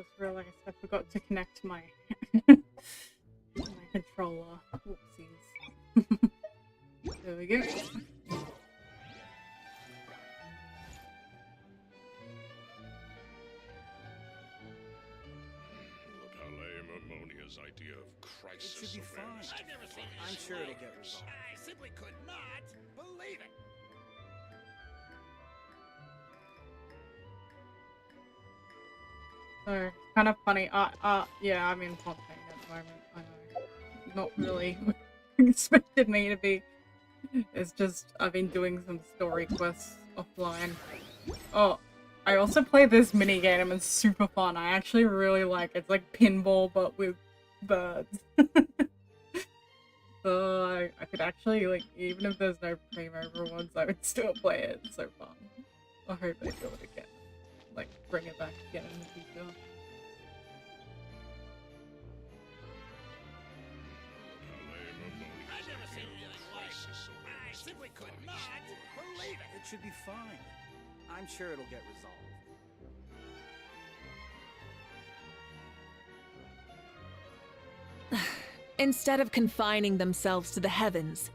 just realized I forgot to connect my my controller. Whoopsies. There we go. Look how lame Ammonia's idea of crisis. It should be fine. I've never seen this. I'm sure it'll get resolved. I simply could not believe it. So, kind of funny. Yeah, I'm in Fontaine at the moment. I know. Not really expected me to be. It's just, I've been doing some story quests offline. Oh, I also play this mini game and it's super fun. I actually really like it. It's like pinball, but with birds. So I could actually, like, even if there's no primo rewards, I would still play it. It's so fun. I hope they do it again. Like, bring it back again in the future. I've never seen anything like this. I simply could not believe it. It should be fine. I'm sure it'll get resolved. Instead of confining themselves to the heavens,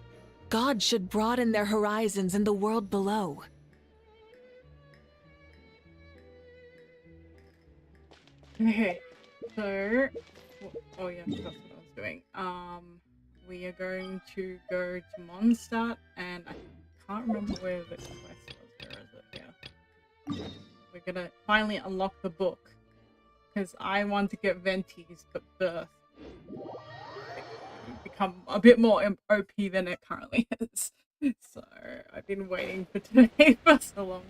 God should broaden their horizons in the world below. Okay, so... Oh yeah, that's what I was doing. We are going to go to Mondstadt, and I can't remember where the quest was. Where is it? Yeah. We're gonna finally unlock the book. Because I want to get Venti's birth. Become a bit more OP than it currently is. So, I've been waiting for today for so long.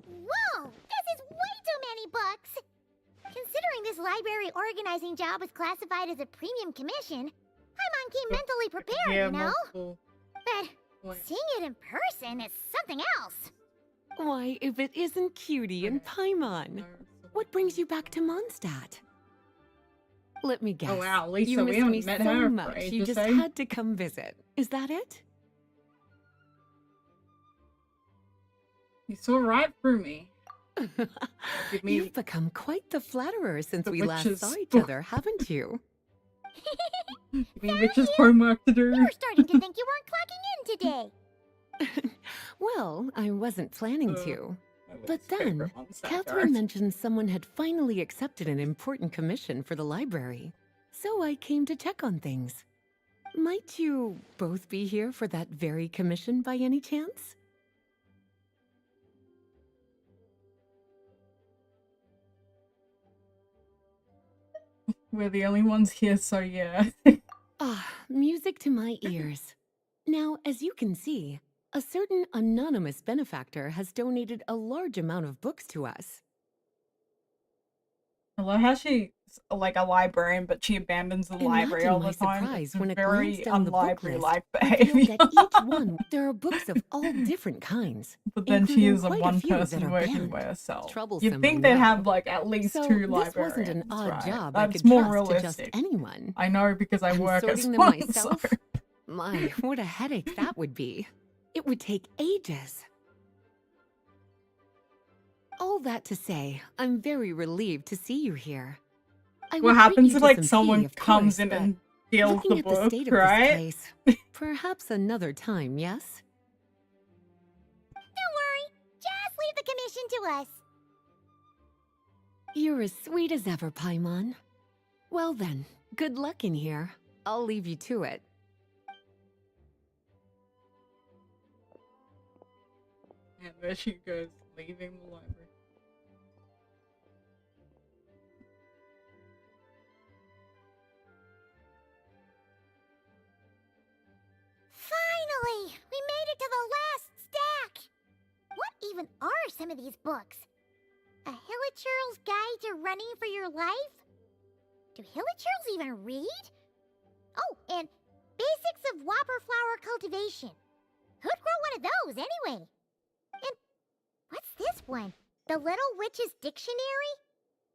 Whoa! This is way too many books! Considering this library organizing job was classified as a premium commission, Paimon came mentally prepared, Yeah, you know? multiple. But Wait. seeing it in person is something else. Why, if it isn't Cutie and Paimon, what brings you back to Mondstadt? Let me guess. Oh wow, Lisa, you we missed haven't me met so her for much, you ages, just eh? had to come visit. Is that it? You saw right through me. Give me You've become quite the flatterer since the we last witch's saw each book. other, haven't you? Give me witch's homework to do. We were starting to think you weren't clocking in today. Well, I wasn't planning Uh, to. My But least then, favorite monster Catherine character. mentioned someone had finally accepted an important commission for the library. So I came to check on things. Might you both be here for that very commission by any chance? We're the only ones here, so yeah. Ah, music to my ears. Now, as you can see, a certain anonymous benefactor has donated a large amount of books to us. I love how she's like a librarian, but she abandons the library Imagine all my the time. surprise It's when a very glance down the book unlibrary-like list revealed behavior. that each one there are books of all different kinds. But then she including is a quite one few that person are working banned. by herself. Troublesome, You'd think I they'd know. have like at least So two this librarians, wasn't an odd right? job I That's could more trust to just realistic. anyone. I know because I And work as sorting them one, myself? so... My, what a headache that would be. It would take ages. All that to say, I'm very relieved to see you here. I What would treat happens you if to like some someone tea, of comes course, in but and steals looking the at the book, state of right? this place, perhaps another time, yes? Don't worry, just leave the commission to us. You're as sweet as ever, Paimon. Well then, good luck in here. I'll leave you to it. And there she goes, leaving the library. Finally! We made it to the last stack! What even are some of these books? A Hilichurl's Guide to Running for Your Life? Do hilichurls even read? Oh, and basics of whopper flower cultivation. Who'd grow one of those, anyway? And what's this one? The Little Witch's Dictionary?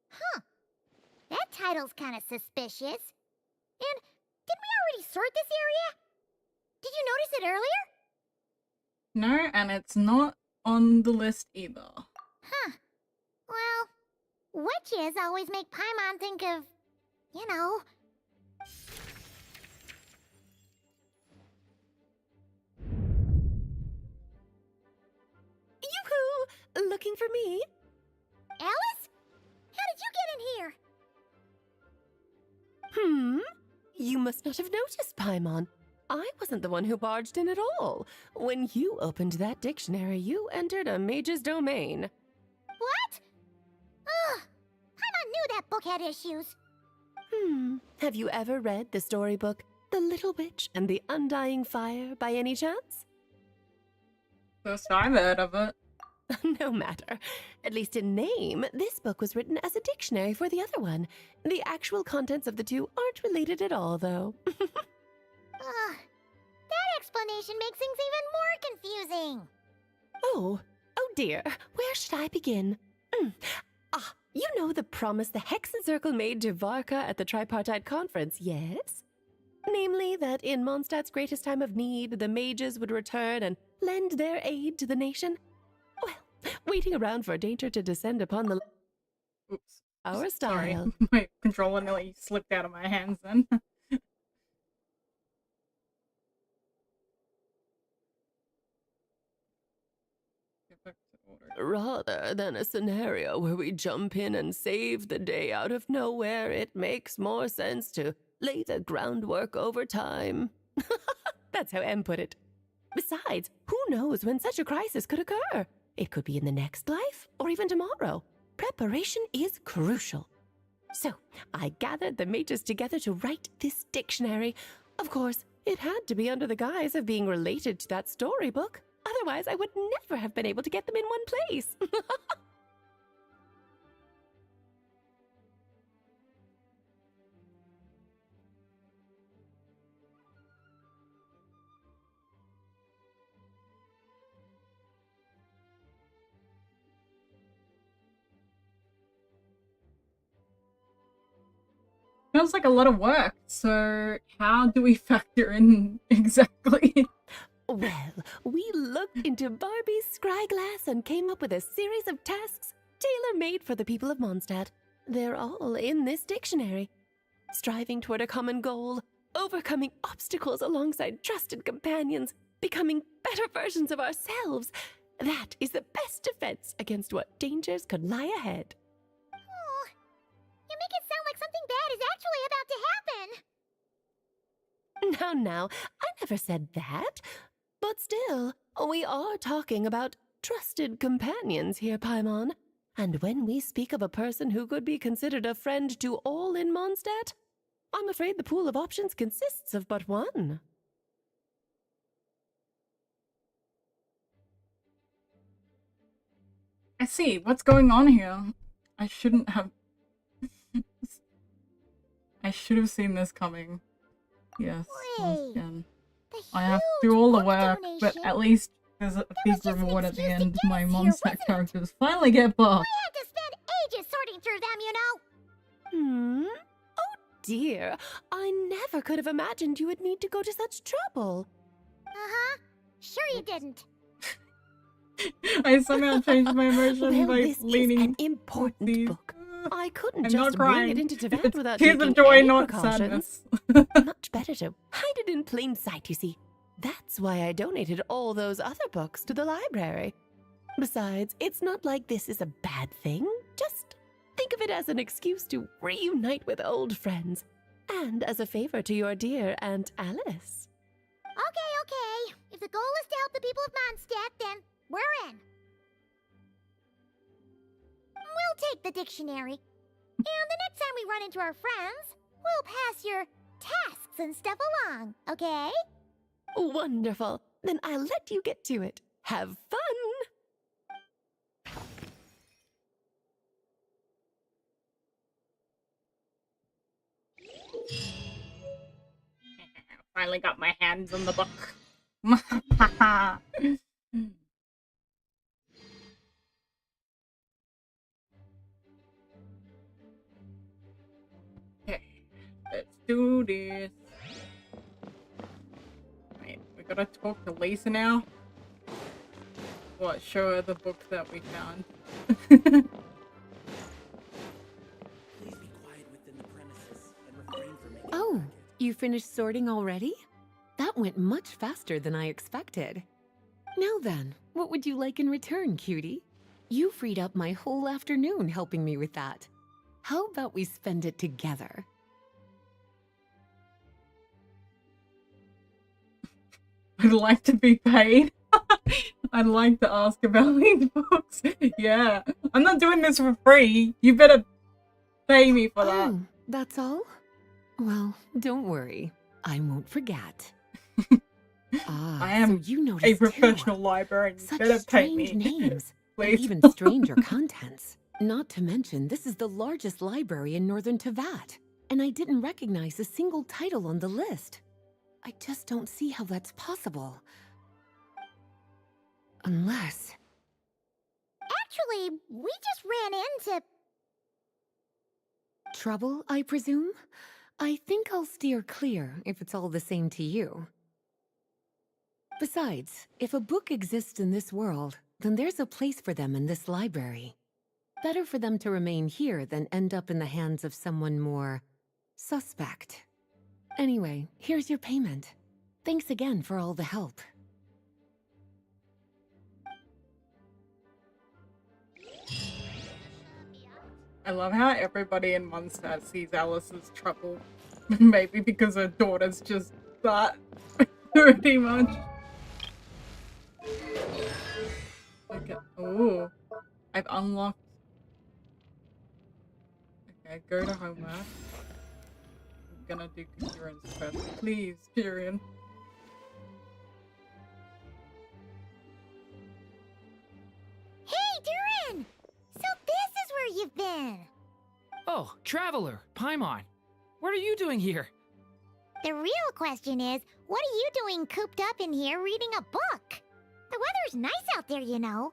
Huh. That title's kind of suspicious. And didn't we already sort this area? Did you notice it earlier? No, and it's not on the list either. Huh. Well, witches always make Paimon think of, you know. Yoo-hoo! Looking for me? Alice? How did you get in here? You must not have noticed, Paimon. I wasn't the one who barged in at all. When you opened that dictionary, you entered a mage's domain. What? Ugh. Paimon knew that book had issues. Have you ever read the storybook, The Little Witch and the Undying Fire, by any chance? First I've heard of it. No matter. At least in name, this book was written as a dictionary for the other one. The actual contents of the two aren't related at all, though. Ugh. That explanation makes things even more confusing. Oh dear. Where should I begin? You know the promise the Hexen Circle made to Varka at the Tripartite Conference, yes? Namely, that in Mondstadt's greatest time of need, the mages would return and lend their aid to the nation? Well, waiting around for danger to descend upon the... Oops. Our Sorry. style. My controller nearly slipped out of my hands then. Get back to order. Rather than a scenario where we jump in and save the day out of nowhere, it makes more sense to lay the groundwork over time. That's how M put it. Besides, who knows when such a crisis could occur? It could be in the next life, or even tomorrow. Preparation is crucial. So, I gathered the mages together to write this dictionary. Of course, it had to be under the guise of being related to that storybook. Otherwise, I would never have been able to get them in one place. Sounds like a lot of work, so how do we factor in exactly? Well, we looked into Barbie's scryglass and came up with a series of tasks tailor-made for the people of Mondstadt. They're all in this dictionary. Striving toward a common goal, overcoming obstacles alongside trusted companions, becoming better versions of ourselves. That is the best defense against what dangers could lie ahead. Oh, you make it sound like something bad is actually about to happen. Now, I never said that. But still, we are talking about trusted companions here, Paimon. And when we speak of a person who could be considered a friend to all in Mondstadt, I'm afraid the pool of options consists of but one. I see. What's going on here? I shouldn't have... I should have seen this coming. Yes, once Wait. again. The I have to huge do all the book work, but donation. at least there's a big was just an reward at the excuse to end. get My us here, Mondstadt wasn't it? characters finally get buffed. We had to spend ages sorting through them, you know. Oh dear, I never could have imagined you would need to go to such trouble. Uh-huh. Sure you didn't. I somehow changed my emotion Well, by this is leaning an important these- book. I couldn't I'm just not bring crying. it into Teyvat It's without tears taking of joy, any not precautions. sadness. Much better to hide it in plain sight, you see. That's why I donated all those other books to the library. Besides, it's not like this is a bad thing. Just think of it as an excuse to reunite with old friends. And as a favor to your dear Aunt Alice. Okay. If the goal is to help the people of Mondstadt, then we're in. We'll take the dictionary. And the next time we run into our friends, we'll pass your tasks and stuff along, okay? Wonderful. Then I'll let you get to it. Have fun! finally got my hands on the book. Okay, let's do this. Wait, we gotta talk to Lisa now? What, show her the book that we found? Please be quiet within the premises and refrain from making Oh, racket. you finished sorting already? That went much faster than I expected. Now then, what would you like in return, cutie? You freed up my whole afternoon helping me with that. How about we spend it together? I'd like to be paid. I'd like to ask about these books. Yeah, I'm not doing this for free. You better pay me for that. Oh, that's all? Well, don't worry. I won't forget. I am so you noticed a too. professional librarian. You Such better pay strange me. names, and Please. even stranger contents. Not to mention, this is the largest library in northern Tevat, and I didn't recognize a single title on the list. I just don't see how that's possible. Unless... Actually, we just ran into... Trouble, I presume? I think I'll steer clear if it's all the same to you. Besides, if a book exists in this world, then there's a place for them in this library. Better for them to remain here than end up in the hands of someone more... suspect. Anyway, here's your payment. Thanks again for all the help. I love how everybody in Mondstadt sees Alice as trouble. Maybe because her daughter's just that. Pretty much. Okay. Ooh. I've unlocked... Okay, go to home map. I'm gonna do Durin's Quest. Please, Durin. Hey, Durin! So this is where you've been! Oh, Traveler, Paimon. What are you doing here? The real question is, what are you doing cooped up in here reading a book? The weather's nice out there, you know.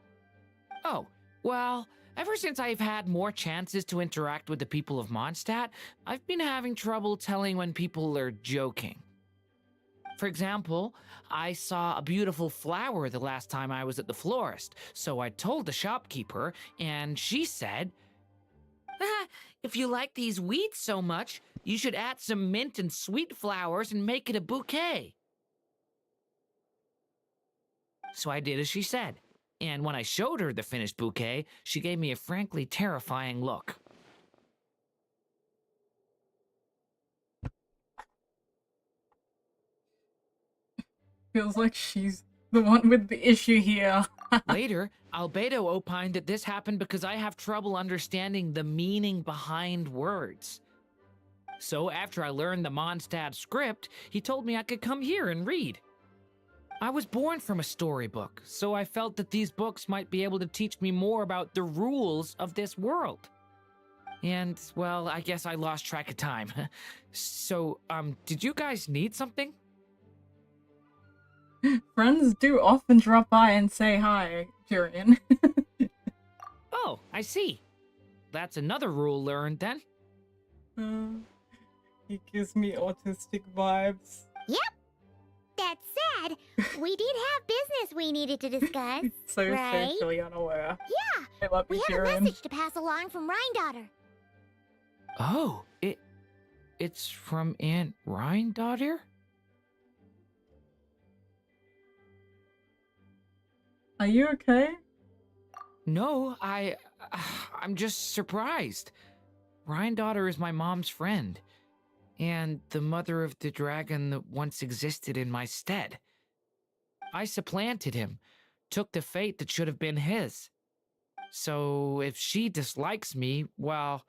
Oh, well, ever since I've had more chances to interact with the people of Mondstadt, I've been having trouble telling when people are joking. For example, I saw a beautiful flower the last time I was at the florist, so I told the shopkeeper, and she said, "Ah, if you like these weeds so much, you should add some mint and sweet flowers and make it a bouquet." So I did as she said, and when I showed her the finished bouquet, she gave me a frankly terrifying look. Feels like she's the one with the issue here. Later, Albedo opined that this happened because I have trouble understanding the meaning behind words. So after I learned the Mondstadt script, he told me I could come here and read. I was born from a storybook, so I felt that these books might be able to teach me more about the rules of this world. And, well, I guess I lost track of time. So, did you guys need something? Friends do often drop by and say hi, Durin. Oh, I see. That's another rule learned then. He gives me autistic vibes. Yep. That said, we did have business we needed to discuss. So right? socially unaware. Yeah, I love we you, have a Durin. message to pass along from Rhine-daughter. Oh, it's from Aunt Rhine-daughter? Are you okay? No, I'm just surprised. Rhine-daughter is my mom's friend, and the mother of the dragon that once existed in my stead. I supplanted him, took the fate that should have been his. So if she dislikes me, well,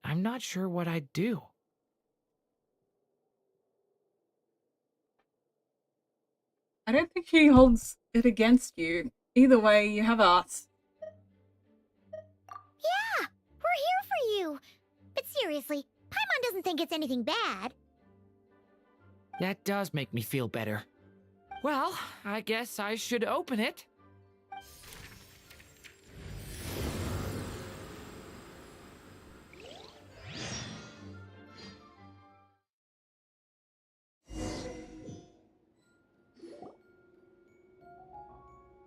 I'm not sure what I'd do. I don't think she holds it against you. Either way, you have us. Yeah, we're here for you. But seriously, Paimon doesn't think it's anything bad. That does make me feel better. Well, I guess I should open it.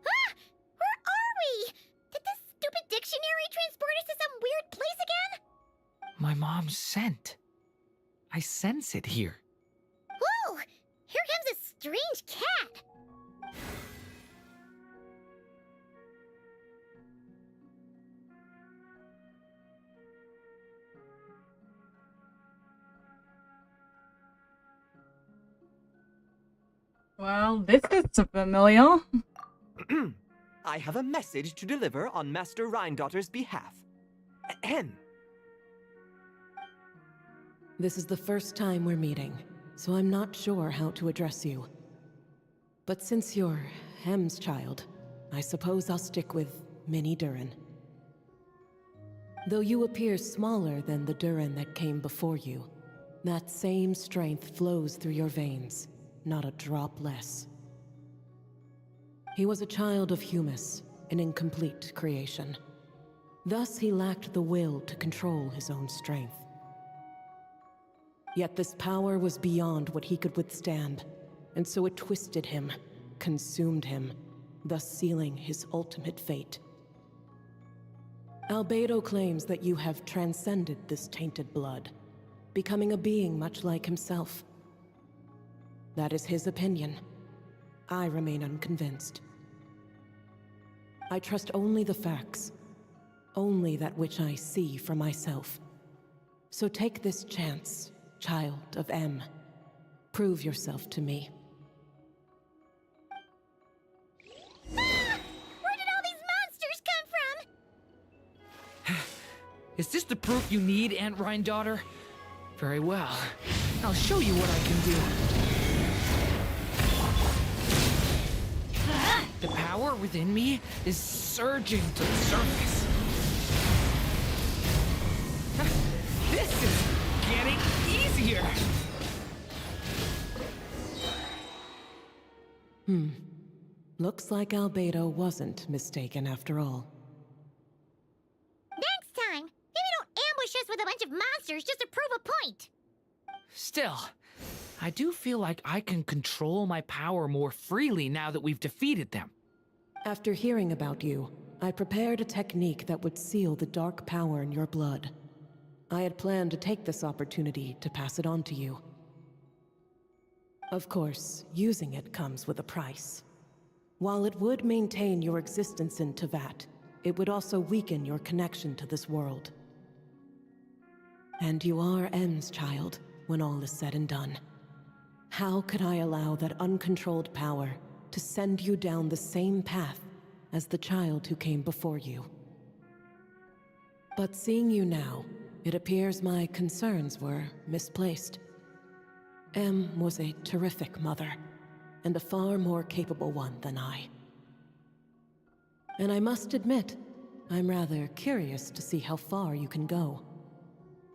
Ah! Where are we? Did this stupid dictionary transport us to some weird place again? My mom's scent. I sense it here. Whoa! Here comes a strange cat. Well, this is familiar. I have a message to deliver on Master Rhindotter's behalf. Ahem. This is the first time we're meeting, so I'm not sure how to address you. But since you're Hem's child, I suppose I'll stick with Mini Durin. Though you appear smaller than the Durin that came before you, that same strength flows through your veins, not a drop less. He was a child of Humus, an incomplete creation. Thus he lacked the will to control his own strength. Yet this power was beyond what he could withstand, and so it twisted him, consumed him, thus sealing his ultimate fate. Albedo claims that you have transcended this tainted blood, becoming a being much like himself. That is his opinion. I remain unconvinced. I trust only the facts, only that which I see for myself. So take this chance, child of M. Prove yourself to me. Ah! Where did all these monsters come from? Is this the proof you need, Aunt Rhindaughter? Very well. I'll show you what I can do. The power within me is surging to the surface. This is getting easier. Looks like Albedo wasn't mistaken after all. Next time, maybe don't ambush us with a bunch of monsters just to prove a point. Still, I do feel like I can control my power more freely now that we've defeated them. After hearing about you, I prepared a technique that would seal the dark power in your blood. I had planned to take this opportunity to pass it on to you. Of course, using it comes with a price. While it would maintain your existence in Tevat, it would also weaken your connection to this world. And you are M's child, when all is said and done. How could I allow that uncontrolled power to send you down the same path as the child who came before you? But seeing you now, it appears my concerns were misplaced. M was a terrific mother, and a far more capable one than I. And I must admit, I'm rather curious to see how far you can go.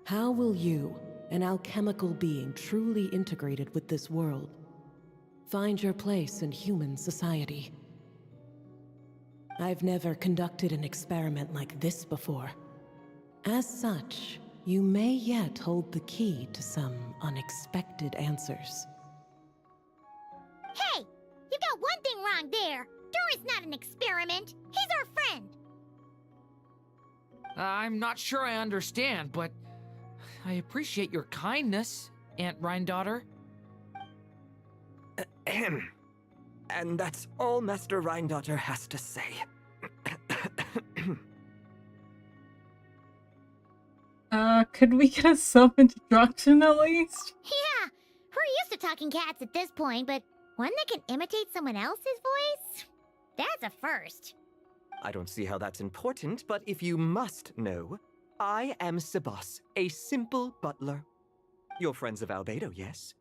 How will you, an alchemical being truly integrated with this world, find your place in human society? I've never conducted an experiment like this before. As such, you may yet hold the key to some unexpected answers. Hey, you got one thing wrong there. Durin's not an experiment. He's our friend. I'm not sure I understand, but I appreciate your kindness, Aunt Rhindaughter. Ahem. And that's all Master Rhindaughter has to say. Could we get a self-introduction at least? Yeah, we're used to talking cats at this point, but one that can imitate someone else's voice? That's a first. I don't see how that's important, but if you must know, I am Sebas, a simple butler. You're friends of Albedo, yes?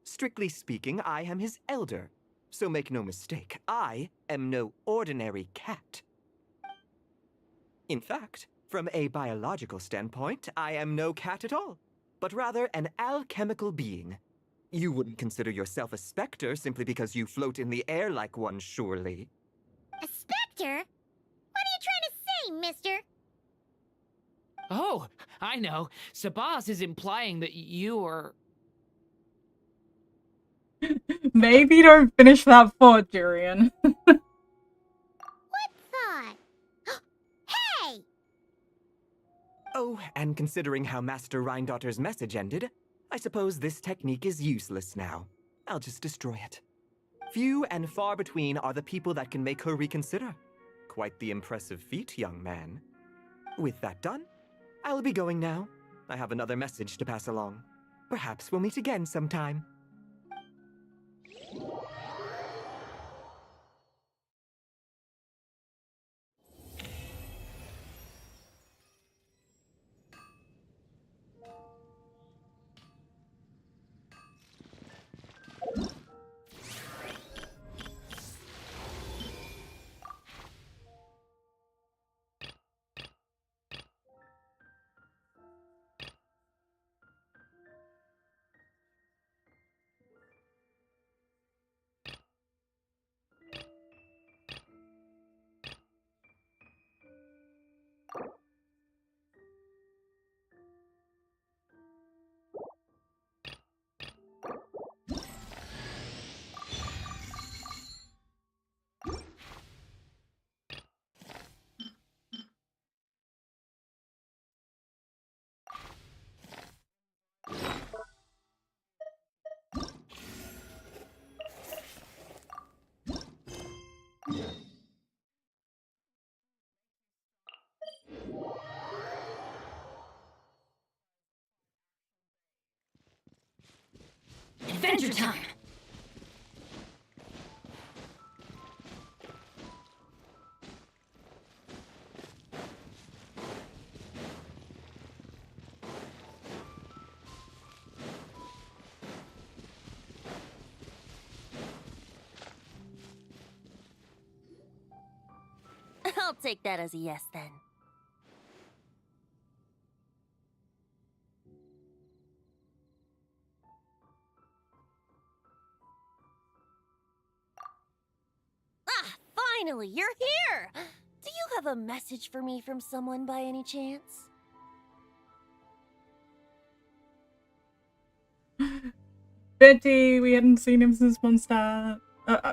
Strictly speaking, I am his elder. So make no mistake, I am no ordinary cat. In fact, from a biological standpoint, I am no cat at all, but rather an alchemical being. You wouldn't consider yourself a specter simply because you float in the air like one, surely. A specter? What are you trying to say, mister? Oh, I know. Sabas is implying that you are... Maybe don't finish that thought, Durin. What thought? Hey! Oh, and considering how Master Rhindotter's message ended, I suppose this technique is useless now. I'll just destroy it. Few and far between are the people that can make her reconsider. Quite the impressive feat, young man. With that done, I'll be going now. I have another message to pass along. Perhaps we'll meet again sometime. Adventure time! I'll take that as a yes then. Ah, finally, you're here! Do you have a message for me from someone by any chance? Betty, we hadn't seen him since Mondstadt.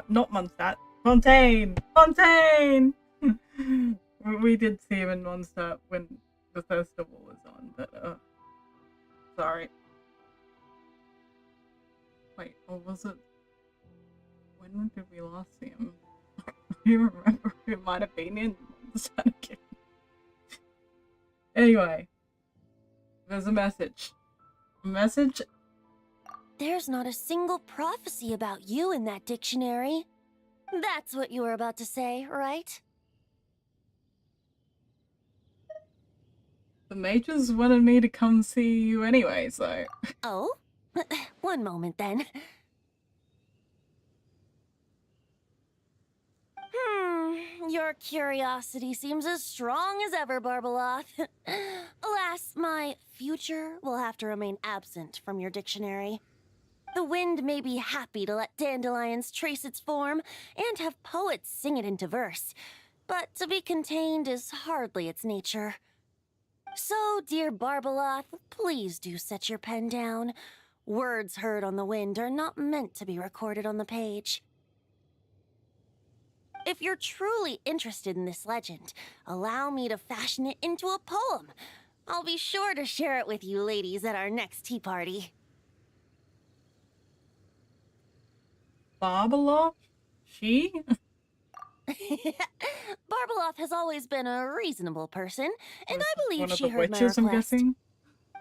Not Mondstadt. Fontaine! Fontaine! We did see him in Mondstadt when the festival was on, but, sorry. Wait, or was it... When did we last see him? I don't remember. It might have been in Mondstadt again. Anyway. There's a message. A message? There's not a single prophecy about you in that dictionary. That's what you were about to say, right? The mages wanted me to come see you anyway, so... Oh? One moment then. Your curiosity seems as strong as ever, Barbeloth. Alas, my future will have to remain absent from your dictionary. The wind may be happy to let dandelions trace its form and have poets sing it into verse, but to be contained is hardly its nature. So, dear Barbeloth, please do set your pen down. Words heard on the wind are not meant to be recorded on the page. If you're truly interested in this legend, allow me to fashion it into a poem. I'll be sure to share it with you ladies at our next tea party. Barbeloth? She? Barbeloth has always been a reasonable person, and I believe One of she the heard my witches, I'm request. guessing?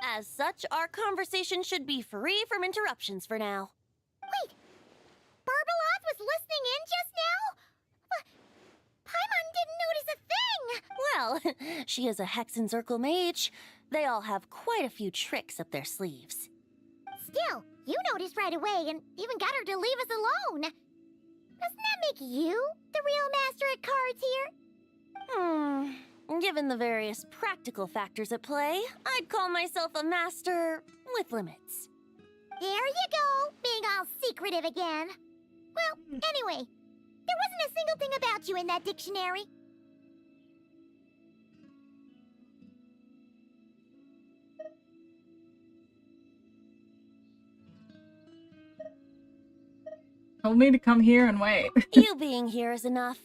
As such, our conversation should be free from interruptions for now. Wait! Barbeloth was listening in just now? Paimon didn't notice a thing! Well, she is a Hexencircle mage. They all have quite a few tricks up their sleeves. Still, you noticed right away and even got her to leave us alone. Doesn't that make you the real master at cards here? Given the various practical factors at play, I'd call myself a master with limits. There you go, being being all secretive again. Well, anyway, there wasn't a single thing about you in that dictionary. Told me to come here and wait. You being here is enough.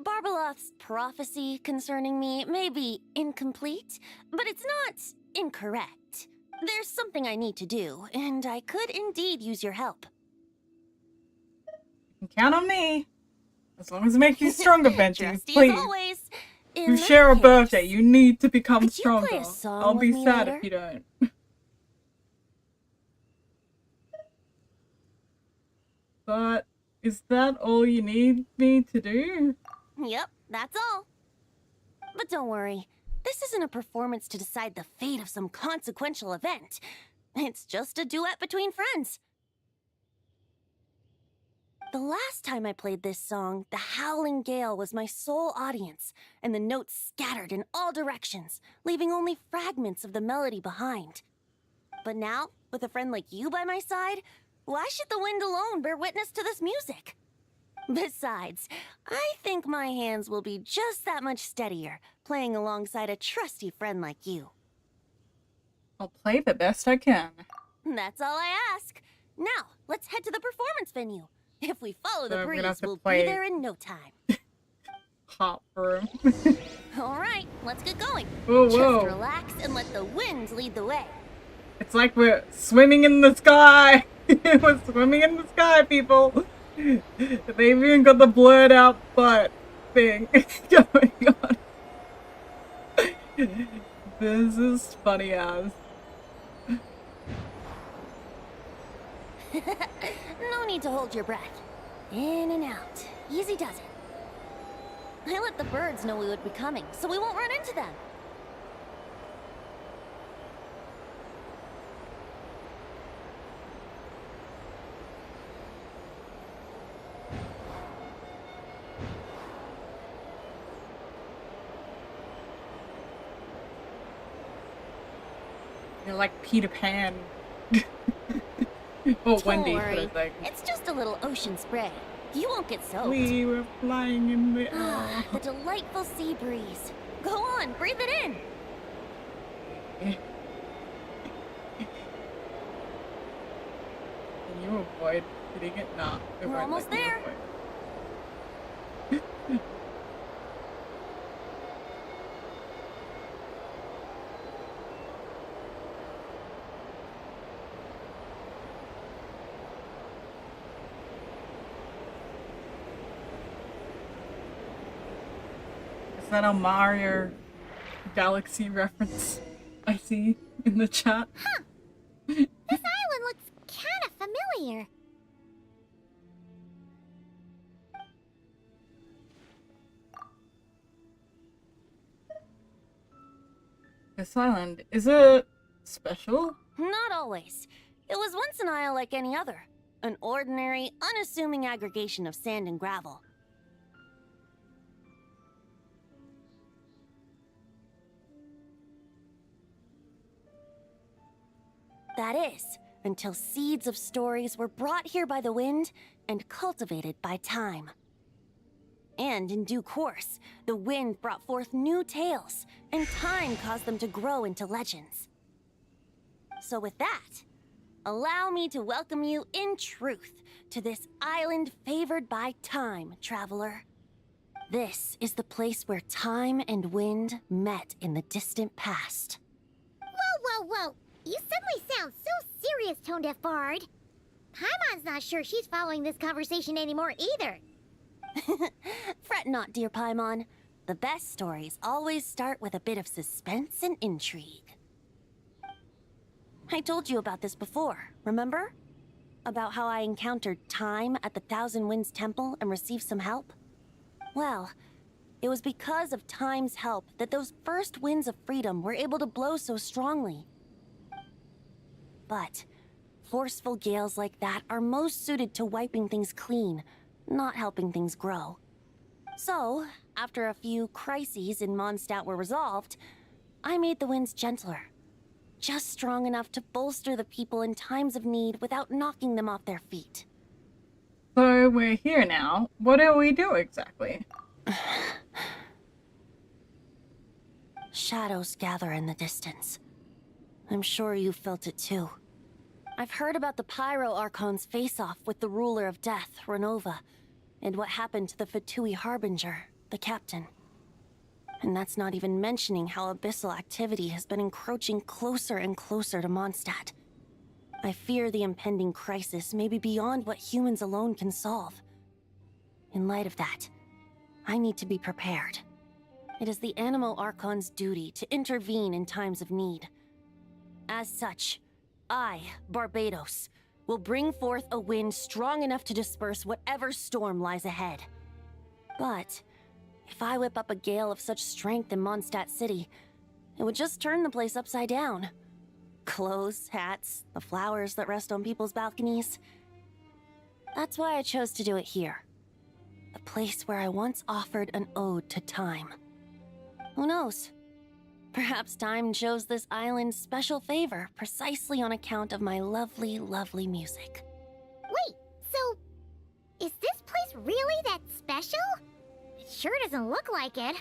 Barbeloth's prophecy concerning me may be incomplete, but it's not incorrect. There's something I need to do, and I could indeed use your help. You can count on me. As long as it makes you stronger, Benji. Trusty Please. as always. In You that share a case, birthday. You need to become could you play stronger. a song I'll with be me sad later? if you don't. But is that all you need me to do? Yep, that's all. But don't worry, this isn't a performance to decide the fate of some consequential event. It's just a duet between friends. The last time I played this song, the howling gale was my sole audience, and the notes scattered in all directions, leaving only fragments of the melody behind. But now, with a friend like you by my side, why should the wind alone bear witness to this music? Besides, I think my hands will be just that much steadier, playing alongside a trusty friend like you. I'll play the best I can. That's all I ask. Now, let's head to the performance venue. If we follow So the I'm gonna breeze, have to we'll play- be there in no time. Hop room. All right, let's get going. Whoa, Just whoa. relax and let the wind lead the way. It's like we're swimming in the sky. We're swimming in the sky, people. They've even got the blurred out butt thing going on. This is funny as. No need to hold your breath. In and out. Easy does it. I let the birds know we would be coming, so we won't run into them. You're like Peter Pan. Oh, Don't Wendy, worry. should I say. It's just a little ocean spray. You won't get soaked. We were flying in the Ah, air. the delightful sea breeze. Go on, breathe it in. Can you avoid hitting it? Nah. it We're won't almost let you there. avoid. Is that a Mario Galaxy reference I see in the chat? This island looks kinda familiar. This island, is it special? Not always. It was once an isle like any other. An ordinary, unassuming aggregation of sand and gravel. That is, until seeds of stories were brought here by the wind and cultivated by time. And in due course, the wind brought forth new tales, and time caused them to grow into legends. So with that, allow me to welcome you in truth to this island favored by time, traveler. This is the place where time and wind met in the distant past. Whoa, whoa, whoa. You suddenly sound so serious, Tone Deaf Bard. Paimon's not sure she's following this conversation anymore either. Fret not, dear Paimon. The best stories always start with a bit of suspense and intrigue. I told you about this before, remember? About how I encountered time at the Thousand Winds Temple and received some help? Well, it was because of time's help that those first winds of freedom were able to blow so strongly. But forceful gales like that are most suited to wiping things clean, not helping things grow. So, after a few crises in Mondstadt were resolved, I made the winds gentler. just strong enough to bolster the people in times of need without knocking them off their feet. So we're here now. What do we do exactly? Shadows gather in the distance. I'm sure you felt it too. I've heard about the Pyro Archon's face-off with the ruler of death, Renova, and what happened to the Fatui Harbinger, the captain. And that's not even mentioning how abyssal activity has been encroaching closer and closer to Mondstadt. I fear the impending crisis may be beyond what humans alone can solve. In light of that, I need to be prepared. It is the Animo Archon's duty to intervene in times of need. As such, I, Barbados, will bring forth a wind strong enough to disperse whatever storm lies ahead. But if I whip up a gale of such strength in Mondstadt City, it would just turn the place upside down. Clothes, hats, the flowers that rest on people's balconies. That's why I chose to do it here. The place where I once offered an ode to time. Who knows? Perhaps time shows this island special favor precisely on account of my lovely, lovely music. Wait, so is this place really that special? It sure doesn't look like it.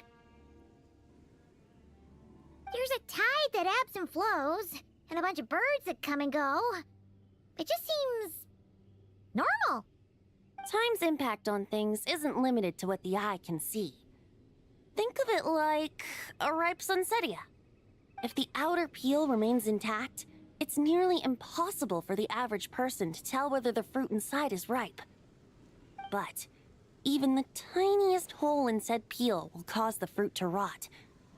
There's a tide that ebbs and flows, and a bunch of birds that come and go. It just seems normal. Time's impact on things isn't limited to what the eye can see. Think of it like a ripe sunsetia. If the outer peel remains intact, it's nearly impossible for the average person to tell whether the fruit inside is ripe. But even the tiniest hole in said peel will cause the fruit to rot,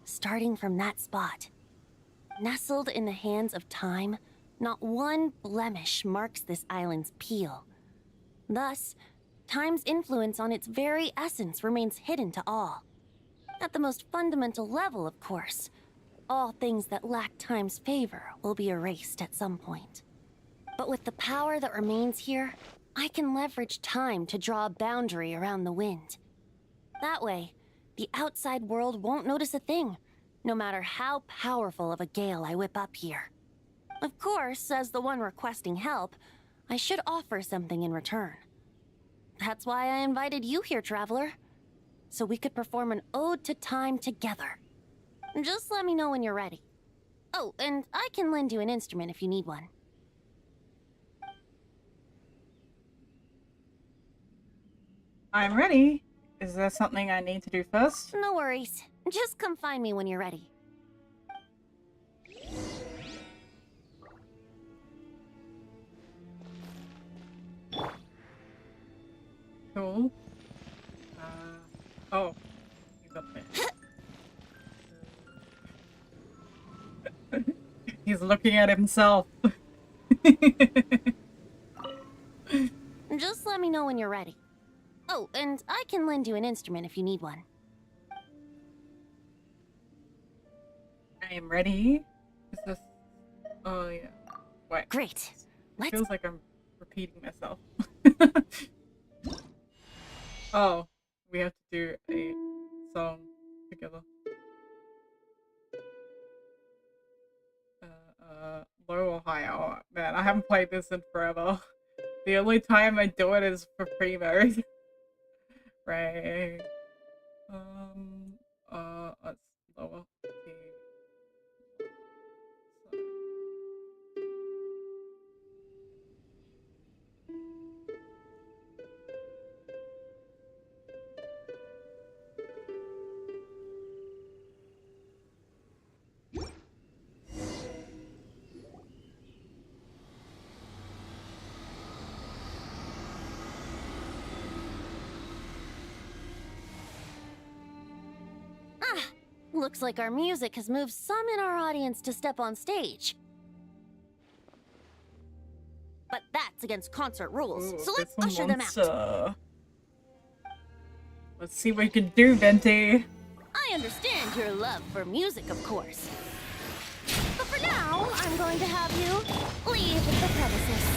starting from that spot. Nestled in the hands of time, not one blemish marks this island's peel. Thus, time's influence on its very essence remains hidden to all. At the most fundamental level, of course, all things that lack time's favor will be erased at some point. But with the power that remains here, I can leverage time to draw a boundary around the wind. That way, the outside world won't notice a thing, no matter how powerful of a gale I whip up here. Of course, as the one requesting help, I should offer something in return. That's why I invited you here, traveler. So we could perform an ode to time together. Just let me know when you're ready. Oh, and I can lend you an instrument if you need one. I'm ready. Is there something I need to do first? No worries. Just come find me when you're ready. Cool. Oh. He's up there. He's looking at himself. Just let me know when you're ready. Oh, and I can lend you an instrument if you need one. I am ready. Is this... Oh, yeah. Wait. Great. Let's... Feels like I'm repeating myself. Oh. We have to do a song together. Low or high? Oh, man, I haven't played this in forever. The only time I do it is for pre-mode. Right. Let's lower the... Looks like our music has moved some in our audience to step on stage. But that's against concert rules, Ooh, so let's usher them out. Let's see what we can do, Venti. I understand your love for music, of course. But for now, I'm going to have you leave the premises.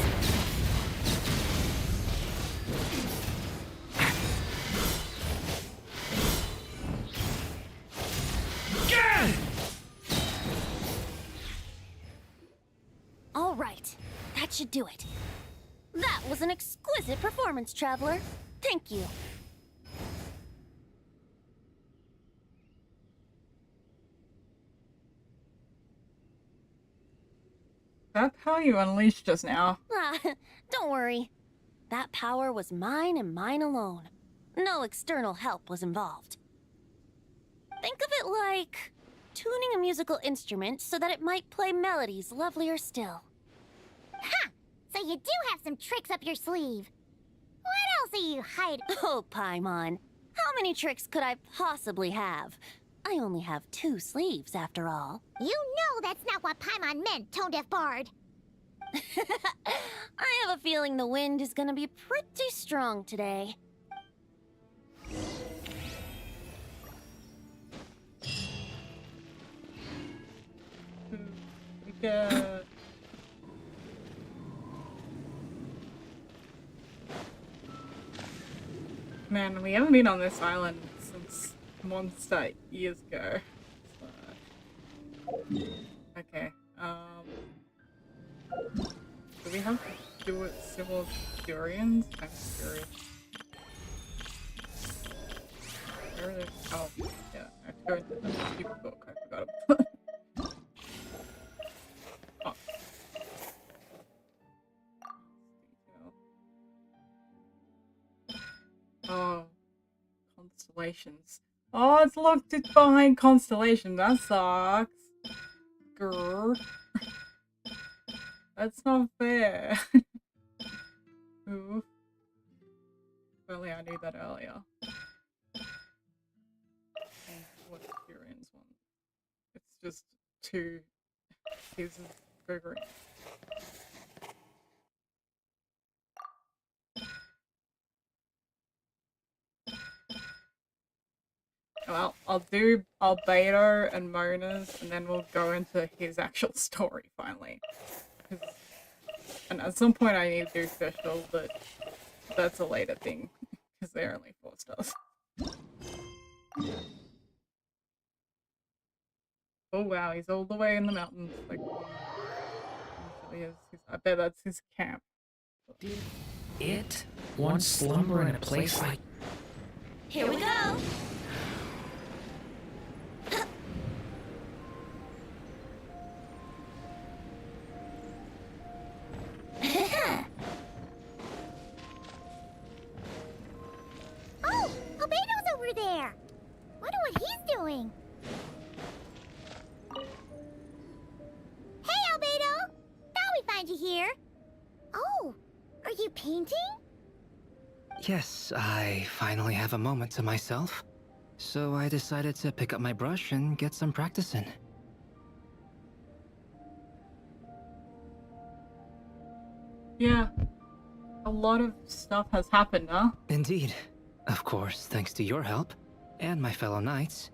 should do it. That was an exquisite performance, Traveler. Thank you. That power you unleashed just now. Ah, don't worry. That power was mine and mine alone. No external help was involved. Think of it like tuning a musical instrument so that it might play melodies lovelier still. Ha! So you do have some tricks up your sleeve. What else are you hiding? Oh, Paimon. How many tricks could I possibly have? I only have 2 sleeves, after all. You know that's not what Paimon meant, Tone-Deaf Bard. I have a feeling the wind is gonna be pretty strong today. Yeah. Man, we haven't been on this island since Monster years ago. So... Okay, do we have to do it similar to Durians? I'm curious. Where are they? Oh, yeah, I have to go into the stupid book, I forgot about it. Oh, constellations. Oh, it's locked it behind constellation. That sucks. Grr. That's not fair. Oof. If only I knew that earlier. And what Durian's one? It's just 2 pieces of figuring. Well, I'll do Albedo and Mona's, and then we'll go into his actual story finally. And at some point I need to do special, but that's a later thing, because they're only 4 stars. Oh wow, he's all the way in the mountains. Like, I bet that's his camp. Did it once slumber in a place like... Here we go! Oh, Albedo's over there. Wonder what he's doing. Hey, Albedo! Thought we find you here. Oh, are you painting? Yes, I finally have a moment to myself. So I decided to pick up my brush and get some practice in. Yeah. A lot of stuff has happened, huh? Indeed. Of course, thanks to your help, and my fellow knights,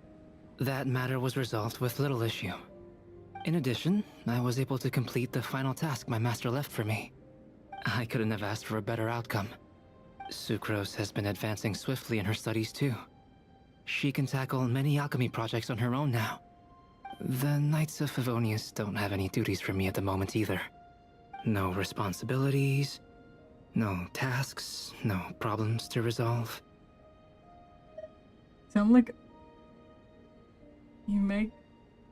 that matter was resolved with little issue. In addition, I was able to complete the final task my master left for me. I couldn't have asked for a better outcome. Sucrose has been advancing swiftly in her studies too. She can tackle many alchemy projects on her own now. The Knights of Favonius don't have any duties for me at the moment either. No responsibilities, no tasks, no problems to resolve. Sound like... You make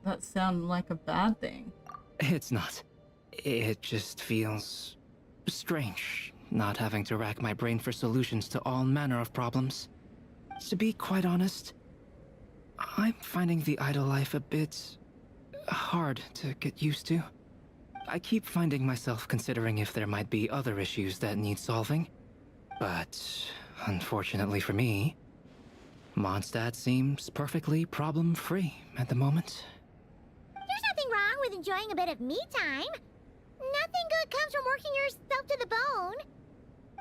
that sound like a bad thing. It's not. It just feels... strange, not having to rack my brain for solutions to all manner of problems. To be quite honest, I'm finding the idle life a bit... hard to get used to. I keep finding myself considering if there might be other issues that need solving. But, unfortunately for me, Mondstadt seems perfectly problem-free at the moment. There's nothing wrong with enjoying a bit of me time. Nothing good comes from working yourself to the bone.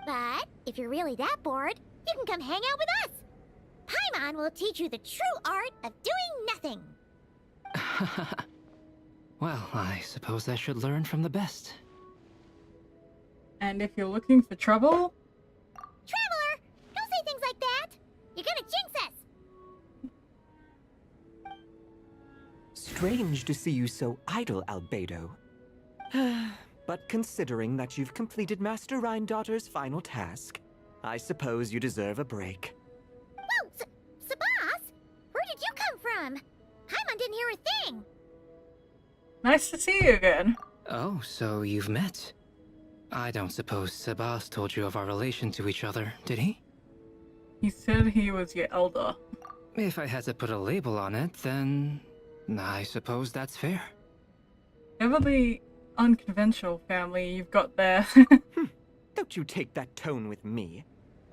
But if you're really that bored, you can come hang out with us. Paimon will teach you the true art of doing nothing. Well, I suppose I should learn from the best. And if you're looking for trouble... Traveler, don't say things like that. You're gonna jinx us. Strange to see you so idle, Albedo. But considering that you've completed Master Rhindaughter's final task, I suppose you deserve a break. Whoa, Sabas? Where did you come from? Paimon didn't hear a thing. Nice to see you again. Oh, so you've met. I don't suppose Sebas told you of our relation to each other, did he? He said he was your elder. If I had to put a label on it, then I suppose that's fair. Ever the unconventional family you've got there. Don't you take that tone with me.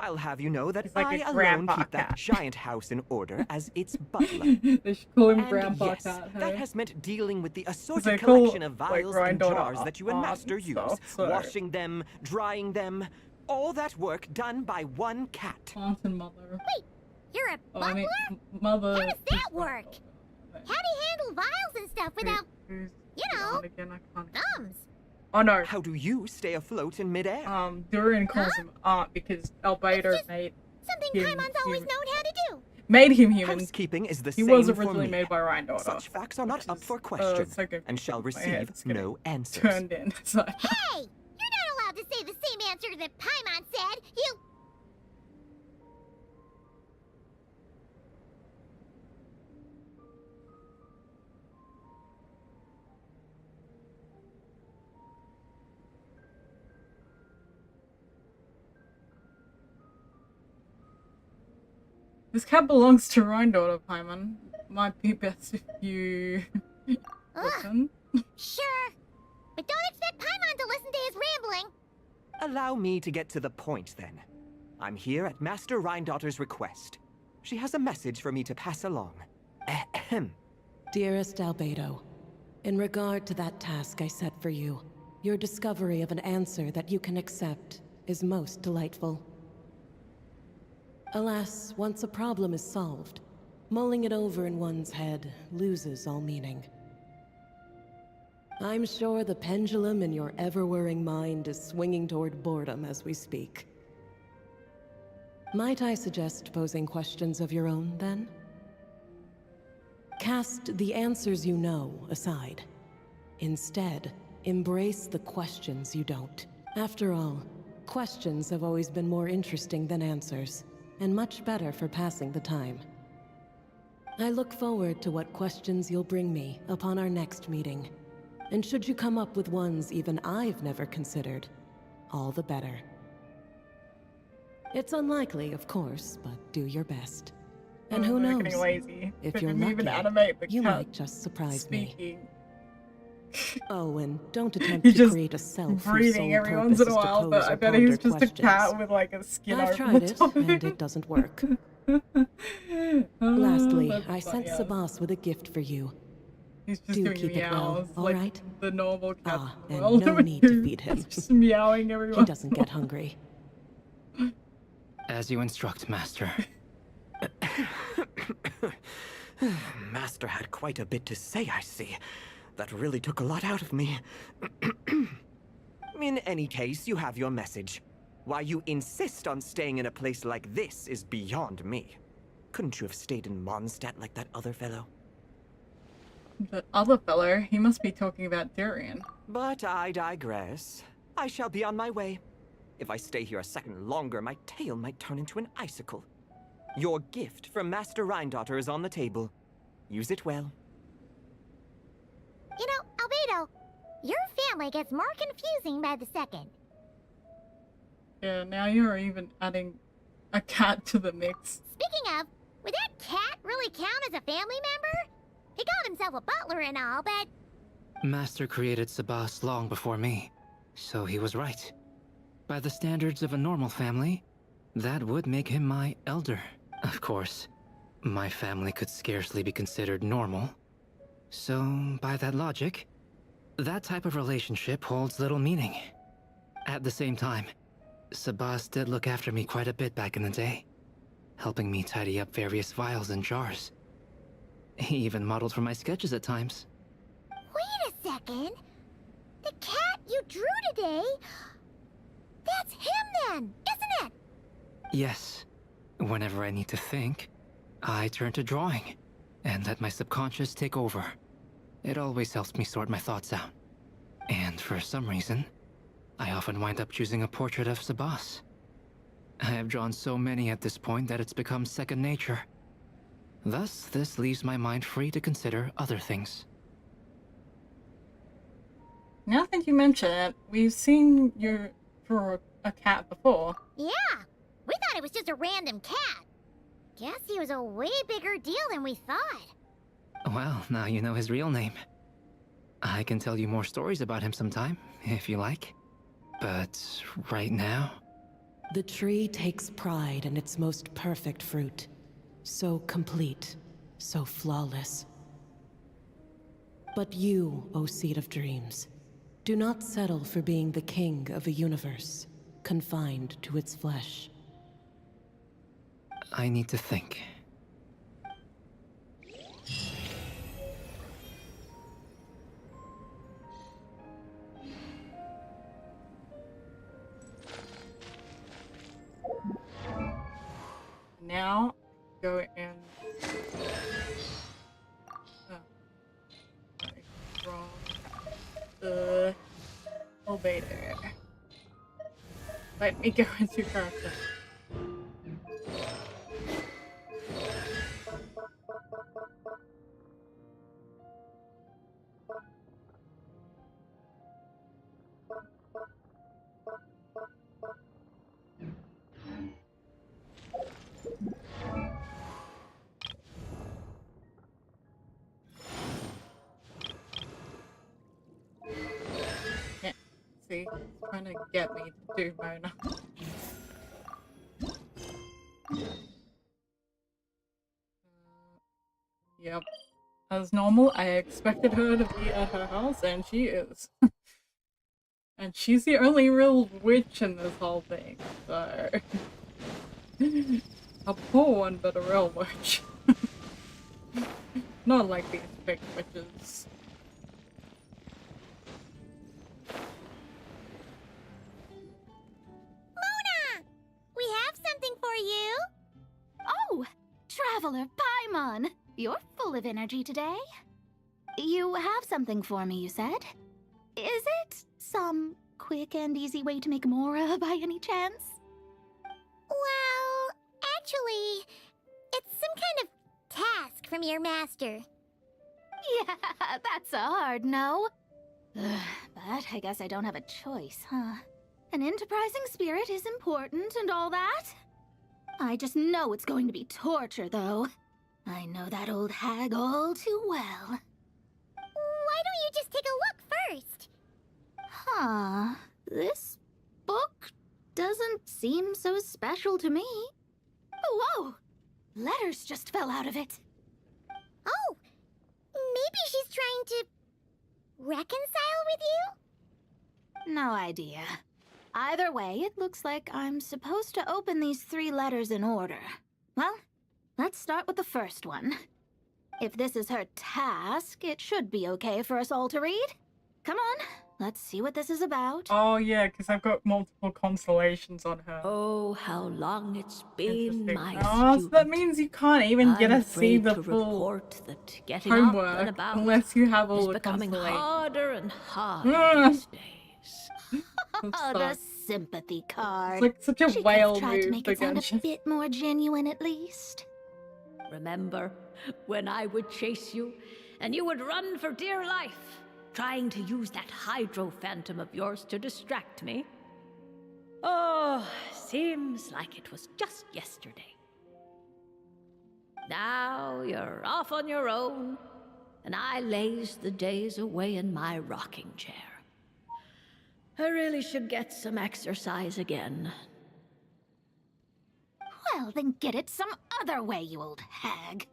I'll have you know that He's like I a alone grandpa keep that cat. giant house in order as its butler. They should call him And Grandpa yes, Cat. that has meant dealing with the they assorted call, collection of like, vials and granddaughter jars that you and aunt Master and use, stuff, so- washing them, drying them, all that work done by one cat. Aunt and mother. Wait, you're a Oh, butler? I mean, mother. How does that work? How do you handle vials and stuff without, Who's you the know, aunt again? I can't. thumbs? Oh no. How do you stay afloat in midair? Durin calls Huh? him Aunt because Albedo just Something Him- Paimon's always human. known how to do. made him human. Housekeeping is the He same was for originally me. made by Rhindaughter. Such facts are not which up is, for question, so good and shall my head. receive It's getting no answers. Turned in. So. Hey! You're not allowed to say the same answer that Paimon said. You... This cat belongs to Rhindaughter, Paimon. Might be best if you listen. Sure. But don't expect Paimon to listen to his rambling. Allow me to get to the point, then. I'm here at Master Rhindaughter's request. She has a message for me to pass along. Ahem. Dearest Albedo, in regard to that task I set for you, your discovery of an answer that you can accept is most delightful. Alas, once a problem is solved, mulling it over in one's head loses all meaning. I'm sure the pendulum in your ever-whirring mind is swinging toward boredom as we speak. Might I suggest posing questions of your own, then? Cast the answers you know aside. Instead, embrace the questions you don't. After all, questions have always been more interesting than answers, and much better for passing the time. I look forward to what questions you'll bring me upon our next meeting. And should you come up with ones even I've never considered, all the better. It's unlikely, of course, but do your best. And who They're knows? getting lazy. If They you're didn't even lucky, animate the you cat might just surprise me. speaking. Oh, and don't attempt He's to just create a self whose breathing sole every purpose once in a is to while, but pose I or bet he's ponder just questions. a cat with like a skin I've over tried the it, top. and it doesn't work. Oh, Lastly, that's I sent funny. Sabas with a gift for you. He's just Do doing keep it well, meows, all like right? the normal cats Ah, in the and world. no need to feed him. He's just meowing everyone. He doesn't get hungry. As you instruct, Master. Master had quite a bit to say, I see. That really took a lot out of me. In any case, you have your message. Why you insist on staying in a place like this is beyond me. Couldn't you have stayed in Mondstadt like that other fellow? That other fellow, he must be talking about Durin. But I digress. I shall be on my way. If I stay here a second longer, my tail might turn into an icicle. Your gift from Master Rhindaughter is on the table. Use it well. You know, Albedo, your family gets more confusing by the second. Yeah, now you're even adding a cat to the mix. Speaking of, would that cat really count as a family member? He called himself a butler and all, but... Master created Sabas long before me, so he was right. By the standards of a normal family, that would make him my elder. Of course, my family could scarcely be considered normal. So, by that logic, that type of relationship holds little meaning. At the same time, Sabas did look after me quite a bit back in the day, helping me tidy up various vials and jars. He even modeled for my sketches at times. Wait a second. The cat you drew today... That's him then, isn't it? Yes. Whenever I need to think, I turn to drawing, and let my subconscious take over. It always helps me sort my thoughts out. And for some reason, I often wind up choosing a portrait of Sabas. I have drawn so many at this point that it's become second nature. Thus, this leaves my mind free to consider other things. Now that you mention it, we've seen you draw a cat before. Yeah, we thought it was just a random cat. Guess he was a way bigger deal than we thought. Well, now you know his real name. I can tell you more stories about him sometime, if you like. But right now... The tree takes pride in its most perfect fruit. So complete, so flawless. But you, O Seed of Dreams, do not settle for being the king of a universe, confined to its flesh. I need to think. Now, go and... wrong. Obey there. Let me go into character. See, he's trying to get me to do Mona. Yep. As normal, I expected her to be at her house, and she is. And she's the only real witch in this whole thing, so... a poor one, but a real witch. Not like these fake witches. We have something for you. Oh, Traveler Paimon. You're full of energy today. You have something for me, you said? Is it some quick and easy way to make Mora by any chance? Well, actually, it's some kind of task from your master. Yeah, that's a hard no. But I guess I don't have a choice, huh? An enterprising spirit is important and all that. I just know it's going to be torture, though. I know that old hag all too well. Why don't you just take a look first? Huh. This book doesn't seem so special to me. Whoa! Letters just fell out of it. Oh, maybe she's trying to reconcile with you? No idea. Either way, it looks like I'm supposed to open these 3 letters in order. Well, let's start with the first one. If this is her task, it should be okay for us all to read. Come on, let's see what this is about. Oh yeah, because I've got multiple constellations on her. Oh, how long it's been, my Oh, so that means you can't even get to see the full that getting homework up and about unless you have all is the becoming constellations. harder and harder these days. Oh, the sympathy card. It's like such a She whale could've tried move to make it sound a again. bit more genuine, at least. Remember when I would chase you and you would run for dear life, trying to use that hydro phantom of yours to distract me? Oh, seems like it was just yesterday. Now you're off on your own, and I laze the days away in my rocking chair. I really should get some exercise again. Well, then get it some other way, you old hag.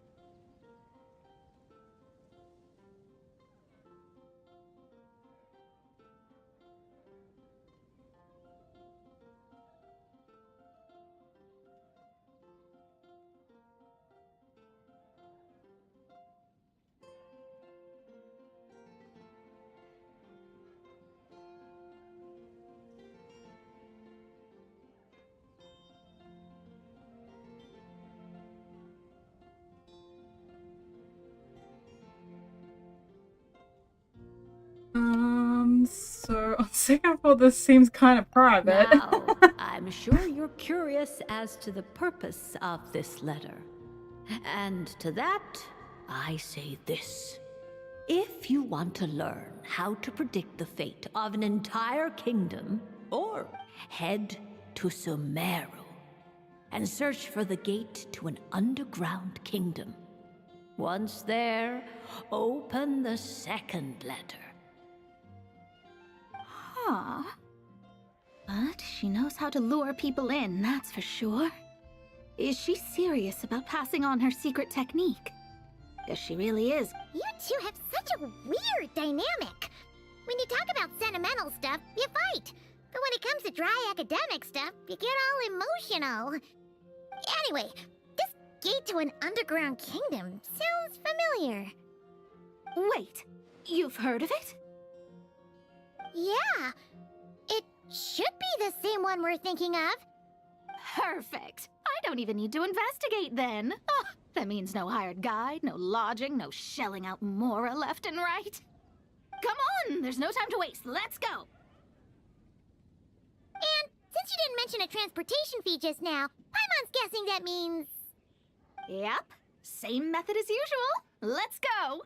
second I thought this seems kind of private. Now, I'm sure you're curious as to the purpose of this letter. And to that, I say this. If you want to learn how to predict the fate of an entire kingdom, or head to Sumeru and search for the gate to an underground kingdom. Once there, open the second letter. Huh. But she knows how to lure people in, that's for sure. Is she serious about passing on her secret technique? Guess she really is. You two have such a weird dynamic. When you talk about sentimental stuff, you fight. But when it comes to dry academic stuff, you get all emotional. Anyway, this gate to an underground kingdom sounds familiar. Wait, you've heard of it? Yeah. It should be the same one we're thinking of. Perfect. I don't even need to investigate then. Oh, that means no hired guide, no lodging, no shelling out Mora left and right. Come on, there's no time to waste. Let's go. And since you didn't mention a transportation fee just now, Paimon's guessing that means... Yep, same method as usual. Let's go.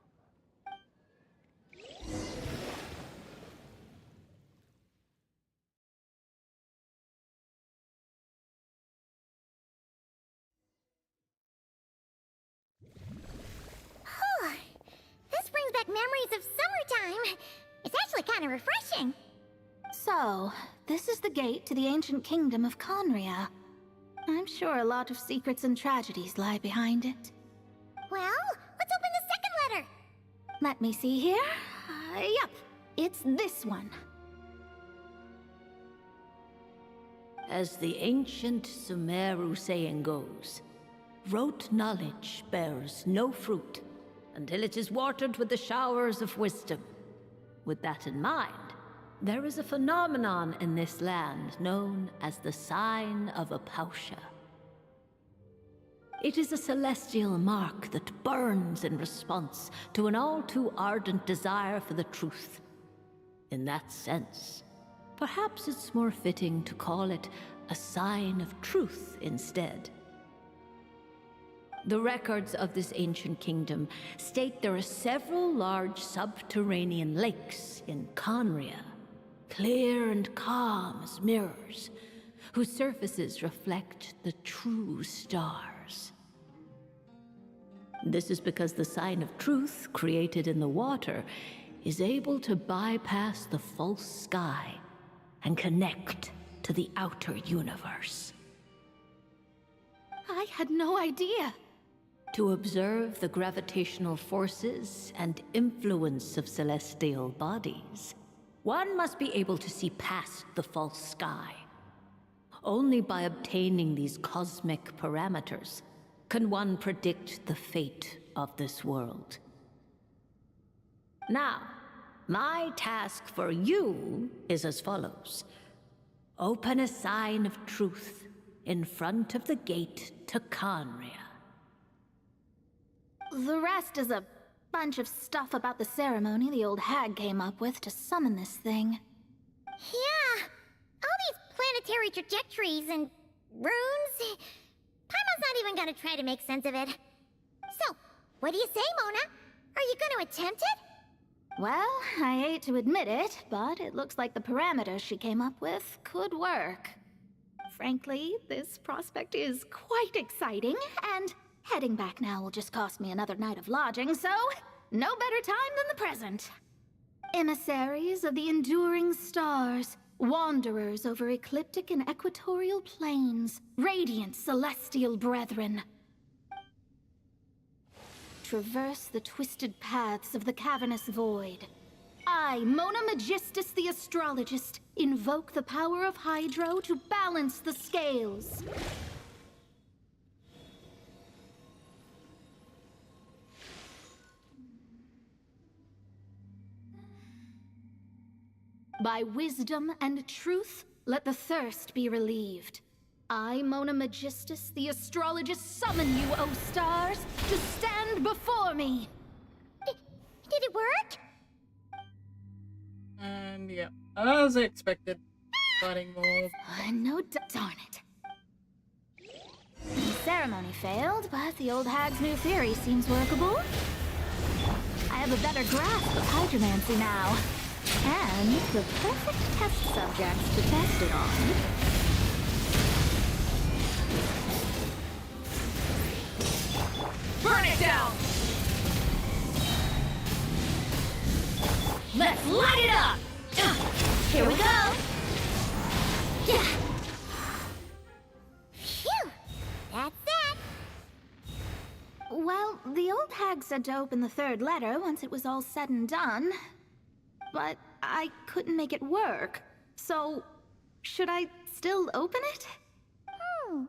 This brings back memories of summertime. It's actually kind of refreshing. So, this is the gate to the ancient kingdom of Conria. I'm sure a lot of secrets and tragedies lie behind it. Well, let's open the second letter. Let me see here. Yep, it's this one. As the ancient Sumeru saying goes, rote knowledge bears no fruit until it is watered with the showers of wisdom. With that in mind, there is a phenomenon in this land known as the Sign of Apausha. It is a celestial mark that burns in response to an all-too-ardent desire for the truth. In that sense, perhaps it's more fitting to call it a sign of truth instead. The records of this ancient kingdom state there are several large subterranean lakes in Conria, clear and calm as mirrors, whose surfaces reflect the true stars. This is because the sign of truth created in the water is able to bypass the false sky and connect to the outer universe. I had no idea. To observe the gravitational forces and influence of celestial bodies, one must be able to see past the false sky. Only by obtaining these cosmic parameters can one predict the fate of this world. Now, my task for you is as follows. Open a sign of truth in front of the gate to Conria. The rest is a bunch of stuff about the ceremony the old hag came up with to summon this thing. Yeah, all these planetary trajectories and runes. Paimon's not even gonna try to make sense of it. So, what do you say, Mona? Are you gonna attempt it? Well, I hate to admit it, but it looks like the parameters she came up with could work. Frankly, this prospect is quite exciting, and heading back now will just cost me another night of lodging, so no better time than the present. Emissaries of the enduring stars, wanderers over ecliptic and equatorial planes, radiant celestial brethren. Traverse the twisted paths of the cavernous void. I, Mona Magistus the astrologist, invoke the power of Hydro to balance the scales. By wisdom and truth, let the thirst be relieved. I, Mona Magistus, the astrologist, summon you, O stars, to stand before me! Did it work? And yeah. As I expected. Fighting more. No, darn it. The ceremony failed, but the old hag's new theory seems workable. I have a better grasp of hydromancy now. And the perfect test subjects to test it on. Burn it down! Let's light it up! Here we go! Yeah! Phew! That's that! Well, the old hag said to open the third letter once it was all said and done. But I couldn't make it work. So, should I still open it? You know,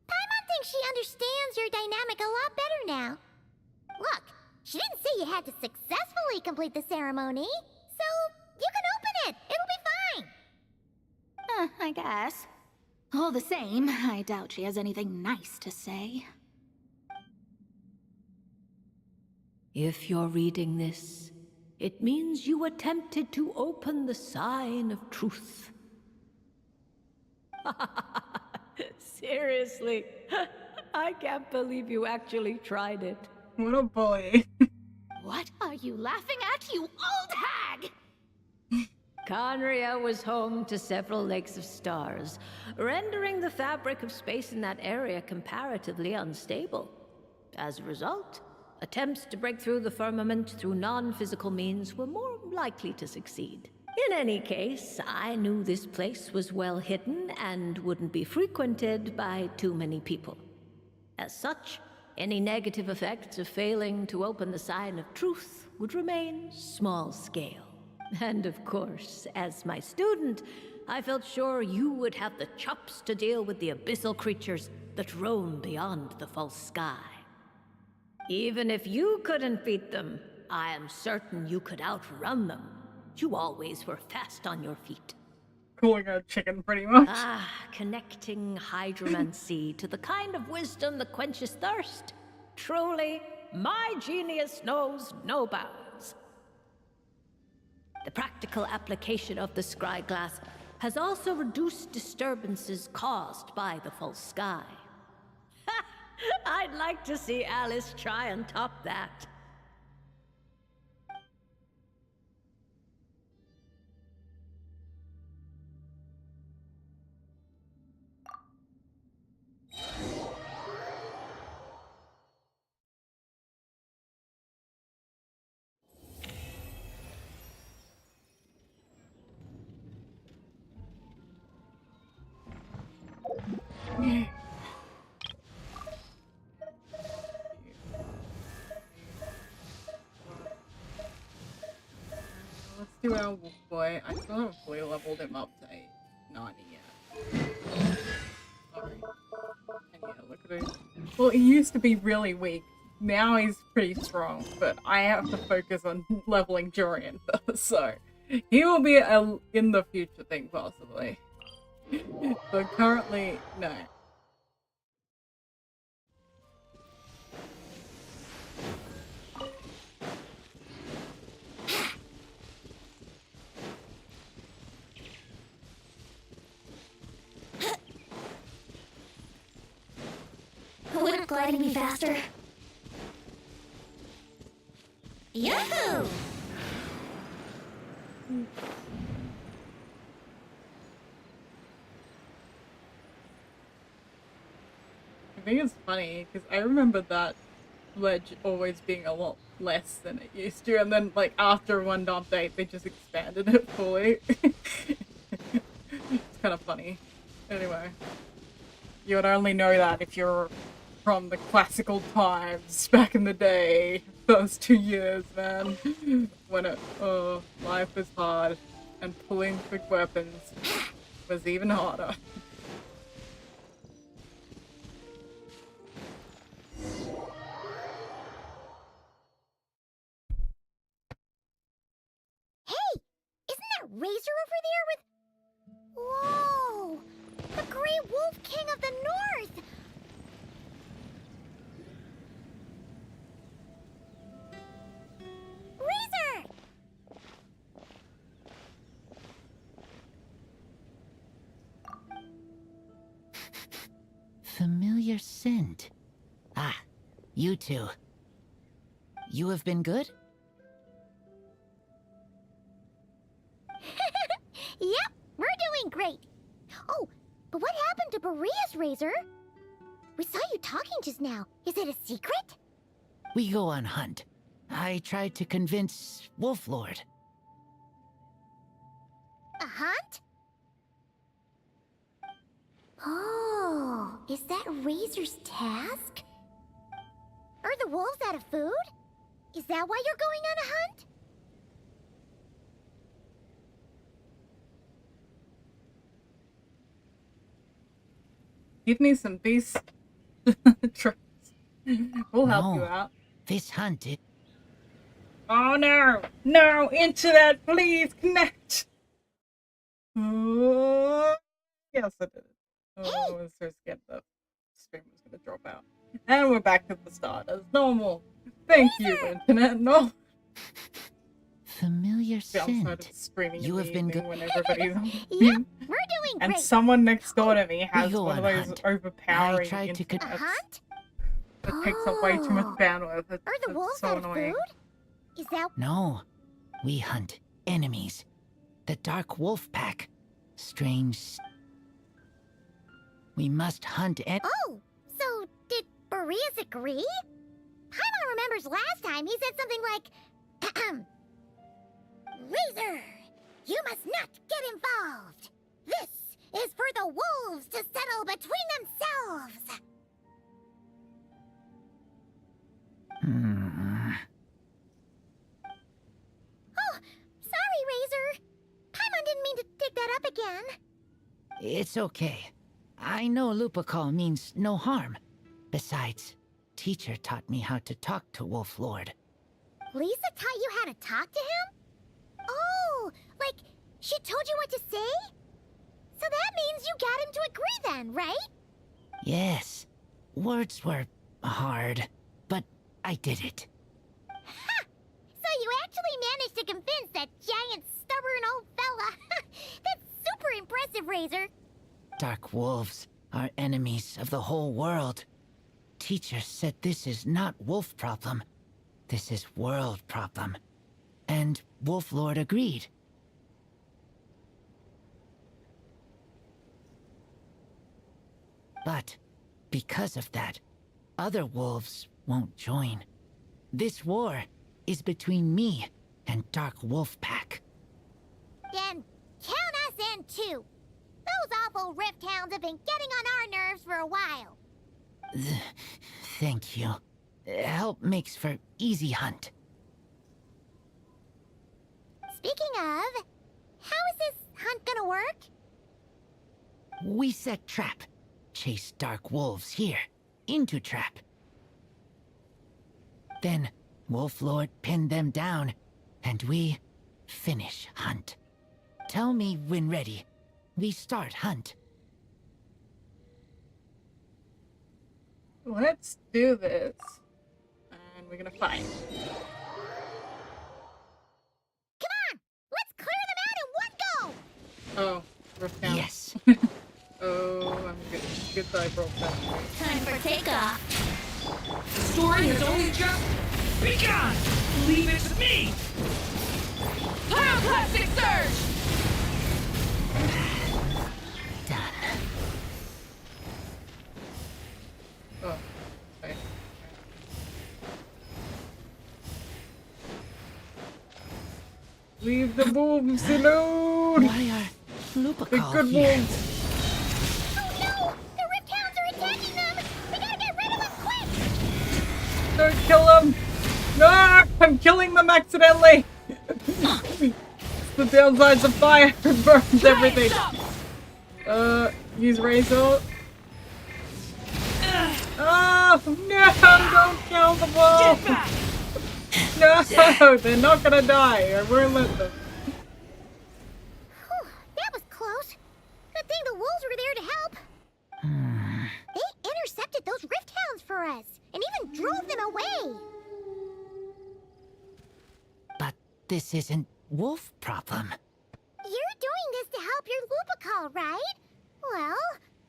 Paimon thinks she understands your dynamic a lot better now. Look, she didn't say you had to successfully complete the ceremony, so you can open it. It'll be fine. I guess. All the same, I doubt she has anything nice to say. If you're reading this, it means you attempted to open the sign of truth. Seriously, I can't believe you actually tried it. What a bully. What are you laughing at, you old hag? Conria was home to several lakes of stars, rendering the fabric of space in that area comparatively unstable. As a result, attempts to break through the firmament through non-physical means were more likely to succeed. In any case, I knew this place was well hidden and wouldn't be frequented by too many people. As such, any negative effects of failing to open the sign of truth would remain small scale. And of course, as my student, I felt sure you would have the chops to deal with the abyssal creatures that roam beyond the false sky. Even if you couldn't beat them, I am certain you could outrun them. You always were fast on your feet. Calling her a chicken, pretty much. Connecting hydromancy to the kind of wisdom that quenches thirst. Truly, my genius knows no bounds. The practical application of the scry glass has also reduced disturbances caused by the false sky. I'd like to see Alice try and top that. Let's do our wolf boy. I still haven't fully leveled him up to 890 yet. Sorry. And yeah, look at him. Well, he used to be really weak. Now he's pretty strong, but I have to focus on leveling Durin first, so he will be a in the future thing, possibly. But currently, no. Wouldn't gliding be faster? Yahoo! I think it's funny because I remember that ledge always being a lot less than it used to, and then like after one update they just expanded it fully. It's kind of funny. Anyway, you would only know that if you're from the classical times back in the day. Those 2 years, man, when life was hard and pulling quick weapons was even harder. Hey! Isn't that Razor over there with... Whoa! The Grey Wolf King of the North! Razor! familiar scent. Ah, you two. You have been good? Yep, we're doing great. Oh, but what happened to Berea's razor? We saw you talking just now. Is it a secret? We go on hunt. I tried to convince Wolf Lord. A hunt? Oh, is that Razor's task? Are the wolves out of food? Is that why you're going on a hunt? Give me some beast traps. We'll help you No. out. This hunt, it... Oh no! No! Into that, please! Connect! Oh, yes, I did it. Oh, I was so scared the stream was gonna drop out. And we're back at the start as normal. Thank you, Internet. No! Familiar Outside scent. of screaming You in have the been evening good. when everybody's on. Yep, we're doing And great. someone next door to me has go one of on those hunt. overpowering I tried to A internets hunt? that takes up way too much Oh. bandwidth. Are the It's wolves so out of annoying. food? Is that... No. We hunt enemies. The Dark Wolf Pack. Strange. We must hunt Oh, so did Boreas agree? Paimon remembers last time he said something like, Razor, you must not get involved. This is for the wolves to settle between themselves. Oh, sorry, Razor. Paimon didn't mean to dig that up again. It's okay. I know Lupacall means no harm. Besides, teacher taught me how to talk to Wolf Lord. Lisa taught you how to talk to him? Oh, like she told you what to say? So that means you got him to agree then, right? Yes. Words were hard, but I did it. Ha! So you actually managed to convince that giant, stubborn old fella. That's super impressive, Razor. Dark wolves are enemies of the whole world. Teacher said this is not wolf problem. This is world problem. And Wolf Lord agreed. But because of that, other wolves won't join. This war is between me and Dark Wolf Pack. Then count us in too. Those awful Rift Hounds have been getting on our nerves for a while. Thank you. Help makes for easy hunt. Speaking of, how is this hunt gonna work? We set trap. Chase dark wolves here. Into trap. Then Wolf Lord pinned them down, and we finish hunt. Tell me when ready. We start hunt. Let's do this. And we're gonna fight. Come on! Let's clear them out in one go! Oh, rift down. Yes. Oh, I'm good. Good that I broke that. Time for takeoff. The story has only just begun! Leave it to me! Pyroclastic surge! Done. Oh, okay. Leave the wolves alone! Why are The Lupacall good here? wolves! Oh no! The Rift Hounds are attacking them! We gotta get rid of them quick! Don't kill them! No! I'm killing them accidentally! It's the downsides of fire. It burns everything. Use Razor. Oh, no! Don't kill the wolves! No! They're not gonna die. I won't let them. Whew, that was close. Good thing the wolves were there to help. They intercepted those Rift Hounds for us, and even drove them away. But this isn't wolf problem. You're doing this to help your Lupacall, right? Well,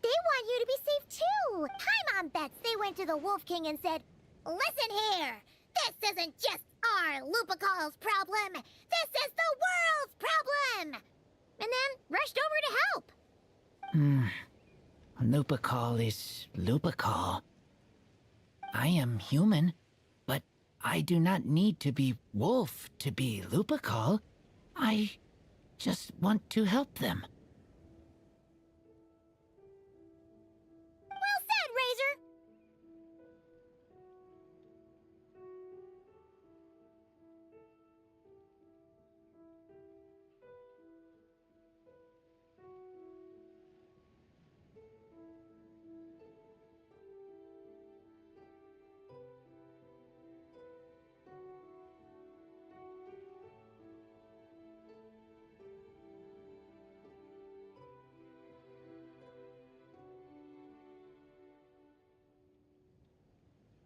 they want you to be safe too. Paimon bets they went to the Wolf King and said, "Listen here, this isn't just our Lupacal's problem. This is the world's problem." And then rushed over to help. Lupacal is Lupacal. I am human, but I do not need to be wolf to be Lupacal. I just want to help them. Well said, Razor.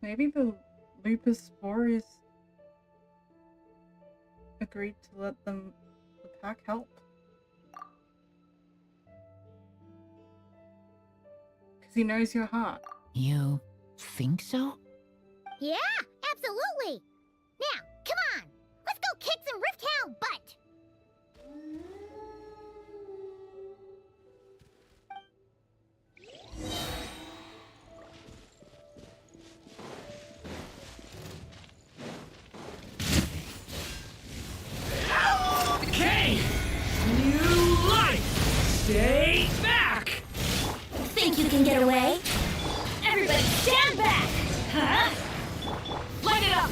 Maybe the Lupus Spores agreed to let the pack help. Because he knows your heart. You think so? Yeah, absolutely. Now, come on. Let's go kick some Rifthound butt. Okay! New life! Stay back! Think you can get away? Everybody stand back! Huh? Light it up!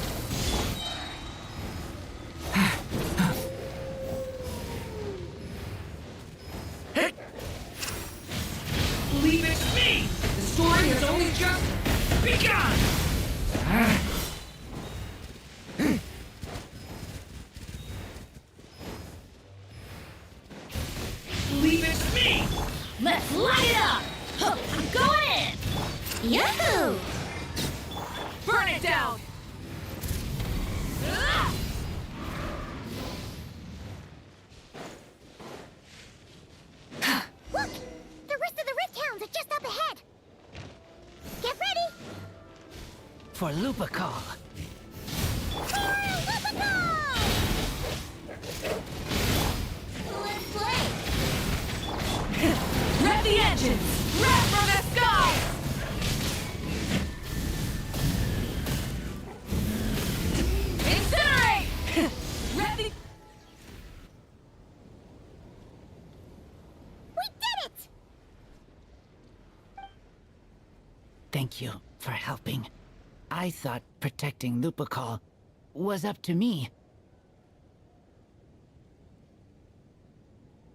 Leave it to me! The story has only just begun! Leave it to me! Let's light it up! Huh, I'm going in! Yahoo! Burn it down! Ah! Look! The rest of the Rifthounds are just up ahead. Get ready! For Lupacal. Let's play! Rev the engines! Rev for the sky! Incinerate! Rev the... We did it! Thank you for helping. I thought protecting Lupacal was up to me.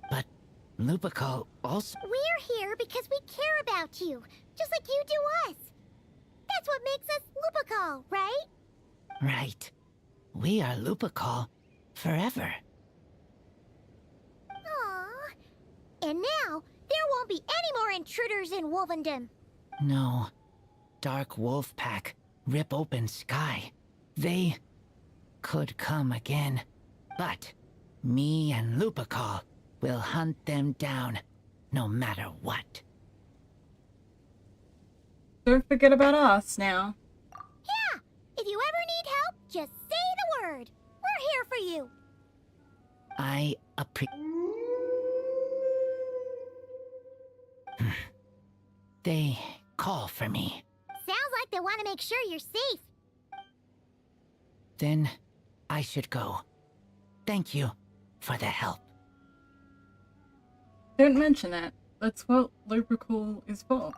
But Lupacal also... We're here because we care about you, just like you do us. That's what makes us Lupacal, right? Right. We are Lupacal forever. Aww. And now, there won't be any more intruders in Wolvendom. No. Dark Wolf Pack, rip open sky. They could come again. But me and Lupacal will hunt them down, no matter what. Don't forget about us now. Yeah! If you ever need help, just say the word. We're here for you. I They call for me. Sounds like they want to make sure you're safe. Then I should go. Thank you for the help. Don't mention that. That's what Lupercal is for.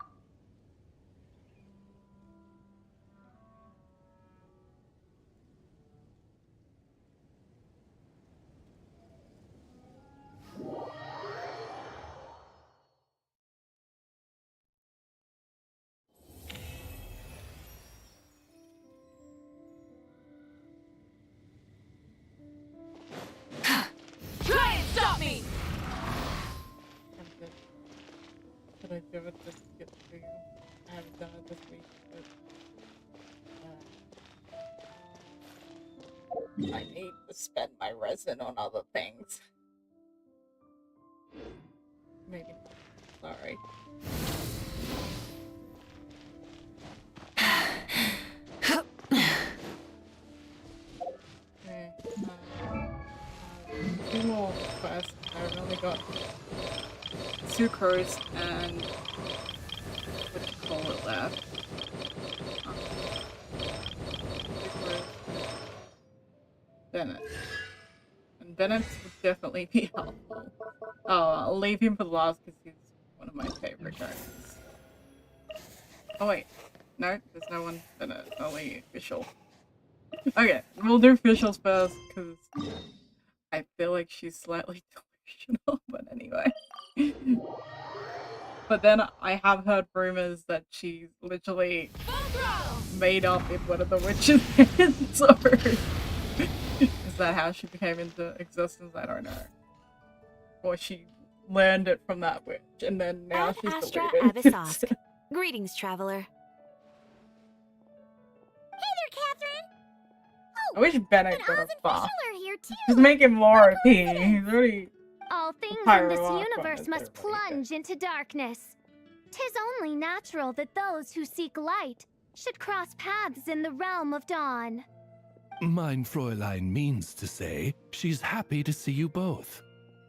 Try and stop me! Should I do it just to get through? I haven't done it this week, but I need to spend my resin on other things. Maybe. Sorry. got sucrose and what do you call it left? Bennett. And Bennett would definitely be helpful. Oh, I'll leave him for the last because he's one of my favorite characters. Oh wait, no, there's no one Bennett, only Fischl. Okay, we'll do Fischl's first because I feel like she's slightly delusional, but anyway. But then I have heard rumors that she's literally made up in one of the witches' heads, so is that how she became into existence? I don't know. Or she learned it from that witch, and then now Ad she's Astra deleted. Abyssosque. Greetings, traveler. Hey there, Catherine! I wish Bennett And got a Oz and buff. Fischl are here too! Just make him more OP. He's already All things in Pyro this Aqua universe is must everybody. plunge into darkness. 'Tis only natural that those who seek light should cross paths in the realm of dawn. Mein Fräulein means to say she's happy to see you both.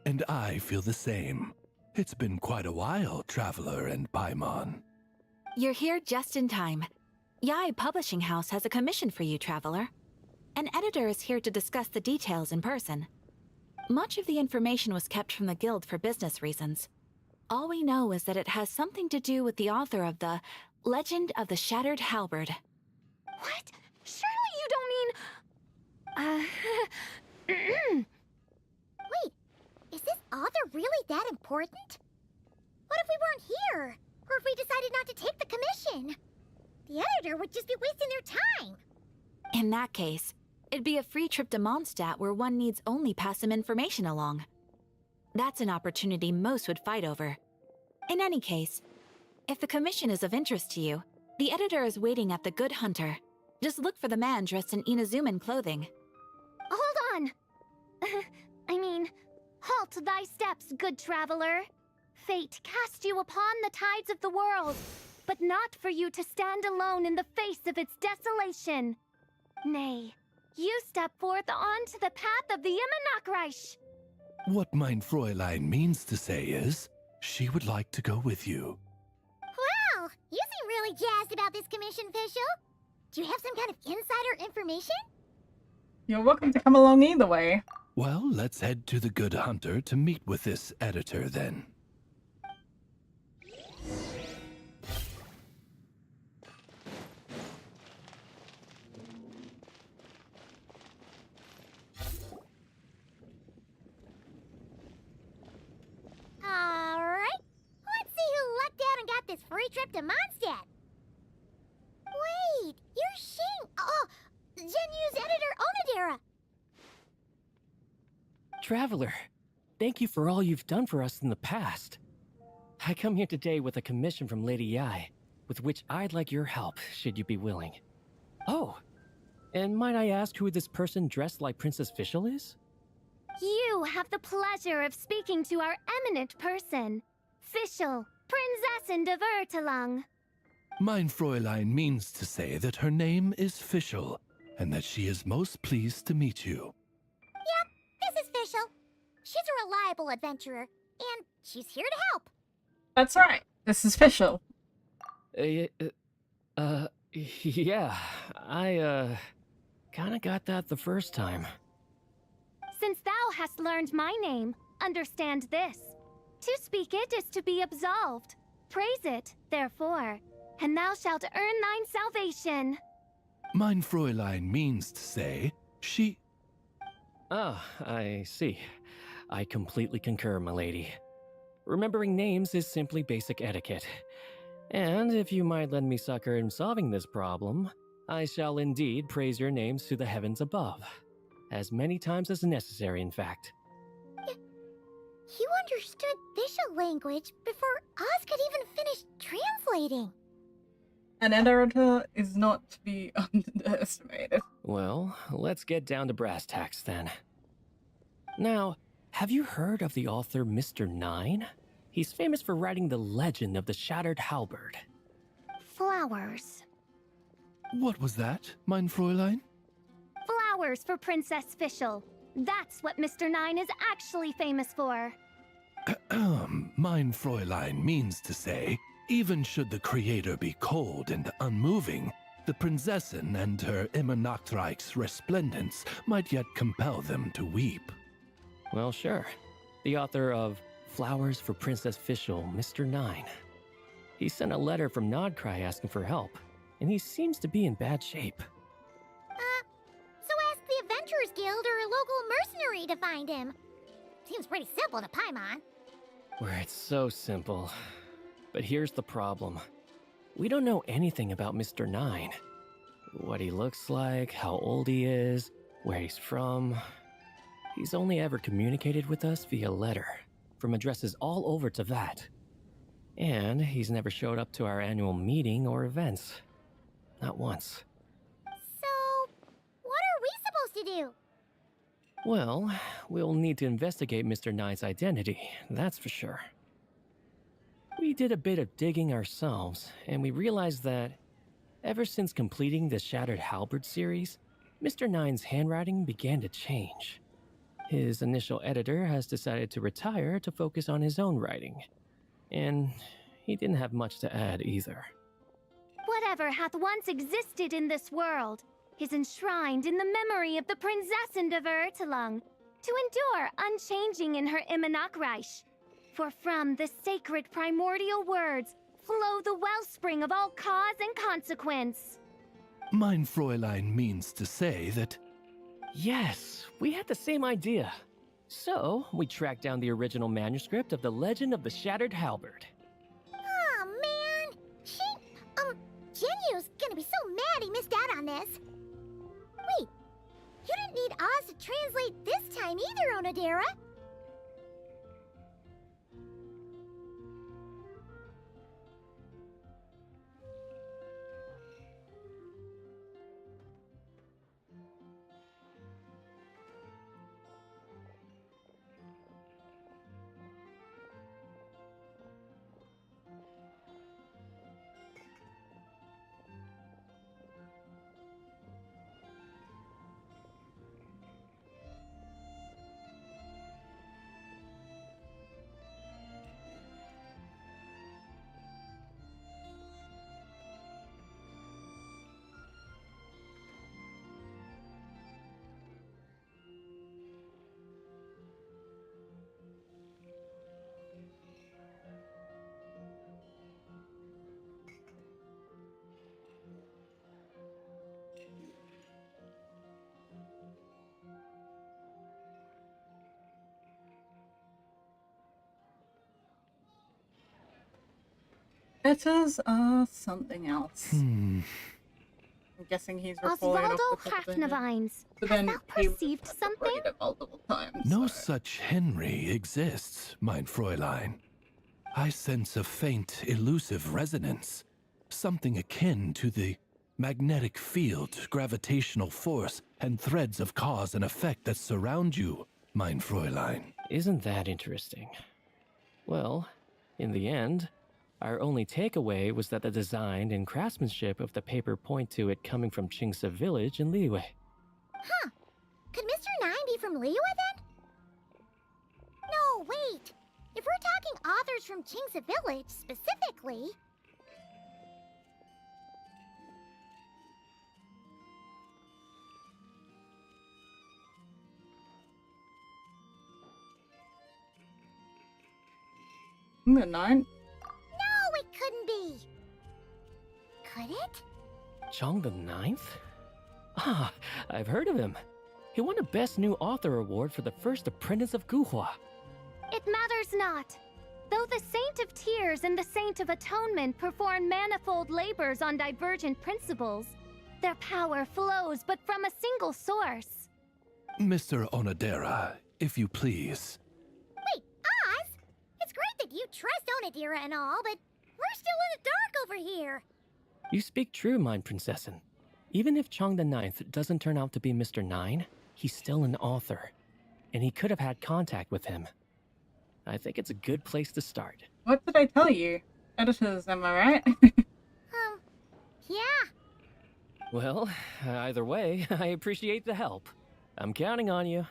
And I feel the same. It's been quite a while, Traveler and Paimon. You're here just in time. Yai Publishing House has a commission for you, traveler. An editor is here to discuss the details in person. Much of the information was kept from the guild for business reasons. All we know is that it has something to do with the author of the Legend of the Shattered Halberd. What? Surely you don't mean... Wait, is this author really that important? What if we weren't here? Or if we decided not to take the commission? The editor would just be wasting their time. In that case, it'd be a free trip to Mondstadt where one needs only pass some information along. That's an opportunity most would fight over. In any case, if the commission is of interest to you, the editor is waiting at the Good Hunter. Just look for the man dressed in Inazuman clothing. Hold on! I mean, halt thy steps, good traveler. Fate cast you upon the tides of the world, but not for you to stand alone in the face of its desolation. Nay, you step forth onto the path of the Immanakreich. What mein Fräulein means to say is, she would like to go with you. Wow, you seem really jazzed about this commission, Fischl. Do you have some kind of insider information? You're welcome to come along either way. Well, let's head to the Good Hunter to meet with this editor then. Alright, let's see who lucked out and got this free trip to Mondstadt. Wait, you're Shing. Oh, Genu's editor, Onodera. Traveler, thank you for all you've done for us in the past. I come here today with a commission from Lady Yai, with which I'd like your help, should you be willing. Oh, and might I ask who this person dressed like Princess Fischl is? You have the pleasure of speaking to our eminent person, Fischl, Prinzessin de Vertalang. Mein Fräulein means to say that her name is Fischl, and that she is most pleased to meet you. Yep, this is Fischl. She's a reliable adventurer, and she's here to help. That's right. This is Fischl. Yeah, I, kinda got that the first time. Since thou hast learned my name, understand this. To speak it is to be absolved. Praise it, therefore, and thou shalt earn thine salvation. Mein Fräulein means to say, she... Ah, I see. I completely concur, my lady. Remembering names is simply basic etiquette. And if you might lend me succor in solving this problem, I shall indeed praise your names to the heavens above. As many times as necessary, in fact. You understood Fischl language before Oz could even finish translating. An editor is not to be underestimated. Well, let's get down to brass tacks then. Now, have you heard of the author Mr. Nine? He's famous for writing the legend of the Shattered Halberd. Flowers. What was that, mein Fräulein? Flowers for Princess Fischl. That's what Mr. Nine is actually famous for. Mein Fräulein means to say, even should the creator be cold and unmoving, the Prinzessin and her immer Nachtreich's resplendence might yet compel them to weep. Well, sure. The author of Flowers for Princess Fischl, Mr. Nine. He sent a letter from Nodcry asking for help, and he seems to be in bad shape. So ask the Adventurers Guild or a local mercenary to find him. Seems pretty simple to Paimon. Where it's so simple. But here's the problem. We don't know anything about Mr. Nine. What he looks like, how old he is, where he's from. He's only ever communicated with us via letter, from addresses all over Teyvat. And he's never showed up to our annual meeting or events. Not once. So, what are we supposed to do? Well, we'll need to investigate Mr. Nine's identity, that's for sure. We did a bit of digging ourselves, and we realized that ever since completing the Shattered Halberd series, Mr. Nine's handwriting began to change. His initial editor has decided to retire to focus on his own writing. And he didn't have much to add either. Whatever hath once existed in this world is enshrined in the memory of the Prinzessin of Ertelung, to endure unchanging in her Immanakreich. For from the sacred primordial words flow the wellspring of all cause and consequence. Mein Fräulein means to say that... Yes, we had the same idea. So, we tracked down the original manuscript of The Legend of the Shattered Halberd. Aw, man! Genyu's gonna be so mad he missed out on this. Wait, you didn't need Oz to translate this time either, Onodera. Letters are something else. I'm guessing he's recorded Osvaldo off the top of his head. Hafnavines, But hast then thou he perceived something? read it multiple times. No such Henry exists, mein Fräulein. I sense a faint, elusive resonance. Something akin to the magnetic field, gravitational force, and threads of cause and effect that surround you, mein Fräulein. Isn't that interesting? Well, in the end, our only takeaway was that the design and craftsmanship of the paper point to it coming from Qingsa village in Liyue. Huh. Could Mr. Nine be from Liyue then? No, wait. If we're talking authors from Qingsa village specifically... The 9? No, it couldn't be. Could it? Chong the Ninth? Ah, I've heard of him. He won a Best New Author award for the first apprentice of Guhua. It matters not. Though the Saint of Tears and the Saint of Atonement perform manifold labors on divergent principles, their power flows but from a single source. Mr. Onodera, if you please. Wait, Oz? It's great that you trust Onodera and all, but we're still in the dark over here. You speak true, mine Princessin. Even if Chong the Ninth doesn't turn out to be Mr. Nine, he's still an author, and he could have had contact with him. I think it's a good place to start. What did I tell you? Editors, am I right? Yeah. Well, either way, I appreciate the help. I'm counting on you.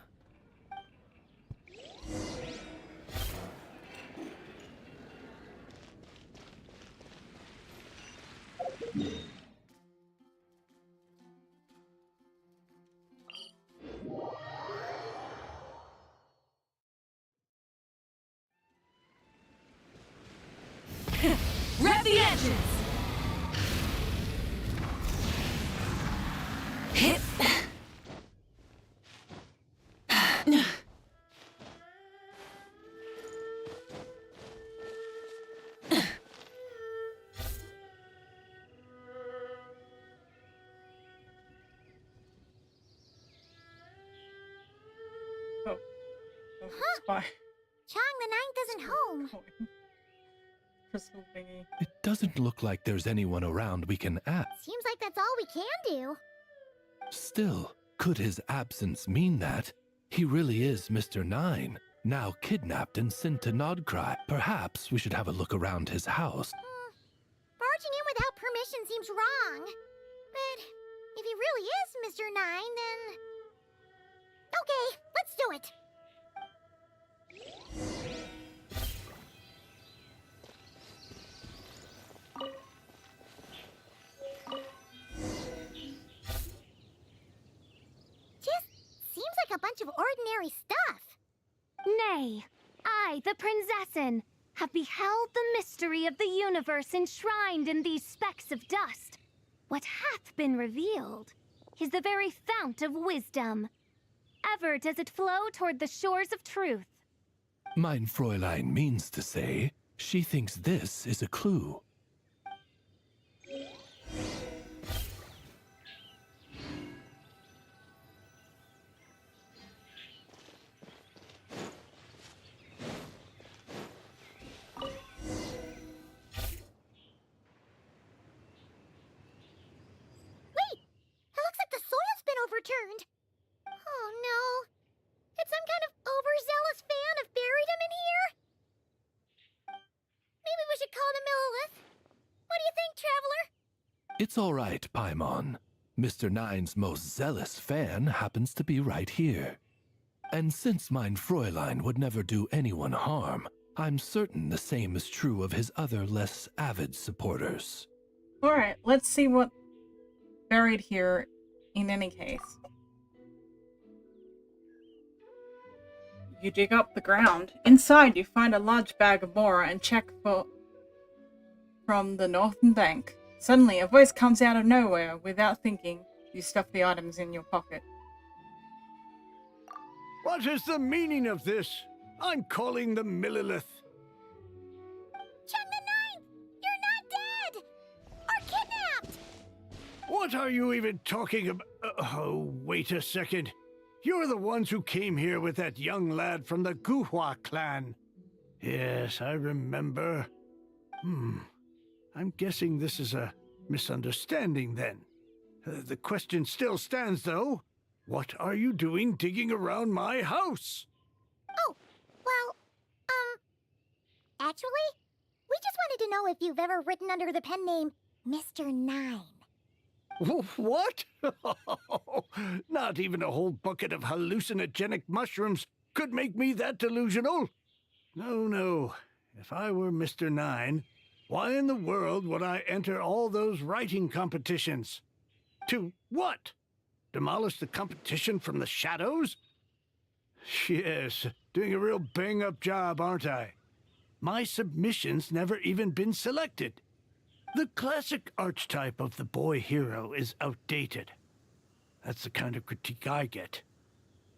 the edges! Hit! Spy. Chang the Ninth isn't home. Crystal thingy. It doesn't look like there's anyone around we can ask. Seems like that's all we can do. Still, could his absence mean that he really is Mr. Nine, now kidnapped and sent to Nodcry? Perhaps we should have a look around his house. Barging in without permission seems wrong. But if he really is Mr. Nine, then... Okay, let's do it. Just seems like a bunch of ordinary stuff. Nay, I, the Prinzessin, have beheld the mystery of the universe enshrined in these specks of dust. What hath been revealed is the very fount of wisdom. Ever does it flow toward the shores of truth. Mein Fräulein means to say, she thinks this is a clue. Overturned. Oh no. Did some kind of overzealous fan have buried him in here? Maybe we should call him Millilith. What do you think, Traveler? It's all right, Paimon. Mr. Nine's most zealous fan happens to be right here. And since mein Fräulein would never do anyone harm, I'm certain the same is true of his other less avid supporters. Alright, let's see what's buried here in any case. You dig up the ground. Inside, you find a large bag of Mora and check from the northern bank. Suddenly, a voice comes out of nowhere. Without thinking, you stuff the items in your pocket. What is the meaning of this? I'm calling the Millilith. Chang the Ninth! You're not dead! Or kidnapped! What are you even talking about? Oh, wait a second. You're the ones who came here with that young lad from the Guhua clan. Yes, I remember. I'm guessing this is a misunderstanding then. The question still stands, though. What are you doing digging around my house? Oh, well, actually, we just wanted to know if you've ever written under the pen name Mr. Nine. What? Not even a whole bucket of hallucinogenic mushrooms could make me that delusional. No. If I were Mr. Nine, why in the world would I enter all those writing competitions? To what? Demolish the competition from the shadows? Yes, doing a real bang-up job, aren't I? My submission's never even been selected. The classic archetype of the boy hero is outdated. That's the kind of critique I get.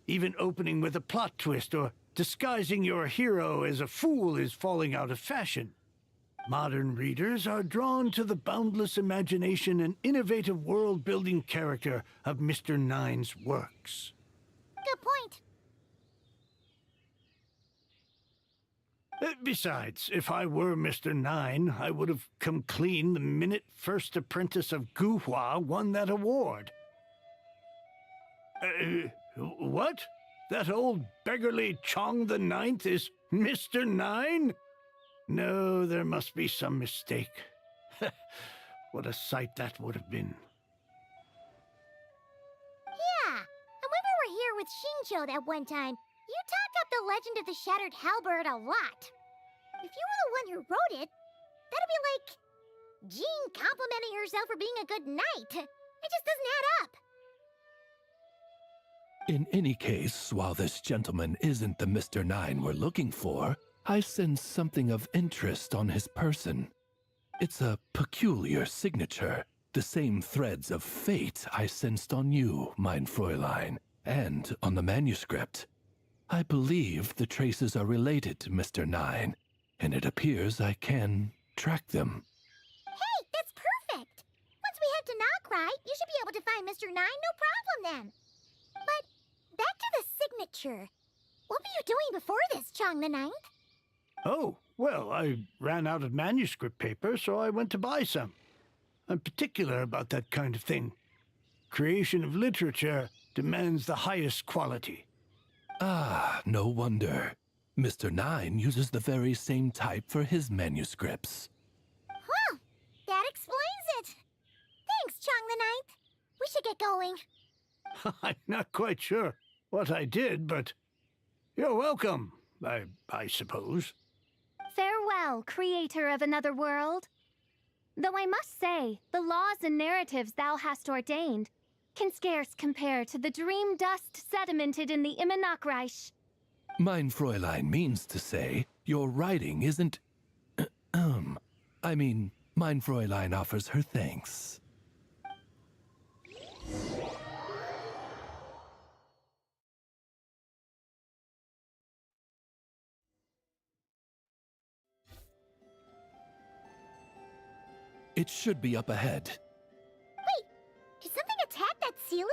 Even opening with a plot twist or disguising your hero as a fool is falling out of fashion. Modern readers are drawn to the boundless imagination and innovative world-building character of Mr. Nine's works. Good point. Besides, if I were Mr. Nine, I would have come clean the minute First Apprentice of Guhua won that award. What? That old beggarly Chong the Ninth is Mr. Nine? No, there must be some mistake. What a sight that would have been. Yeah, and when we were here with Xingqiu that one time, you talked up the legend of the Shattered Halberd a lot. If you were the one who wrote it, that'd be like Jean complimenting herself for being a good knight. It just doesn't add up. In any case, while this gentleman isn't the Mr. Nine we're looking for, I sense something of interest on his person. It's a peculiar signature. The same threads of fate I sensed on you, mein Fräulein, and on the manuscript. I believe the traces are related to Mr. Nine, and it appears I can track them. Hey, that's perfect! Once we head to Nockride, you should be able to find Mr. Nine, no problem then. But back to the signature. What were you doing before this, Chong the Ninth? Oh, well, I ran out of manuscript paper, so I went to buy some. I'm particular about that kind of thing. Creation of literature demands the highest quality. Ah, no wonder. Mr. Nine uses the very same type for his manuscripts. Well, that explains it. Thanks, Chong the Ninth. We should get going. I'm not quite sure what I did, but you're welcome, I suppose. Farewell, creator of another world. Though I must say, the laws and narratives thou hast ordained can scarce compare to the dream dust sedimented in the Immenachreich. Mein Fräulein means to say, your writing isn't... I mean, mein Fräulein offers her thanks. It should be up ahead. Wait, did something attack that Sealy?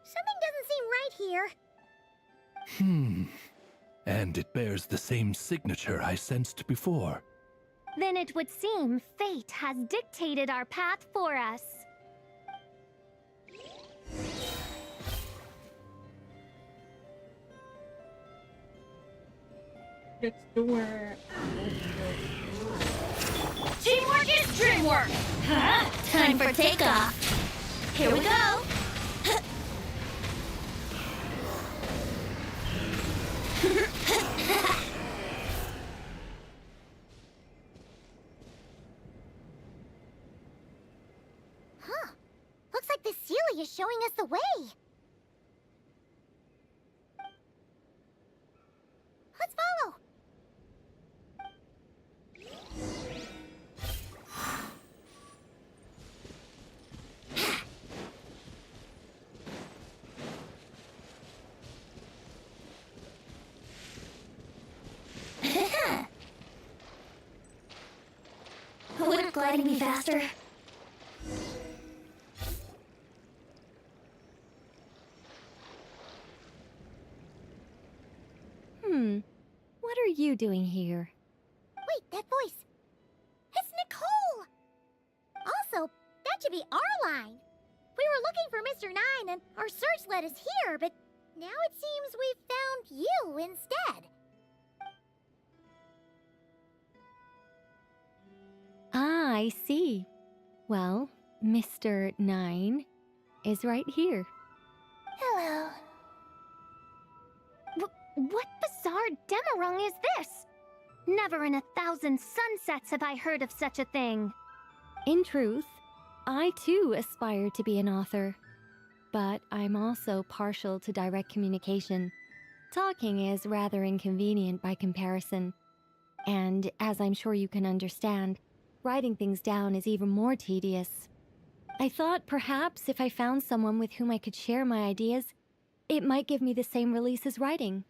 Something doesn't seem right here. And it bears the same signature I sensed before. Then it would seem fate has dictated our path for us. It's door. Teamwork is dreamwork! Huh? Time for takeoff. Here we go! Huh. Looks like the Sealy is showing us the way. Let's follow. Wouldn't gliding be faster? What are you doing here? Wait, that voice. It's Nicole! Also, that should be our line. We were looking for Mr. Nine and our search led us here, but now it seems we've found you instead. Ah, I see. Well, Mr. Nine is right here. Hello. What bizarre Demerung is this? Never in 1,000 sunsets have I heard of such a thing. In truth, I too aspire to be an author. But I'm also partial to direct communication. Talking is rather inconvenient by comparison. And as I'm sure you can understand, writing things down is even more tedious. I thought perhaps if I found someone with whom I could share my ideas, it might give me the same release as writing.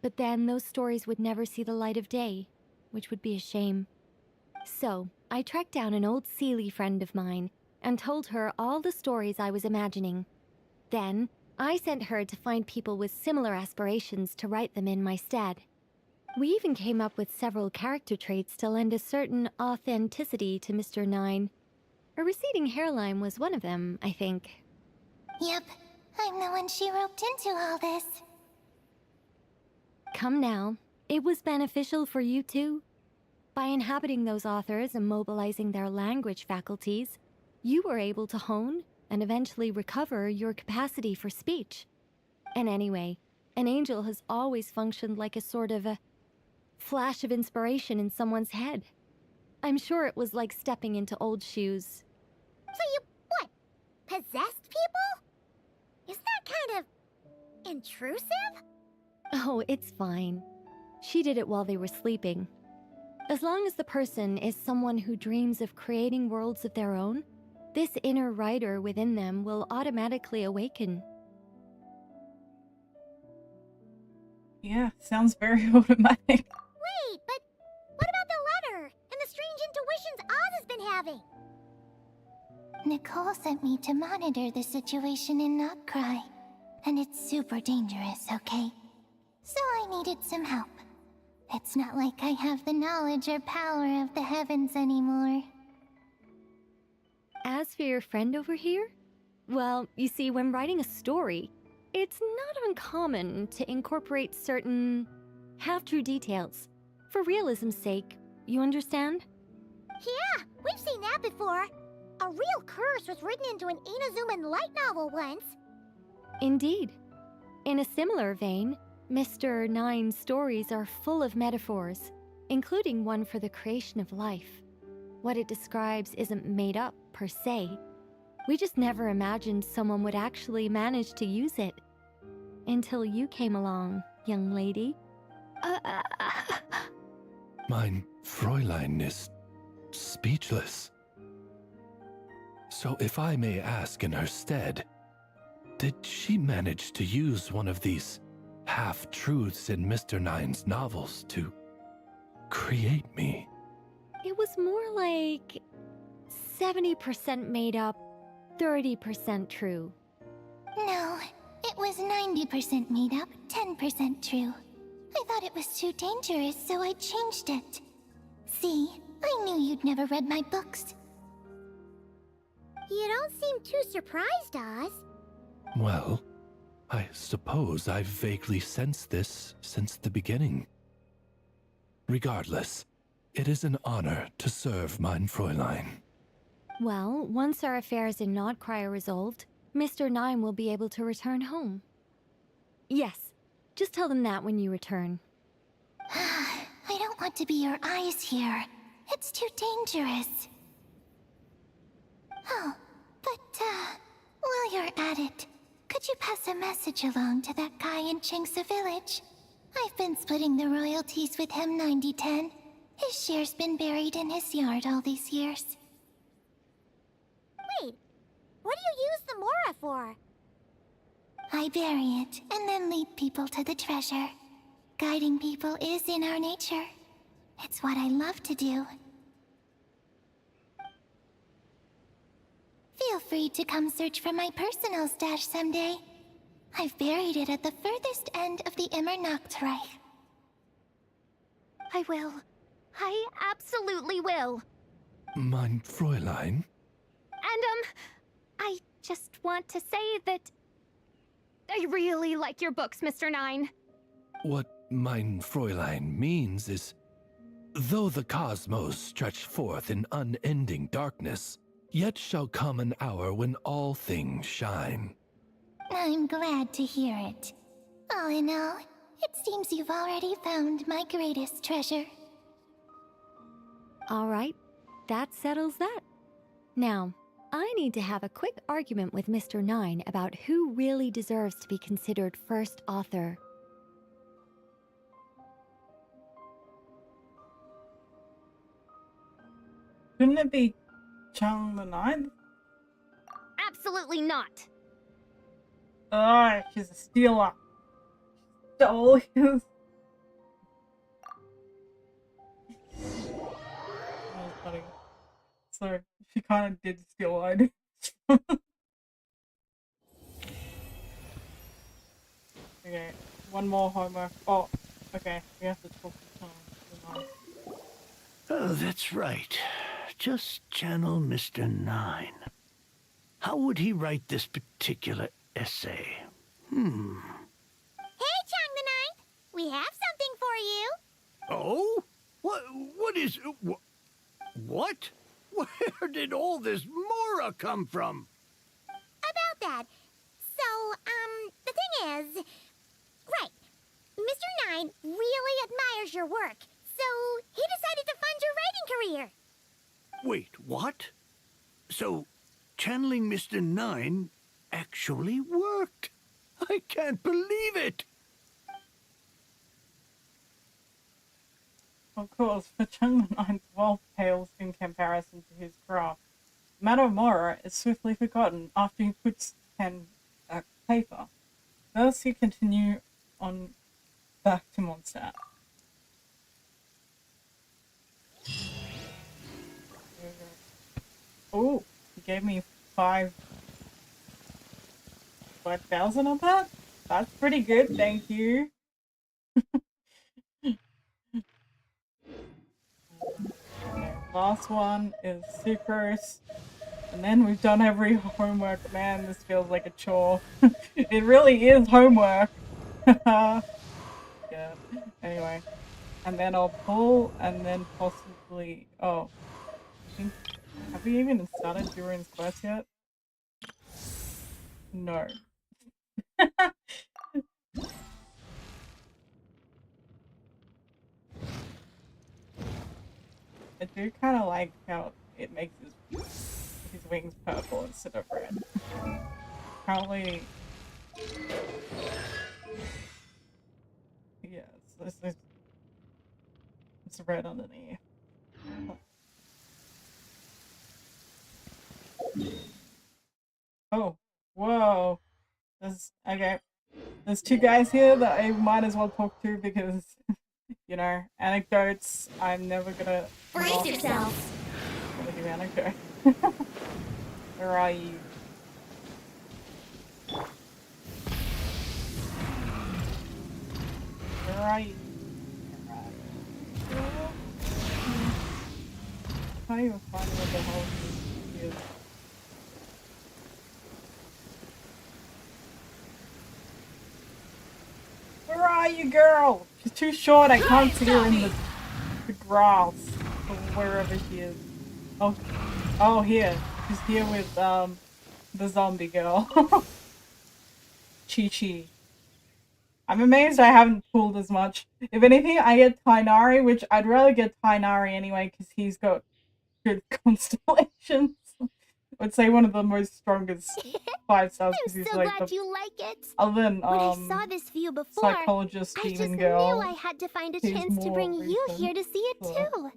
But then those stories would never see the light of day, which would be a shame. So, I tracked down an old Sealy friend of mine and told her all the stories I was imagining. Then, I sent her to find people with similar aspirations to write them in my stead. We even came up with several character traits to lend a certain authenticity to Mr. Nine. A receding hairline was one of them, I think. Yep, I'm the one she roped into all this. Come now, it was beneficial for you too. By inhabiting those authors and mobilizing their language faculties, you were able to hone and eventually recover your capacity for speech. And anyway, an angel has always functioned like a sort of a flash of inspiration in someone's head. I'm sure it was like stepping into old shoes. So you, what, possessed people? Isn't that kind of intrusive? Oh, it's fine. She did it while they were sleeping. As long as the person is someone who dreams of creating worlds of their own, this inner writer within them will automatically awaken. Yeah, sounds very automatic. Wait, but what about the letter and the strange intuitions Oz has been having? Nicole sent me to monitor the situation and not cry. And it's super dangerous, okay? So I needed some help. It's not like I have the knowledge or power of the heavens anymore. As for your friend over here, well, you see, when writing a story, it's not uncommon to incorporate certain half-true details. For realism's sake, you understand? Yeah, we've seen that before. A real curse was written into an Inazuman light novel once. Indeed. In a similar vein, Mr. Nine's stories are full of metaphors, including one for the creation of life. What it describes isn't made up, per se. We just never imagined someone would actually manage to use it. Until you came along, young lady. Mein Fräulein is speechless. So if I may ask in her stead, did she manage to use one of these half-truths in Mr. Nine's novels to create me? It was more like 70% made up, 30% true. No, it was 90% made up, 10% true. I thought it was too dangerous, so I changed it. See, I knew you'd never read my books. You don't seem too surprised, Oz. Well, I suppose I've vaguely sensed this since the beginning. Regardless, it is an honor to serve mein Fräulein. Well, once our affairs in Nodcry are resolved, Mr. Nine will be able to return home. Yes, just tell them that when you return. I don't want to be your eyes here. It's too dangerous. Oh, but, while you're at it, could you pass a message along to that guy in Chingsa village? I've been splitting the royalties with him 90-10. His share's been buried in his yard all these years. Wait, what do you use the Mora for? I bury it, and then lead people to the treasure. Guiding people is in our nature. It's what I love to do. Feel free to come search for my personal stash someday. I've buried it at the furthest end of the Immer Nachtreich. I will. I absolutely will. Mein Fräulein? And, I just want to say that I really like your books, Mr. Nine. What mein Fräulein means is, though the cosmos stretch forth in unending darkness, yet shall come an hour when all things shine. I'm glad to hear it. All in all, it seems you've already found my greatest treasure. All right, that settles that. Now, I need to have a quick argument with Mr. Nine about who really deserves to be considered first author. Couldn't it be Chang the Ninth? Absolutely not. Ah, she's a stealer. Stole his. That was funny. So she kind of did steal ideas. Okay, one more homework. Oh, okay, we have to talk to Chang. Oh, that's right. Just channel Mr. Nine. How would he write this particular essay? Hey, Chang the Ninth! We have something for you! Oh? What is... What? Where did all this Mora come from? About that. So, the thing is... Right. Mr. Nine really admires your work, so he decided to fund your writing career. Wait, what? So, channeling Mr. Nine actually worked. I can't believe it. Of course, for Chung the Ninth, wealth pales in comparison to his craft. Matamora is swiftly forgotten after he puts pen to paper. Thus he continue on back to Mondstadt. Oh, he gave me 5,000 of that? That's pretty good, thank you. Okay, last one is sucrose. And then we've done every homework. Man, this feels like a chore. It really is homework. Yeah. Anyway. And then I'll pull and then possibly... Oh. I think... Have we even started Durin Quest yet? No. I do kind of like how it makes his wings purple instead of red. Apparently... Yeah, it's red underneath. Oh, whoa. Okay. There's two guys here that I might as well talk to because, you know, anecdotes, I'm never gonna... Brace yourselves! I'm gonna do anecdote. Where are you? Where are you? I can't even find what the hell he is. Where are you, girl? She's too short. I can't see her in the grass or wherever she is. Oh, here. She's here with the zombie girl. Chi-Chi. I'm amazed I haven't pulled as much. If anything, I get Tainari, which I'd rather get Tainari anyway because he's got good constellations. I'd say one of the most strongest 5 stars because he's so like glad the... you like it. Other than When I saw this view before, psychologist I just demon girl. knew I had to find a He's chance to more bring you recent, here to see it so- too.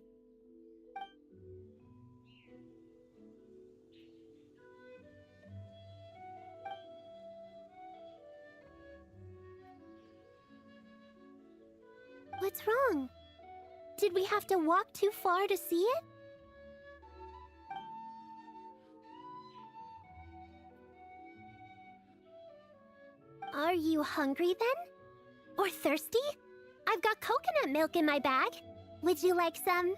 What's wrong? Did we have to walk too far to see it? Are you hungry then? Or thirsty? I've got coconut milk in my bag. Would you like some?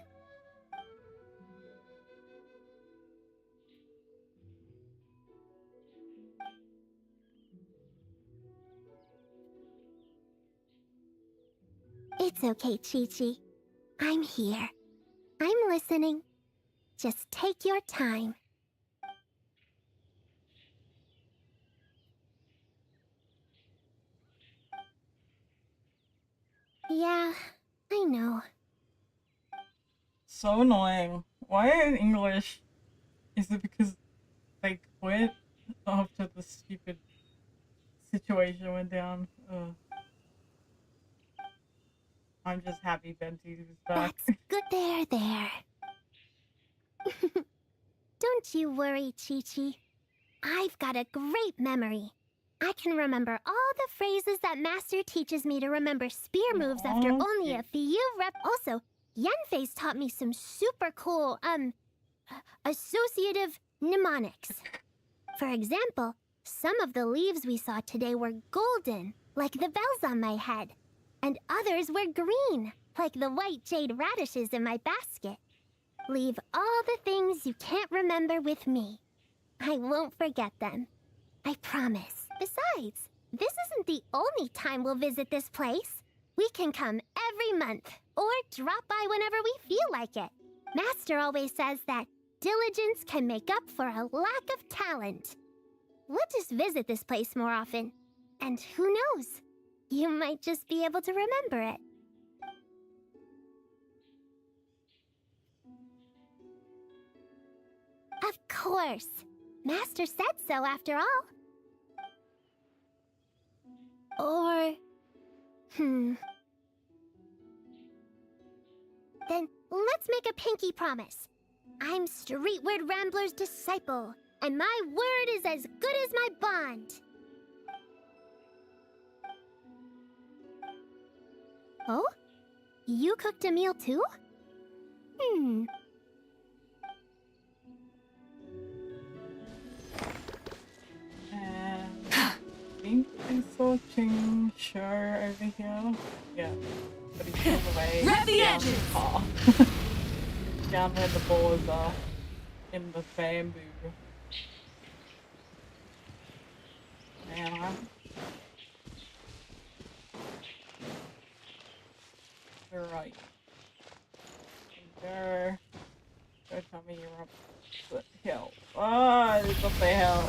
It's okay, Chi-Chi. I'm here. I'm listening. Just take your time. Yeah, I know. So annoying. Why in English? Is it because they quit after the stupid situation went down? Ugh. I'm just happy Benty is back. That's good. There. Don't you worry, Chi-Chi. I've got a great memory. I can remember all the phrases that Master teaches me to remember spear moves after only a few Also, Yenfei's taught me some super cool, associative mnemonics. For example, some of the leaves we saw today were golden, like the bells on my head. And others were green, like the white jade radishes in my basket. Leave all the things you can't remember with me. I won't forget them. I promise. Besides, this isn't the only time we'll visit this place. We can come every month, or drop by whenever we feel like it. Master always says that diligence can make up for a lack of talent. We'll just visit this place more often. And who knows? You might just be able to remember it. Of course. Master said so after all. Or... make a pinky promise. I'm Streetward Rambler's disciple, and my word is as good as my bond. Oh? You cooked a meal too? And I think I saw Ching Sho over here. Yeah, but he's all the way Grab the down edges! the path. Down where the boars are, in the bamboo. Yeah. Right. Go. Go tell me you're up the hill. Ah, it's up the hill.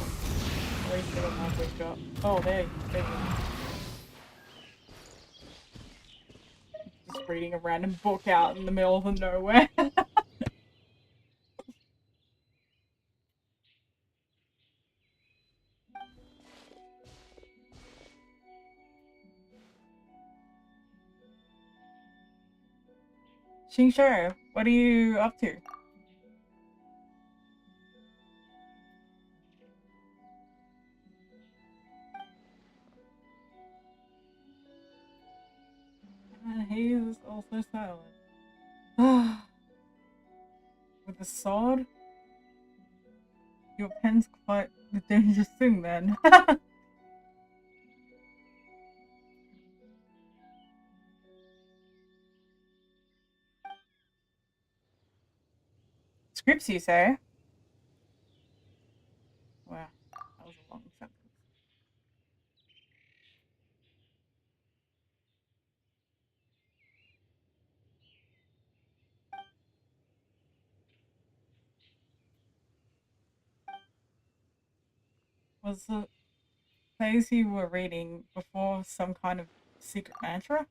At least I don't know if we've got. Oh, there you go. Just reading a random book out in the middle of nowhere. Shingsho, what are you up to? He is also silent. With a sword? Your pen's quite the dangerous thing then. Scripts, you say? Wow, that was a long sentence. Was the phase you were reading before some kind of secret mantra?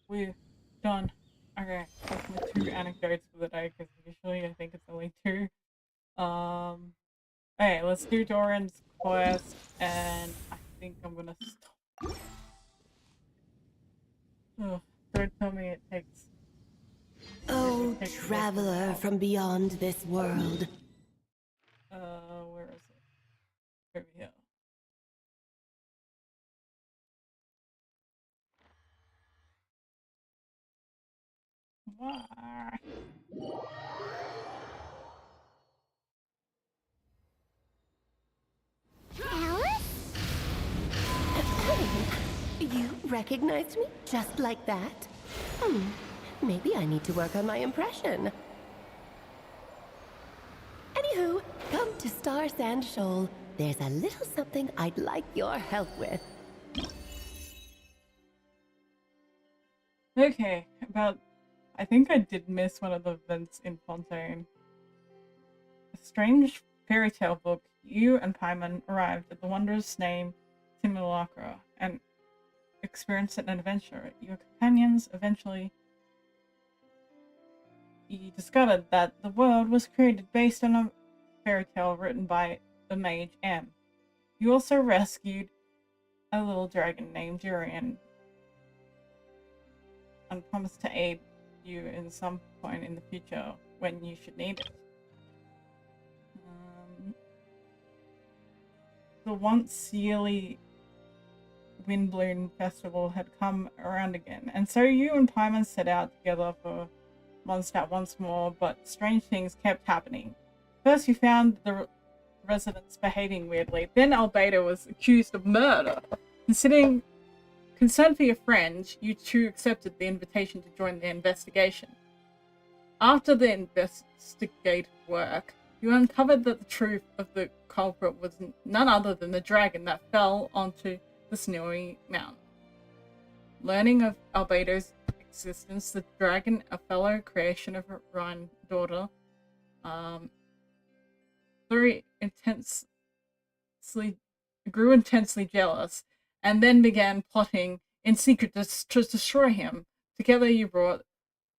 We're done. Okay, that's my 2 anecdotes for the day, because usually I think it's only 2. Okay, let's do Durin's Quest, and I think I'm gonna stop. Oh, don't tell me it takes... Oh, traveler from beyond this world. Where is it? Over here. Why? Alice? You recognized me just like that? Maybe I need to work on my impression. Anywho, come to Star Sand Shoal. There's a little something I'd like your help with. Okay, I think I did miss one of the events in Fontaine. A strange fairy tale book. You and Paimon arrived at the wondrous name Simulacra and experienced an adventure. Your companions eventually... You discovered that the world was created based on a fairy tale written by the mage M. You also rescued a little dragon named Durin and promised to aid you in some point in the future when you should need it. The once yearly Windbloom Festival had come around again, and so you and Paimon set out together for Mondstadt once more, but strange things kept happening. First you found the residents behaving weirdly, then Albedo was accused of murder. Concerned for your friend, you two accepted the invitation to join the investigation. After the investigative work, you uncovered that the truth of the culprit was none other than the dragon that fell onto the snowy mountain. Learning of Albedo's existence, the dragon, a fellow creation of her Rhine daughter, very grew intensely jealous, and then began plotting in secret to destroy him. Together you brought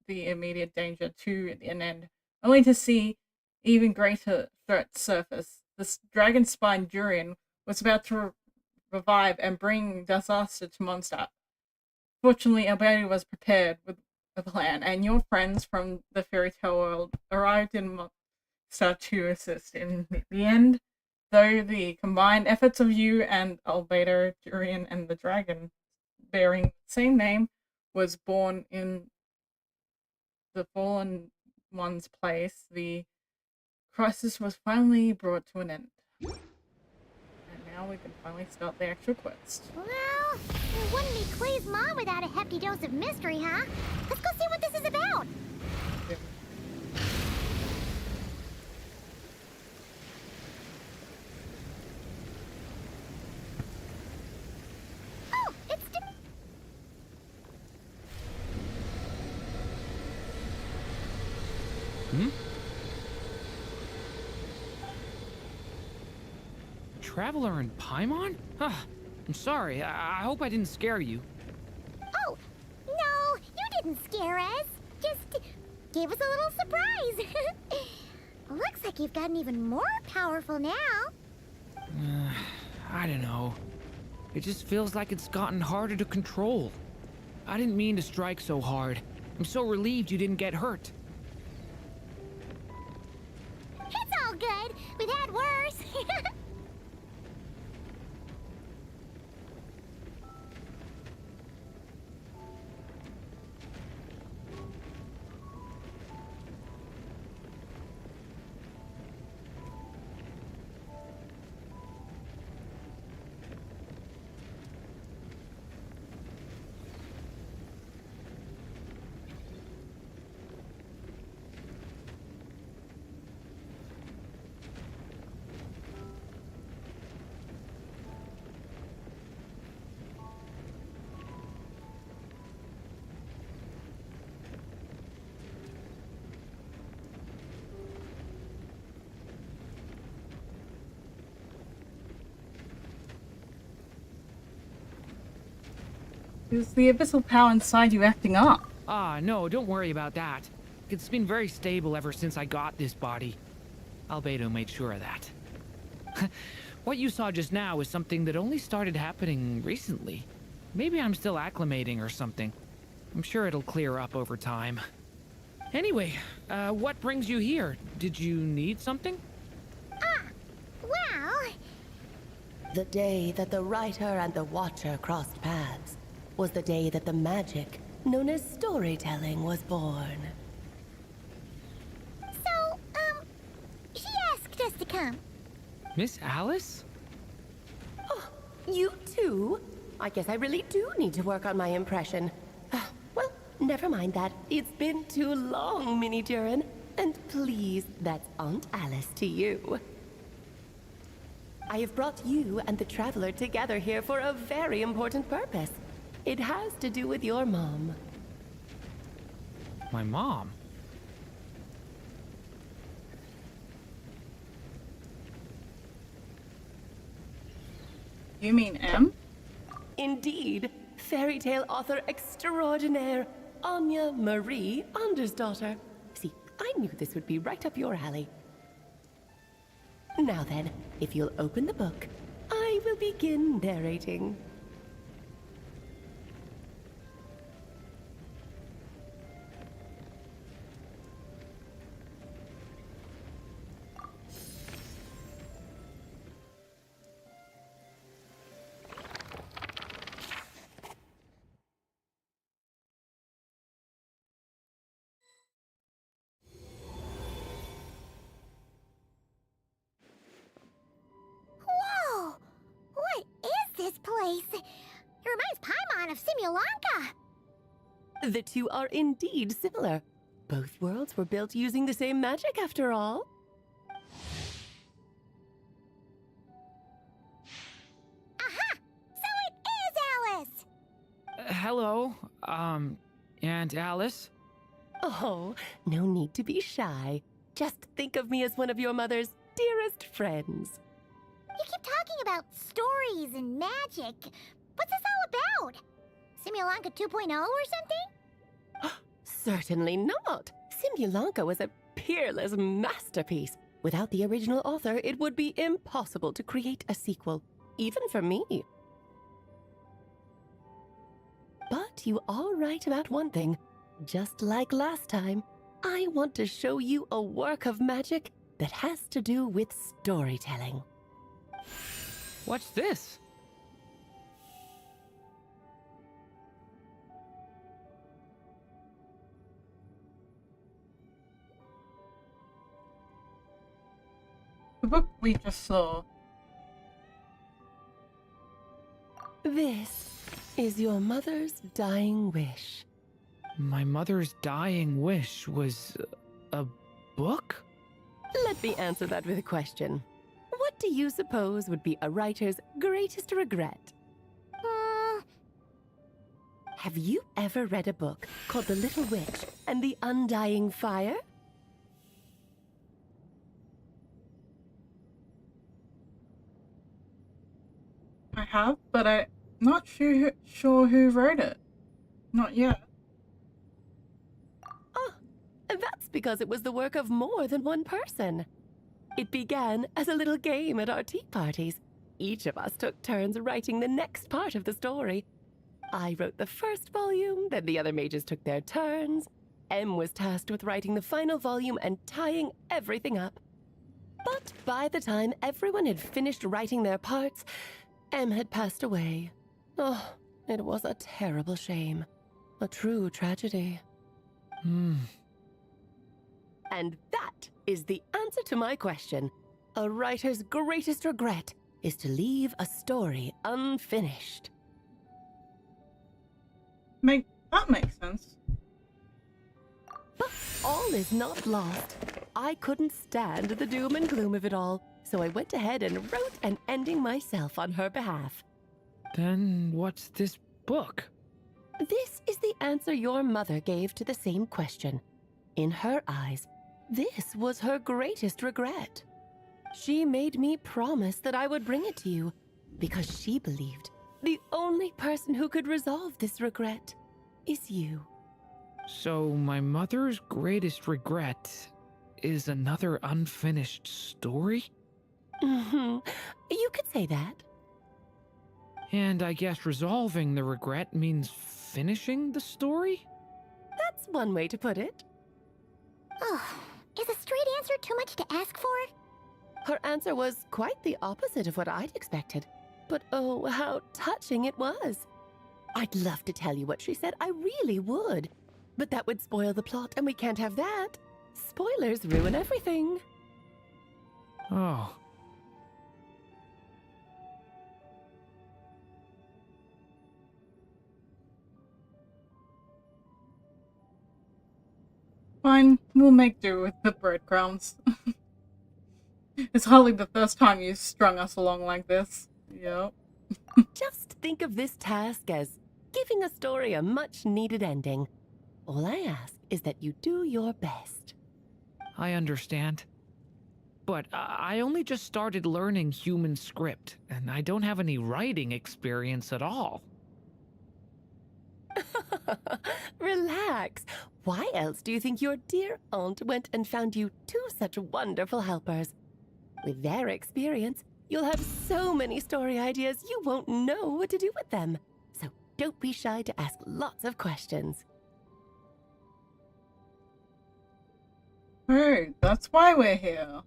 the immediate danger to an end, only to see even greater threats surface. This dragon spine Durin was about to revive and bring disaster to Mondstadt. Fortunately, Alberta was prepared with a plan, and your friends from the fairy tale world arrived in Mondstadt to assist. In the end, though, the combined efforts of you and Albedo, Durin, and the dragon bearing the same name was born in the fallen one's place, the crisis was finally brought to an end. And now we can finally start the actual quest. Well, it wouldn't be Clay's mom without a hefty dose of mystery, huh? Let's go see what this is about. Yeah. Oh, it's Traveler in Paimon? I'm sorry. I hope I didn't scare you. Oh, no, you didn't scare us. Just gave us a little surprise. Looks like you've gotten even more powerful now. I don't know. It just feels like it's gotten harder to control. I didn't mean to strike so hard. I'm so relieved you didn't get hurt. It's all good. We've had worse. Is the abyssal power inside you acting up? No, don't worry about that. It's been very stable ever since I got this body. Albedo made sure of that. What you saw just now is something that only started happening recently. Maybe I'm still acclimating or something. I'm sure it'll clear up over time. Anyway, what brings you here? Did you need something? Well... The day that the writer and the watcher crossed paths was the day that the magic known as storytelling was born. So, she asked us to come. Miss Alice? Oh, you too? I guess I really do need to work on my impression. Well, never mind that. It's been too long, Mini Durin. And please, that's Aunt Alice to you. I have brought you and the Traveler together here for a very important purpose. It has to do with your mom. My mom? You mean M? Indeed. Fairy tale author extraordinaire, Anya Marie Andersdottir. See, I knew this would be right up your alley. Now then, if you'll open the book, I will begin narrating. Whoa! What is this place? It reminds Paimon of Simulanka. The two are indeed similar. Both worlds were built using the same magic, after all. Aha! So it is Alice! Hello. And Alice? Oh, no need to be shy. Just think of me as one of your mother's dearest friends. You keep talking about stories and magic. What's this all about? Simulanka 2.0 or something? Certainly not. Simulanka was a peerless masterpiece. Without the original author, it would be impossible to create a sequel, even for me. But you are right about one thing. Just like last time, I want to show you a work of magic that has to do with storytelling. What's this? The book we just saw. This is your mother's dying wish. My mother's dying wish was a book? Let me answer that with a question. What do you suppose would be a writer's greatest regret? Have you ever read a book called The Little Witch and the Undying Fire? I have, but I'm not sure who wrote it. Not yet. Oh, that's because it was the work of more than one person. It began as a little game at our tea parties. Each of us took turns writing the next part of the story. I wrote the first volume, then the other mages took their turns. Em was tasked with writing the final volume and tying everything up. But by the time everyone had finished writing their parts, Em had passed away. Oh, it was a terrible shame. A true tragedy. And that is the answer to my question. A writer's greatest regret is to leave a story unfinished. That makes sense. But all is not lost. I couldn't stand the doom and gloom of it all, so I went ahead and wrote an ending myself on her behalf. Then what's this book? This is the answer your mother gave to the same question. In her eyes, this was her greatest regret. She made me promise that I would bring it to you, because she believed the only person who could resolve this regret is you. So my mother's greatest regret is another unfinished story? You could say that. And I guess resolving the regret means finishing the story? That's one way to put it. Oh, is a straight answer too much to ask for? Her answer was quite the opposite of what I'd expected. But oh, how touching it was. I'd love to tell you what she said, I really would. But that would spoil the plot, and we can't have that. Spoilers ruin everything. Oh. Fine, we'll make do with the breadcrumbs. It's hardly the first time you've strung us along like this. Yep. Just think of this task as giving a story a much-needed ending. All I ask is that you do your best. I understand. But I only just started learning human script, and I don't have any writing experience at all. Relax. Why else do you think your dear aunt went and found you two such wonderful helpers? With their experience, you'll have so many story ideas you won't know what to do with them. So don't be shy to ask lots of questions. Hey, that's why we're here.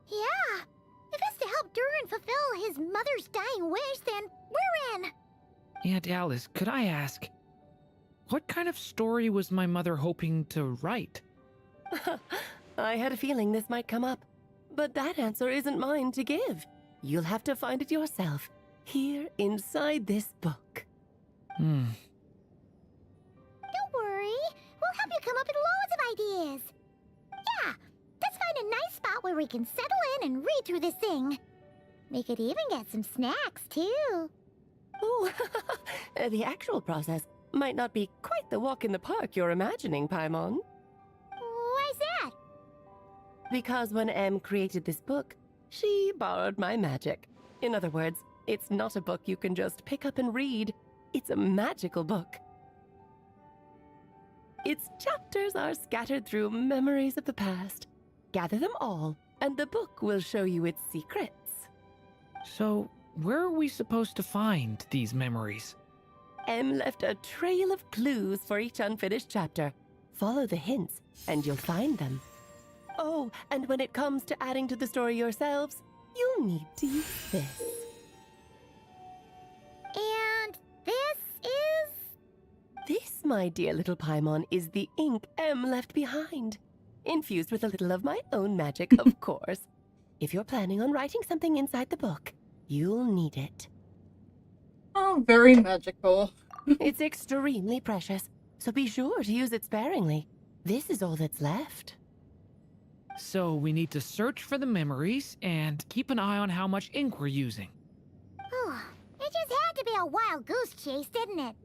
Yeah. If it's to help Durin fulfill his mother's dying wish, then we're in. Aunt Alice, could I ask, what kind of story was my mother hoping to write? I had a feeling this might come up, but that answer isn't mine to give. You'll have to find it yourself, here inside this book. Don't worry. We'll help you come up with loads of ideas. Yeah, let's find a nice spot where we can settle in and read through this thing. We could even get some snacks, too. Oh, the actual process might not be quite quite the walk in the park you're imagining, Paimon. Why's that? Because when Em created this book, she borrowed my magic. In other words, it's not a book you can just pick up and read. It's a magical book. Its chapters are scattered through memories of the past. Gather them all, and the book will show you its secrets. So, where are we supposed to find these memories? Em left a trail of clues for each unfinished chapter. Follow the hints, and you'll find them. Oh, and when it comes to adding to the story yourselves, you'll need to use this. And this is? This, my dear little Paimon, is the ink Em left behind. Infused with a little of my own magic, of course. If you're planning on writing something inside the book, you'll need it. Oh, very magical. It's extremely precious, so be sure to use it sparingly. This is all that's left. So we need to search for the memories and keep an eye on how much ink we're using. Oh, it just had to be a wild goose chase, didn't it?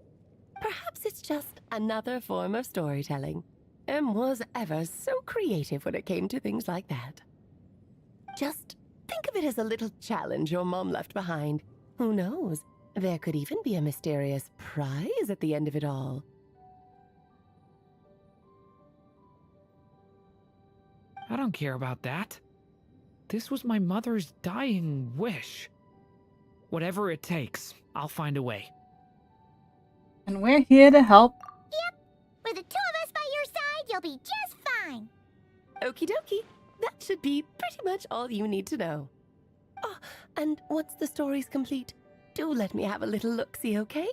Perhaps it's just another form of storytelling. Em was ever so creative when it came to things like that. Just think of it as a little challenge your mom left behind. Who knows? There could even be a mysterious prize at the end of it all. I don't care about that. This was my mother's dying wish. Whatever it takes, I'll find a way. And we're here to help. Yep. With the two of us by your side, you'll be just fine. Okie dokie. That should be pretty much all you need to know. Oh, and once the story's complete, do let me have a little look-see, okay?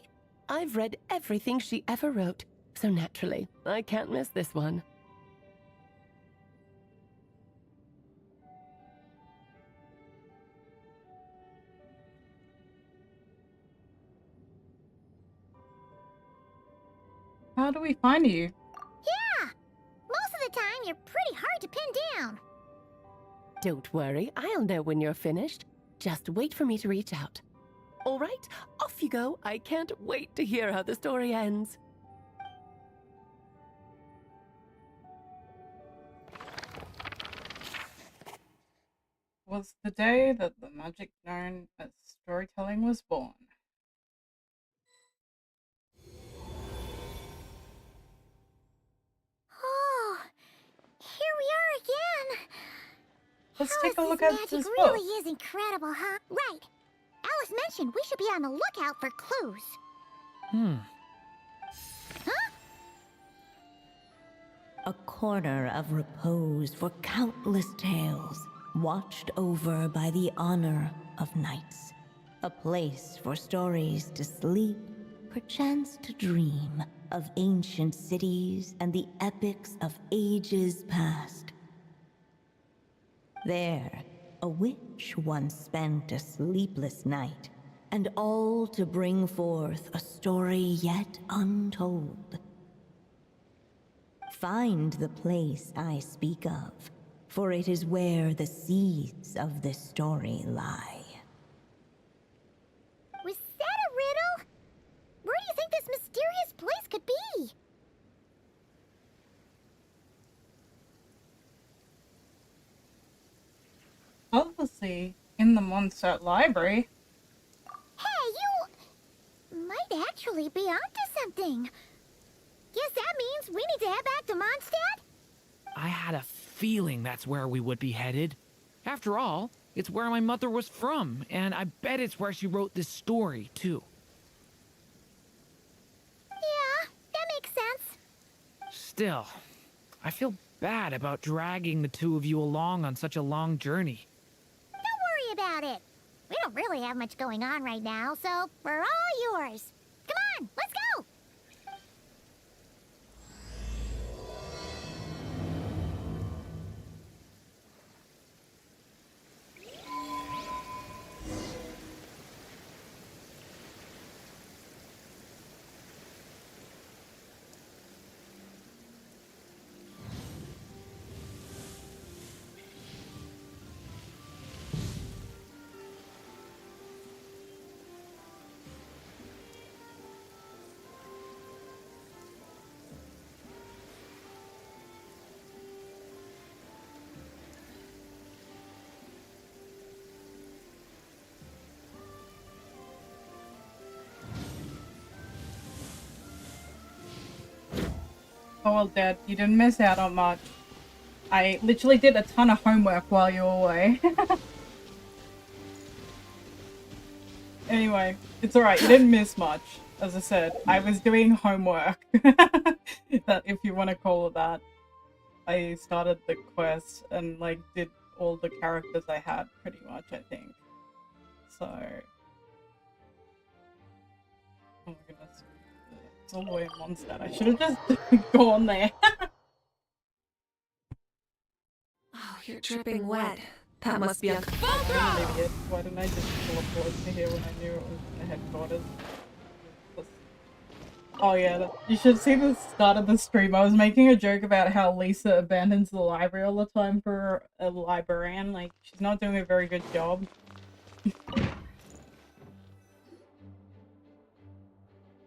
I've read everything she ever wrote, so naturally, I can't miss this one. How do we find you? Yeah! Most of the time, you're pretty hard to pin down. Don't worry, I'll know when you're finished. Just wait for me to reach out. All right, off you go. I can't wait to hear how the story ends. Was the day that the magic known as storytelling was born. Oh, here we are again. Let's take a look Alice's at magic this really book. is incredible, huh? Right. Alice mentioned we should be on the lookout for clues. Huh? A corner of repose for countless tales, watched over by the honor of knights. A place for stories to sleep, perchance to dream of ancient cities and the epics of ages past. There, a witch once spent a sleepless night, and all to bring forth a story yet untold. Find the place I speak of, for it is where the seeds of this story lie. Was that a riddle? Where do you think this mysterious place could be? Obviously, in the Mondstadt Library. Hey, you might actually be onto something. Guess that means we need to head back to Mondstadt? I had a feeling that's where we would be headed. After all, it's where my mother was from, and I bet it's where she wrote this story, too. Yeah, that makes sense. Still, I feel bad about dragging the two of you along on such a long journey. Don't worry about it. We don't really have much going on right now, so we're all yours. Come on, let's go! Oh well, Dad, you didn't miss out on much. I literally did a ton of homework while you were away. Anyway, it's alright, you didn't miss much. As I said, I was doing homework. That, if you want to call it that. I started the quest and like did all the characters I had pretty much, I think. So... Oh my goodness. It's all the way in Mondstadt. I should have just gone there. Oh, you're dripping wet. That must be a... I'm an idiot. Why didn't I just teleport to here when I knew it was the headquarters? Oh yeah, you should see the start of the stream. I was making a joke about how Lisa abandons the library all the time for a librarian. Like, she's not doing a very good job.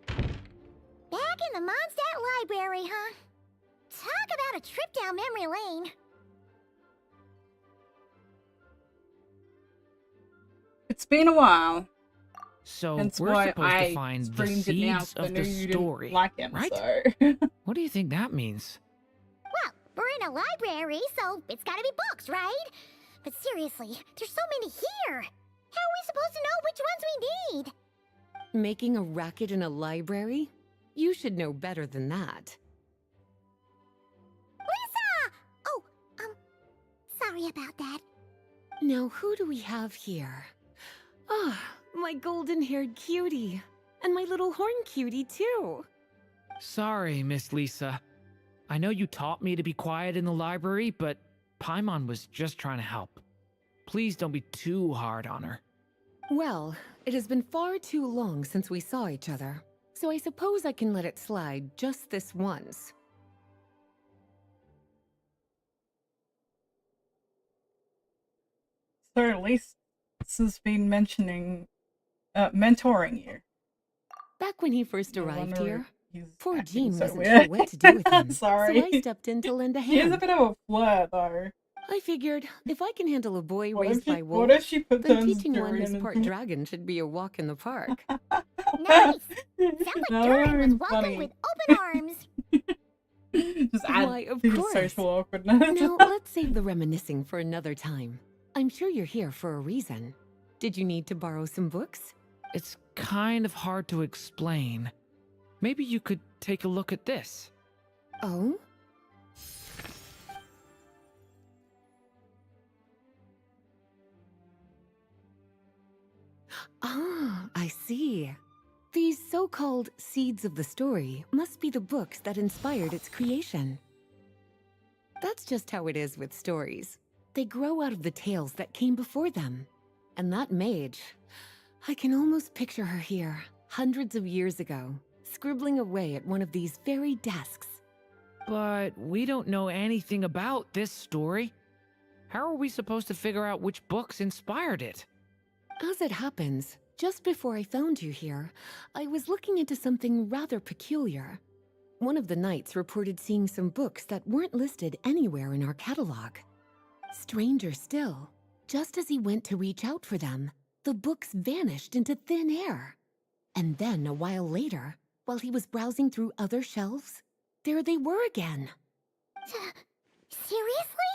Back in the Mondstadt Library, huh? Talk about a trip down memory lane. It's been a while. So Hence we're why supposed I to find the streamed it now, seeds 'cause I of knew the you didn't story, like him, right? so... What do you think that means? Well, we're in a library, so it's gotta be books, right? But seriously, there's so many here. How are we supposed to know which ones we need? Making a racket in a library? You should know better than that. Lisa! Oh, sorry about that. Now, who do we have here? Ah, my golden-haired cutie. And my little horn cutie, too. Sorry, Miss Lisa. I know you taught me to be quiet in the library, but Paimon was just trying to help. Please don't be too hard on her. Well, it has been far too long since we saw each other, so I suppose I can let it slide just this once. So at least this has been mentioning, mentoring you. Back when he first No arrived wonder here, he's poor acting Jean so wasn't weird. sure what to do with him, Sorry. so I stepped in to lend a He is hand. a bit of a flirt, though. I figured, if I can handle a boy What if raised she- by what wolves, if she then turns teaching one Durin who's into- part dragon should be a walk in the park. Nice! Sounds like That Durin would've was been welcomed funny. with open arms. Just add Why, of to the course. social awkwardness. Now, let's save the reminiscing for another time. I'm sure you're here for a reason. Did you need to borrow some books? It's kind of hard to explain. Maybe you could take a look at this. Oh? Ah, I see. These so-called seeds of the story must be the books that inspired its creation. That's just how it is with stories. They grow out of the tales that came before them. And that mage, I can almost picture her here, hundreds of years ago, scribbling away at one of these very desks. But we don't know anything about this story. How are we supposed to figure out which books inspired it? As it happens, just before I found you here, I was looking into something rather peculiar. One of the knights reported seeing some books that weren't listed anywhere in our catalog. Stranger still, just as he went to reach out for them, the books vanished into thin air. And then, a while later, while he was browsing through other shelves, there they were again. Seriously?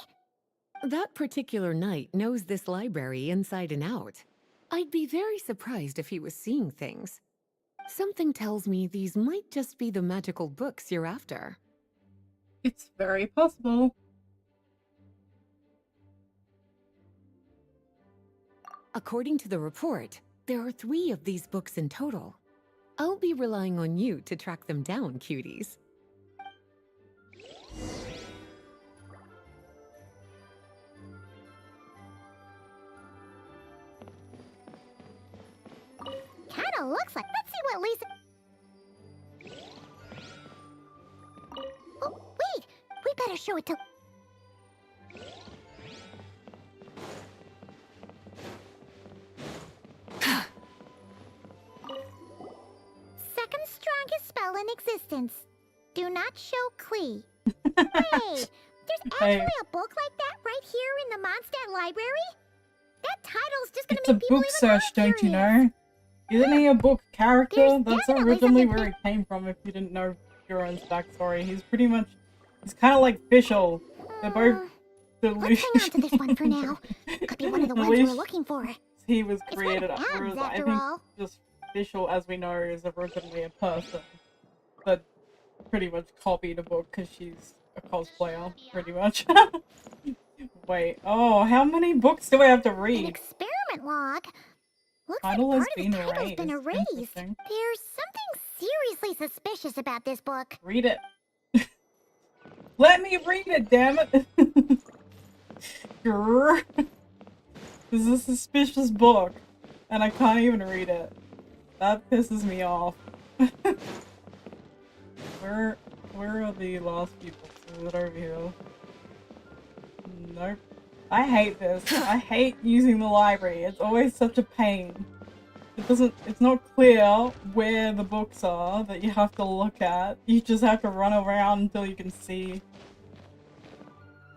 That particular knight knows this library inside and out. I'd be very surprised if he was seeing things. Something tells me these might just be the magical books you're after. It's very possible. According to the report, there are 3 of these books in total. I'll be relying on you to track them down, cuties. Kinda looks like. Let's see what Lisa. Oh, wait! We better show it to. Second strongest spell in existence. Do not show Klee. Wait, there's actually a book like that right here in the Mondstadt Library? That title's just gonna It's a make people book even more search, don't you curious. know? Isn't he a book character? There's That's definitely originally something where he came from, if you didn't know Durin's backstory. He's pretty much, he's kind of like Fischl. They're both Let's hang on to this one for now. Could be one of the ones we're looking for. He was It's created one of after, Ab's, I after think all. just Fischl, as we know, is originally a person that pretty much copied a book because she's a cosplayer, pretty much. Wait, oh, how many books do I have to An read? experiment log. Looks Title like has part of the title's been erased. Interesting. There's something seriously suspicious about this book. Read it. Let me read it, damn it! Grrr. This is a suspicious book, and I can't even read it. That pisses me off. Where are the last people? Is it over here? Nope. I hate this. I hate using the library. It's always such a pain. It's not clear where the books are that you have to look at. You just have to run around until you can see.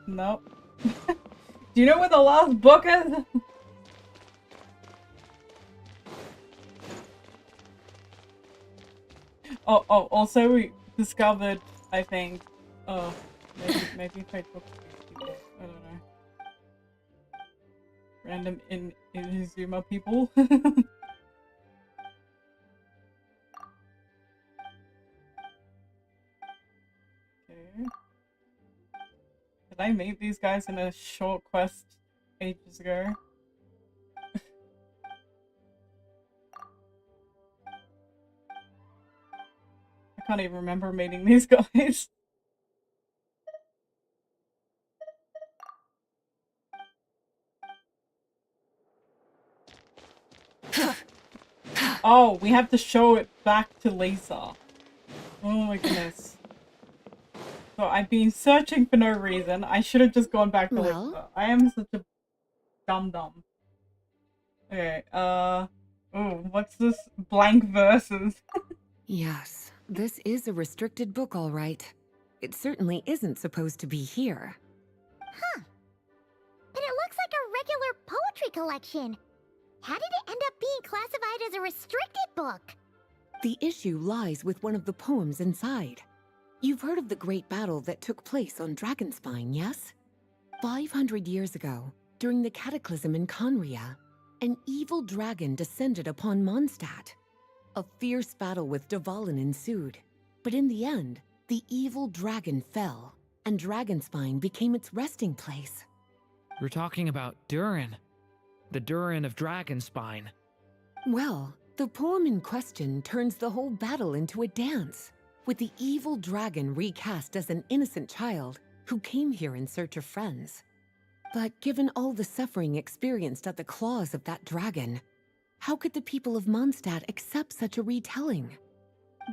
Nope. Do you know where the last book is? Oh, also we discovered, I think, maybe if I talk to these people, I don't know. Random Inazuma people. Okay. Did I meet these guys in a short quest ages ago? I can't even remember meeting these guys. Oh, we have to show it back to Lisa. Oh my goodness. So I've been searching for no reason. I should have just gone back to Lisa. I am such a dum-dum. Okay, oh, what's this? Blank verses. Yes, this is a restricted book, all right. It certainly isn't supposed to be here. Huh. But it looks like a regular poetry collection. How did it end up being classified as a restricted book? The issue lies with one of the poems inside. You've heard of the great battle that took place on Dragonspine, yes? 500 years ago, during the cataclysm in Conria, an evil dragon descended upon Mondstadt. A fierce battle with Dvalin ensued, but in the end, the evil dragon fell, and Dragonspine became its resting place. We're talking about Durin. The Durin of Dragonspine. Well, the poem in question turns the whole battle into a dance, with the evil dragon recast as an innocent child who came here in search of friends. But given all the suffering experienced at the claws of that dragon, how could the people of Mondstadt accept such a retelling?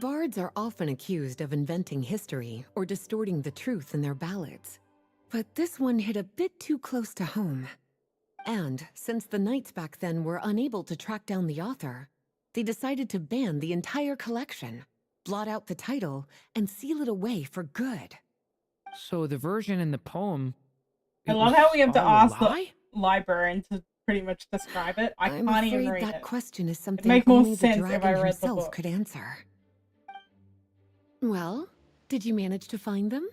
Bards are often accused of inventing history or distorting the truth in their ballads. But this one hit a bit too close to home. And since the knights back then were unable to track down the author, they decided to ban the entire collection, blot out the title, and seal it away for good. So the version in the poem... I love how we have to ask the librarian to pretty much describe it. I can't even read that it. question is something It'd make more only the sense if I dragon read the himself book. could answer. Well, did you manage to find them?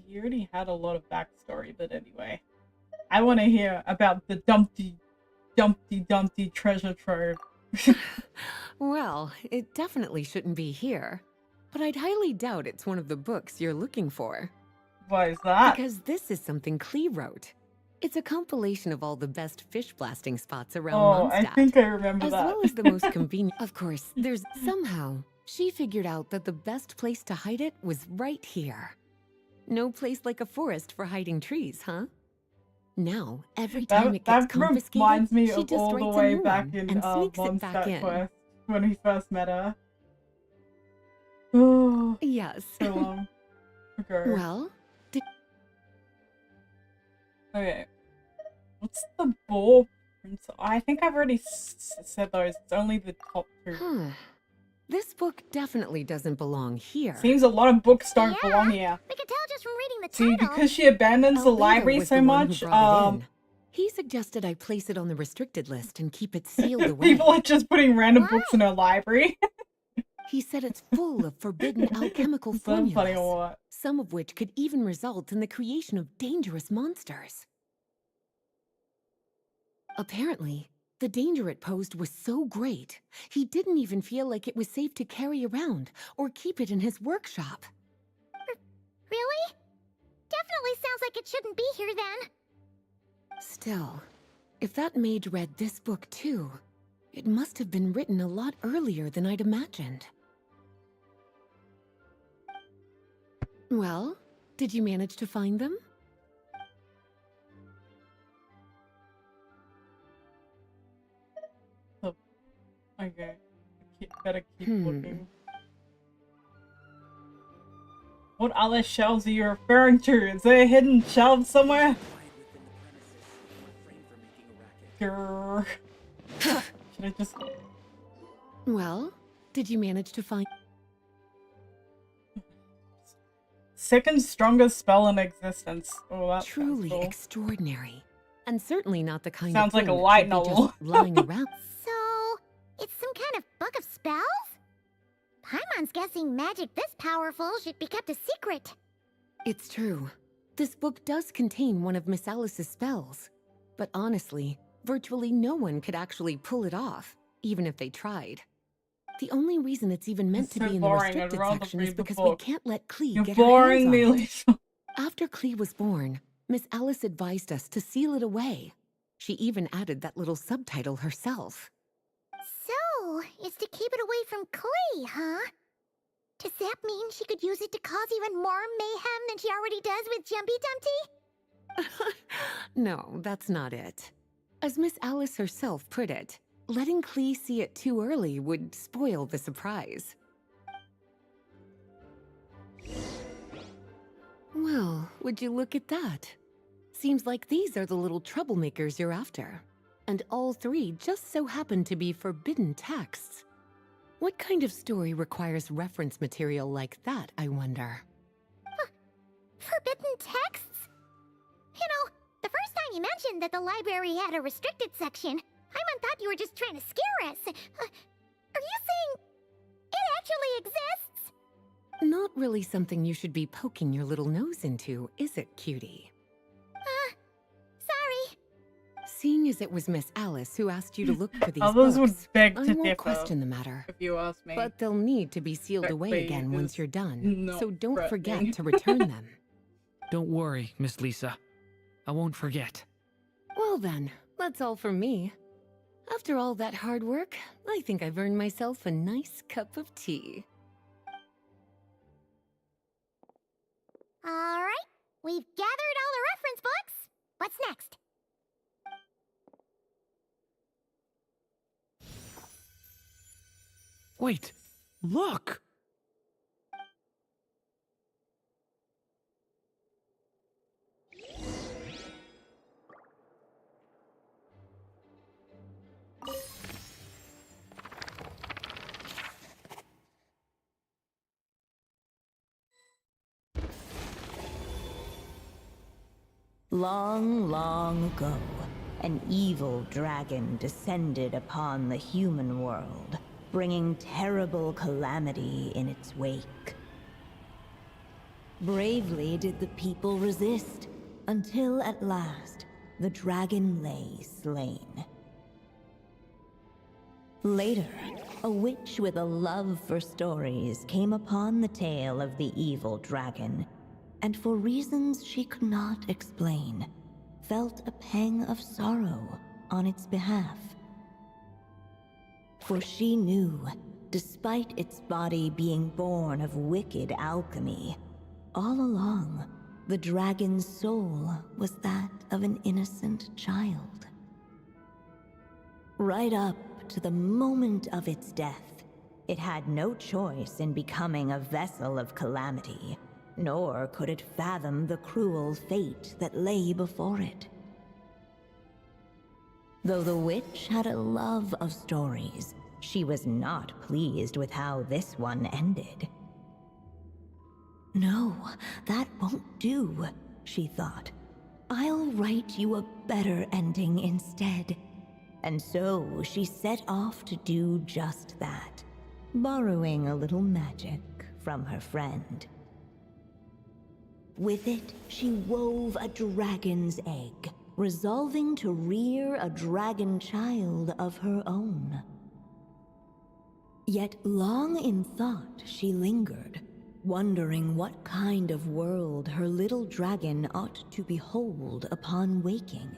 You already had a lot of backstory, but anyway. I want to hear about the Dumpty treasure trove. Well, it definitely shouldn't be here. But I'd highly doubt it's one of the books you're looking for. Why is that? Because this is something Klee wrote. It's a compilation of all the best fish blasting spots around Mondstadt. I think I remember as that. well as the most convenient. Of course, there's somehow she figured out that the best place to hide it was right here. No place like a forest for hiding trees, huh? Now, every time it gets confiscated, reminds me she of just all the writes way a new back one in and sneaks it back Mondstadt in. Quest when we first met her. Oh, yes. so long ago. Well, Okay. What's the boar prince? I think I've already said those. It's only the top two. Huh. This book definitely doesn't belong here. Seems a lot of books don't belong here. We could tell just from reading the See, title. because she abandons the Albedo library was so the one who much, brought it in. He suggested I place it on the restricted list and keep it sealed away. people are just putting random books in her library. He said it's full of forbidden alchemical So funny or formulas, what? some of which could even result in the creation of dangerous monsters. Apparently, the danger it posed was so great, he didn't even feel like it was safe to carry around or keep it in his workshop. Really? Definitely sounds like it shouldn't be here then. Still, if that mage read this book too, it must have been written a lot earlier than I'd imagined. Well, did you manage to find them? Okay. Better keep looking. What other shelves are you referring to? Is there a hidden shelf somewhere? Grrr. Should I just... Well, did you manage to find... Second strongest spell in existence. Oh, that Truly cool. extraordinary. And certainly not the kind Sounds of like thing a that light should be novel. just lying around. So, it's some kind of book of spells? Paimon's guessing magic this powerful should be kept a secret. It's true. This book does contain one of Miss Alice's spells. But honestly, virtually no one could actually pull it off, even if they tried. The only reason it's even meant It's to so be in the boring. I'd restricted rather section read is the because book. we can't let Klee You're get her boring hands me, on it. Lisa. After Klee was born, Miss Alice advised us to seal it away. She even added that little subtitle herself. So, it's to keep it away from Klee, huh? Does that mean she could use it to cause even more mayhem than she already does with Jumpy Dumpty? No, that's not it. As Miss Alice herself put it, letting Klee see it too early would spoil the surprise. Well, would you look at that? Seems like these are the little troublemakers you're after. And all three just so happen to be forbidden texts. What kind of story requires reference material like that, I wonder? Forbidden texts? You know, the first time you mentioned that the library had a restricted section, Paimon thought you were just trying to scare us. Are you saying it actually exists? Not really something you should be poking your little nose into, is it, cutie? Sorry. Seeing as it was Miss Alice who asked you to look for these Others would books, beg I to won't differ, question the matter. if you ask me. But they'll need to be sealed That away way again is once you're done, not so don't threatening. forget to return them. Don't worry, Miss Lisa. I won't forget. Well then, that's all from me. After all that hard work, I think I've earned myself a nice cup of tea. Alright, we've gathered all the reference books. What's next? Wait, look! Long, long ago, an evil dragon descended upon the human world, bringing terrible calamity in its wake. Bravely did the people resist, until at last, the dragon lay slain. Later, a witch with a love for stories came upon the tale of the evil dragon, and for reasons she could not explain, felt a pang of sorrow on its behalf. For she knew, despite its body being born of wicked alchemy, all along, the dragon's soul was that of an innocent child. Right up to the moment of its death, it had no choice in becoming a vessel of calamity, nor could it fathom the cruel fate that lay before it. Though the witch had a love of stories, she was not pleased with how this one ended. No, that won't do, she thought. I'll write you a better ending instead. And so she set off to do just that. borrowing a little magic from her friend. With it, she wove a dragon's egg, resolving to rear a dragon child of her own. Yet long in thought she lingered, wondering what kind of world her little dragon ought to behold upon waking.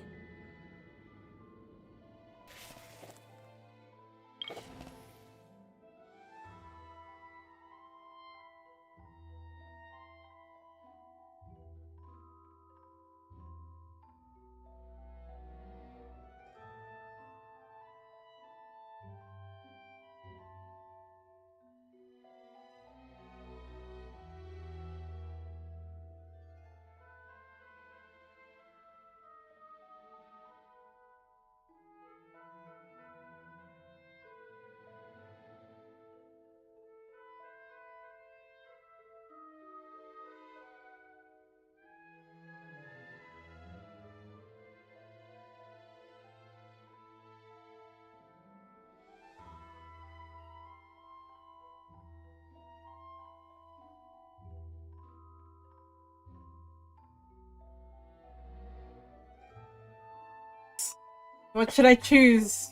What should I choose?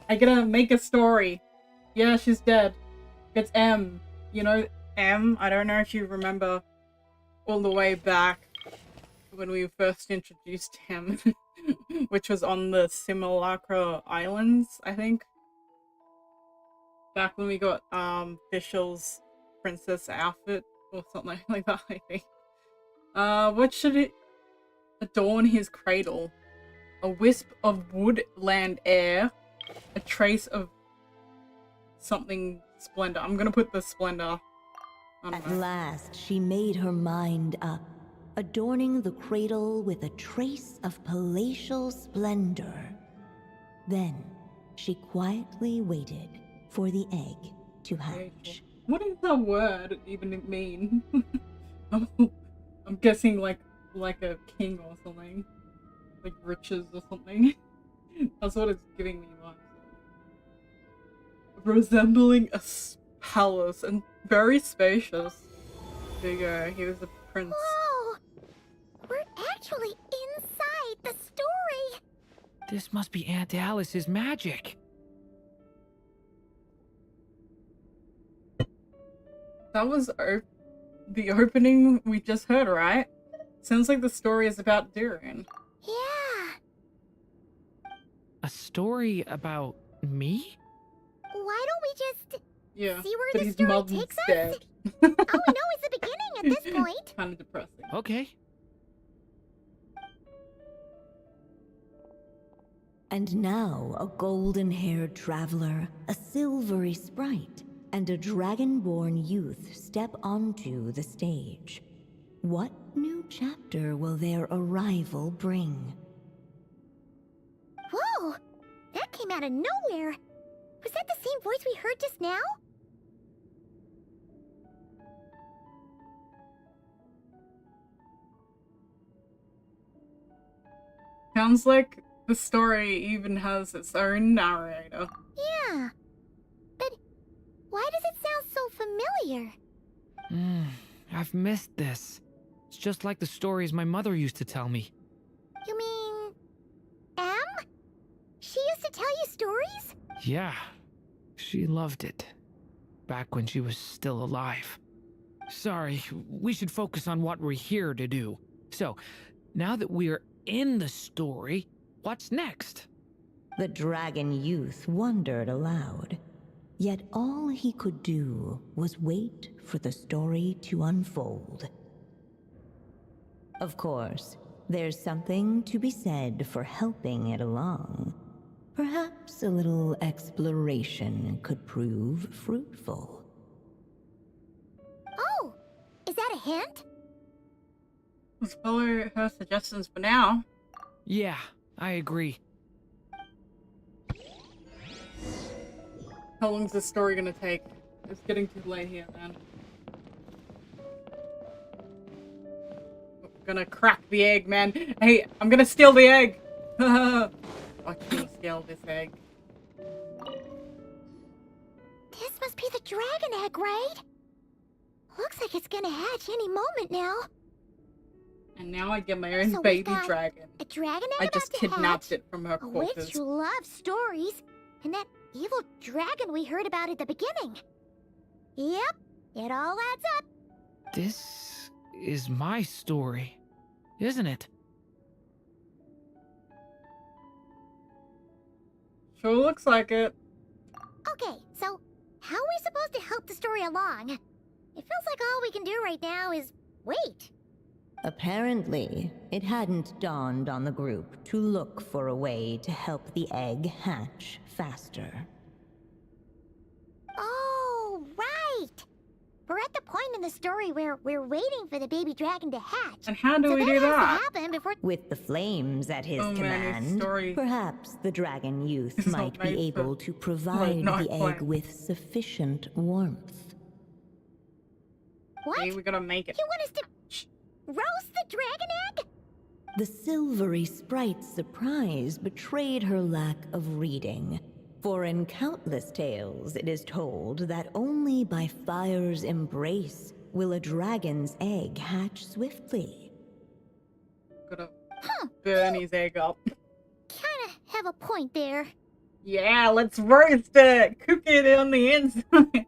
I gotta make a story. Yeah, she's dead. It's M. You know M? I don't know if you remember all the way back when we first introduced him, which was on the Simulacra Islands, I think. Back when we got Fischl's princess outfit or something like that, I think. What should it adorn his cradle? A wisp of woodland air, a trace of something splendor. I'm gonna put the splendor. At last, she made her mind up, adorning the cradle with a trace of palatial splendor. Then, she quietly waited for the egg to hatch. What does that word even mean? I'm guessing like a king or something. Like riches or something. That's what it's giving me vibes. Resembling a palace and very spacious. There you go, he was a prince. Whoa! We're actually inside the story! This must be Aunt Alice's magic. That was the opening we just heard, right? Sounds like the story is about Durin. Yeah. A story about me? Why don't we just see where but the his story mother's takes us? dead. All we know is the beginning at this point. Kind of depressing. Okay. And now a golden-haired traveler, a silvery sprite, and a dragon-born youth step onto the stage. What new chapter will their arrival bring? Whoa! That came out of nowhere! Was that the same voice we heard just now? Sounds like the story even has its own narrator. Yeah. But why does it sound so familiar? I've missed this. It's just like the stories my mother used to tell me. You mean... M? She used to tell you stories? Yeah, she loved it. Back when she was still alive. Sorry, we should focus on what we're here to do. So, now that we're in the story, what's next? The dragon youth wondered aloud. Yet all he could do was wait for the story to unfold. Of course, there's something to be said for helping it along. Perhaps a little exploration could prove fruitful. Oh! Is that a hint? Let's follow her suggestions for now. Yeah, I agree. How long's this story gonna take? It's getting too late here, man. I'm gonna crack the egg, man. Hey, I'm gonna steal the egg! I'm gonna steal this egg. This be the dragon egg, right? Looks like it's gonna hatch any moment now. And now I get my own So we've baby got dragon. A dragon egg I about just to kidnapped hatch, it from her a witch quarters. who loves stories, and that evil dragon we heard about at the beginning. Yep, it all adds up. This is my story, isn't it? Sure looks like it. Okay, so how are we supposed to help the story along? It feels like all we can do right now is wait. Apparently, it hadn't dawned on the group to look for a way to help the egg hatch faster. Oh, right! We're at the point in the story where we're waiting for the baby dragon to hatch. And how do so we that do has to that? happen before... With the flames at his Oh, man, his command, story perhaps the dragon youth is not might be made for able to provide not the egg quite. with sufficient warmth. What? Hey, we gotta make it. You want us to roast the dragon egg? The silvery sprite's surprise betrayed her lack of reading. For in countless tales, it is told that only by fire's embrace will a dragon's egg hatch swiftly. Gotta burn his egg up. Kinda have a point there. Yeah, let's roast it! Cook it on the inside!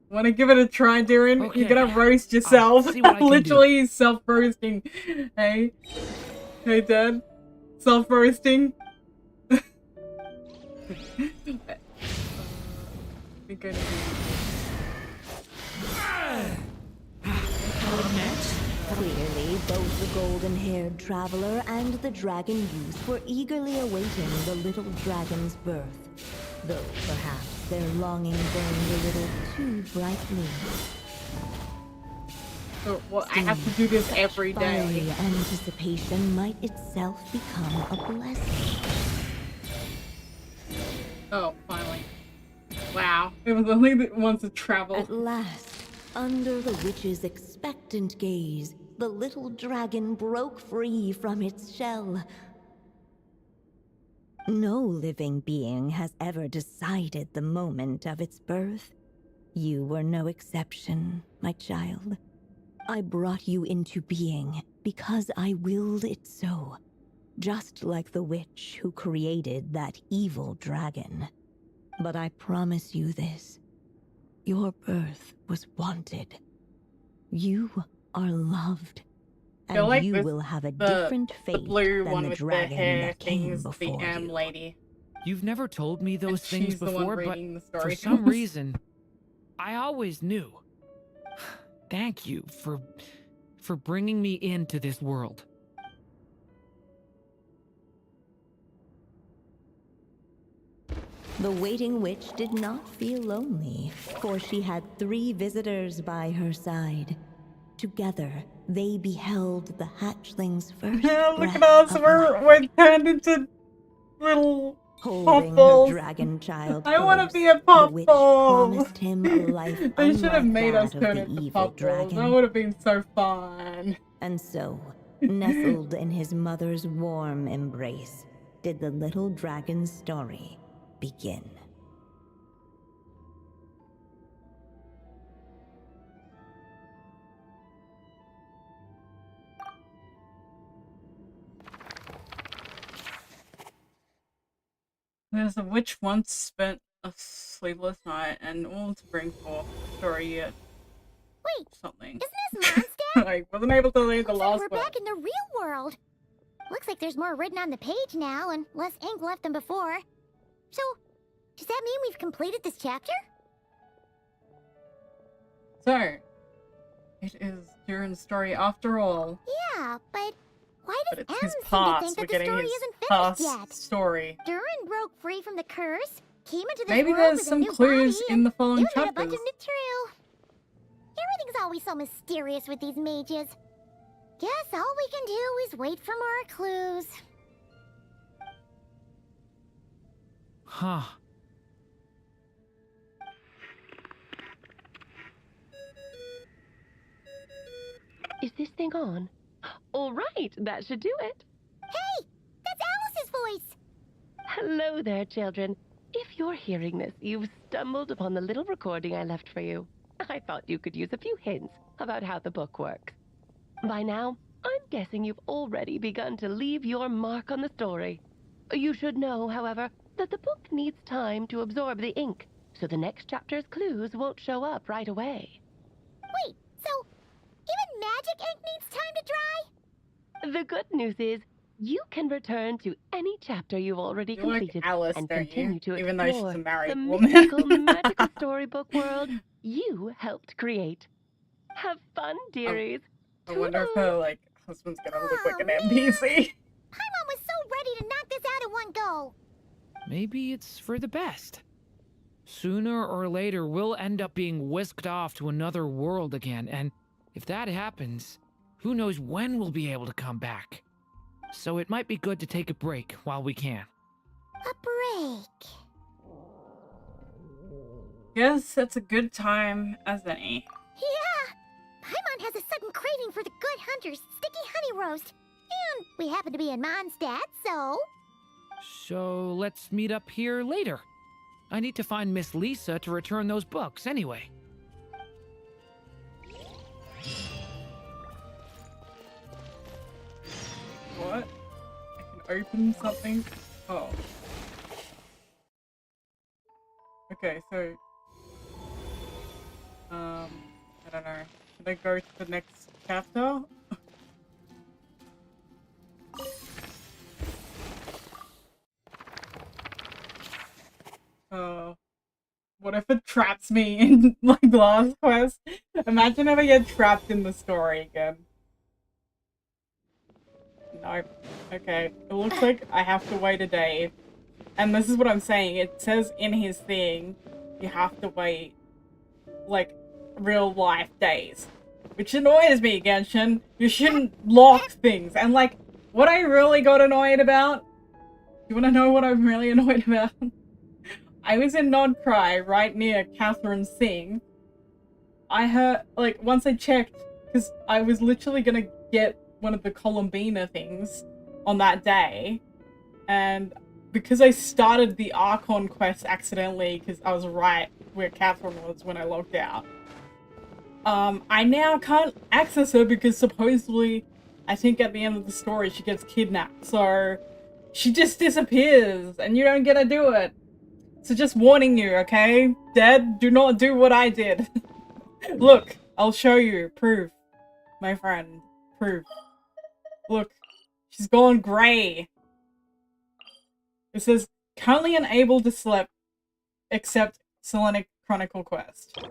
Wanna give it a try, Durin? Okay. You're gonna roast yourself. I'll see what I can do. Literally, he's self-roasting. Hey? Hey, Dad? Self-roasting? Think I Clearly, both the golden-haired traveler and the dragon youth were eagerly awaiting the little dragon's birth, though perhaps their longing burned a little too brightly. So, well, I have to do this every day. Fiery anticipation might itself become a blessing. Oh, finally. Wow. It was only the ones that travel. At last, under the witch's expectant gaze, the little dragon broke free from its shell. No living being has ever decided the moment of its birth. You were no exception, my child. I brought you into being because I willed it so, just like the witch who created that evil dragon. But I promise you this. Your birth was wanted. You are loved. Feel And like you this- will have a the- different the fate blue than one the with the dragon hair that came thing is the before M you. lady. You've never told me those things she's the one before, but reading the for story. some reason, I always knew. Thank you for bringing me into this world. The waiting witch did not feel lonely, for she had 3 visitors by her side. Together, they beheld the hatchling's first Look breath at us, of we're turned into little Holding her puffballs. dragon child I want to close, be a the witch puffball. promised him a life They should have unlike made us that of turn the into evil puffballs. dragon. That would have been so fun. And so, nestled in his mother's warm embrace, did the little dragon's story begin. There's a witch once spent a sleepless night and all to bring forth a story yet. Wait, something. Isn't this Mondstadt? I wasn't able to read the Looks like last we're one. back in the real world. Looks like there's more written on the page now and less ink left than before. So, does that mean we've completed this chapter? So, it is Durin's story after all. Yeah, but why But does it's M his seem to past. think We're that the getting story his isn't past finished yet? story. Durin broke free from the curse, came into this Maybe world there's with a some new clues body, in and the following you learn a bunch chapters. of material. Everything's always so mysterious with these mages. Guess all we can do is wait for more clues. Huh. Is this thing on? All right, that should do it. Hey, that's Alice's voice. Hello there, children. If you're hearing this, you've stumbled upon the little recording I left for you. I thought you could use a few hints about how the book works. By now, I'm guessing you've already begun to leave your mark on the story. You should know, however, that the book needs time to absorb the ink, so the next chapter's clues won't show up right away. Wait, so even magic ink needs time to dry? The good news is, you can return to any chapter you've already You like completed Alice, and don't continue you? to Even though she's explore a married the woman. mystical, magical storybook world you helped create. Have fun, dearies. I wonder if her, like, husband's gonna look like an NPC. Paimon was so ready to knock this out in one go. Maybe it's for the best. Sooner or later, we'll end up being whisked off to another world again, and if that happens, who knows when we'll be able to come back. So it might be good to take a break while we can. A break. Yes, it's a good time as any. Yeah! Paimon has a sudden craving for the Good Hunter's sticky honey roast. And we happen to be in Mondstadt, so... So let's meet up here later. I need to find Miss Lisa to return those books anyway. What? I can open something? Oh. Okay, so... I don't know. Should I go to the next chapter? What if it traps me in my last quest? Imagine if I get trapped in the story again. Nope. Okay, it looks like I have to wait a day. And this is what I'm saying. It says in his thing, you have to wait, like, real life days. Which annoys me, Genshin. You shouldn't lock things. And, like, what I really got annoyed about? You wanna know what I'm really annoyed about? I was in Nodcry, right near Catherine's thing. I heard, like, once I checked, because I was literally gonna get one of the Columbina things on that day, and because I started the Archon quest accidentally, because I was right where Catherine was when I logged out, I now can't access her because supposedly, I think at the end of the story, she gets kidnapped, so she just disappears, and you don't get to do it. So just warning you, okay? Dad, do not do what I did. Look, I'll show you. Proof. My friend. Proof. Look. She's gone grey. It says, currently unable to select accept Selenic Chronicle quest.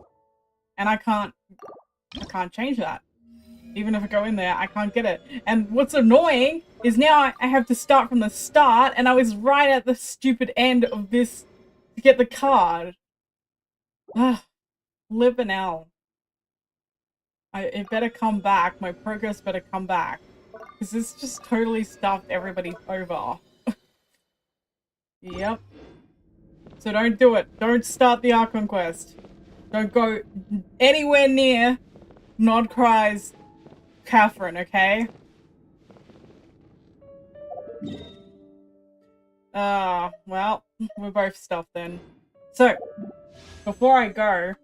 And I can't change that. Even if I go in there, I can't get it. And what's annoying is now I have to start from the start, and I was right at the stupid end of this to get the card. Ah, living hell. It better come back. My progress better come back. Because this just totally stuffed everybody over. Yep. So don't do it. Don't start the Archon quest. Don't go anywhere near Nodcry's Catherine, okay? Well, we're both stuffed then. So, before I go,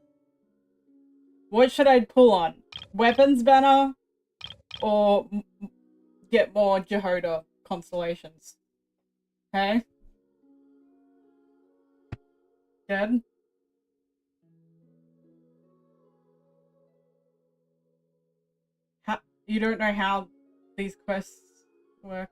what should I pull on? Weapons banner? Or get more Jahoda constellations? Okay? Good? You don't know how these quests work?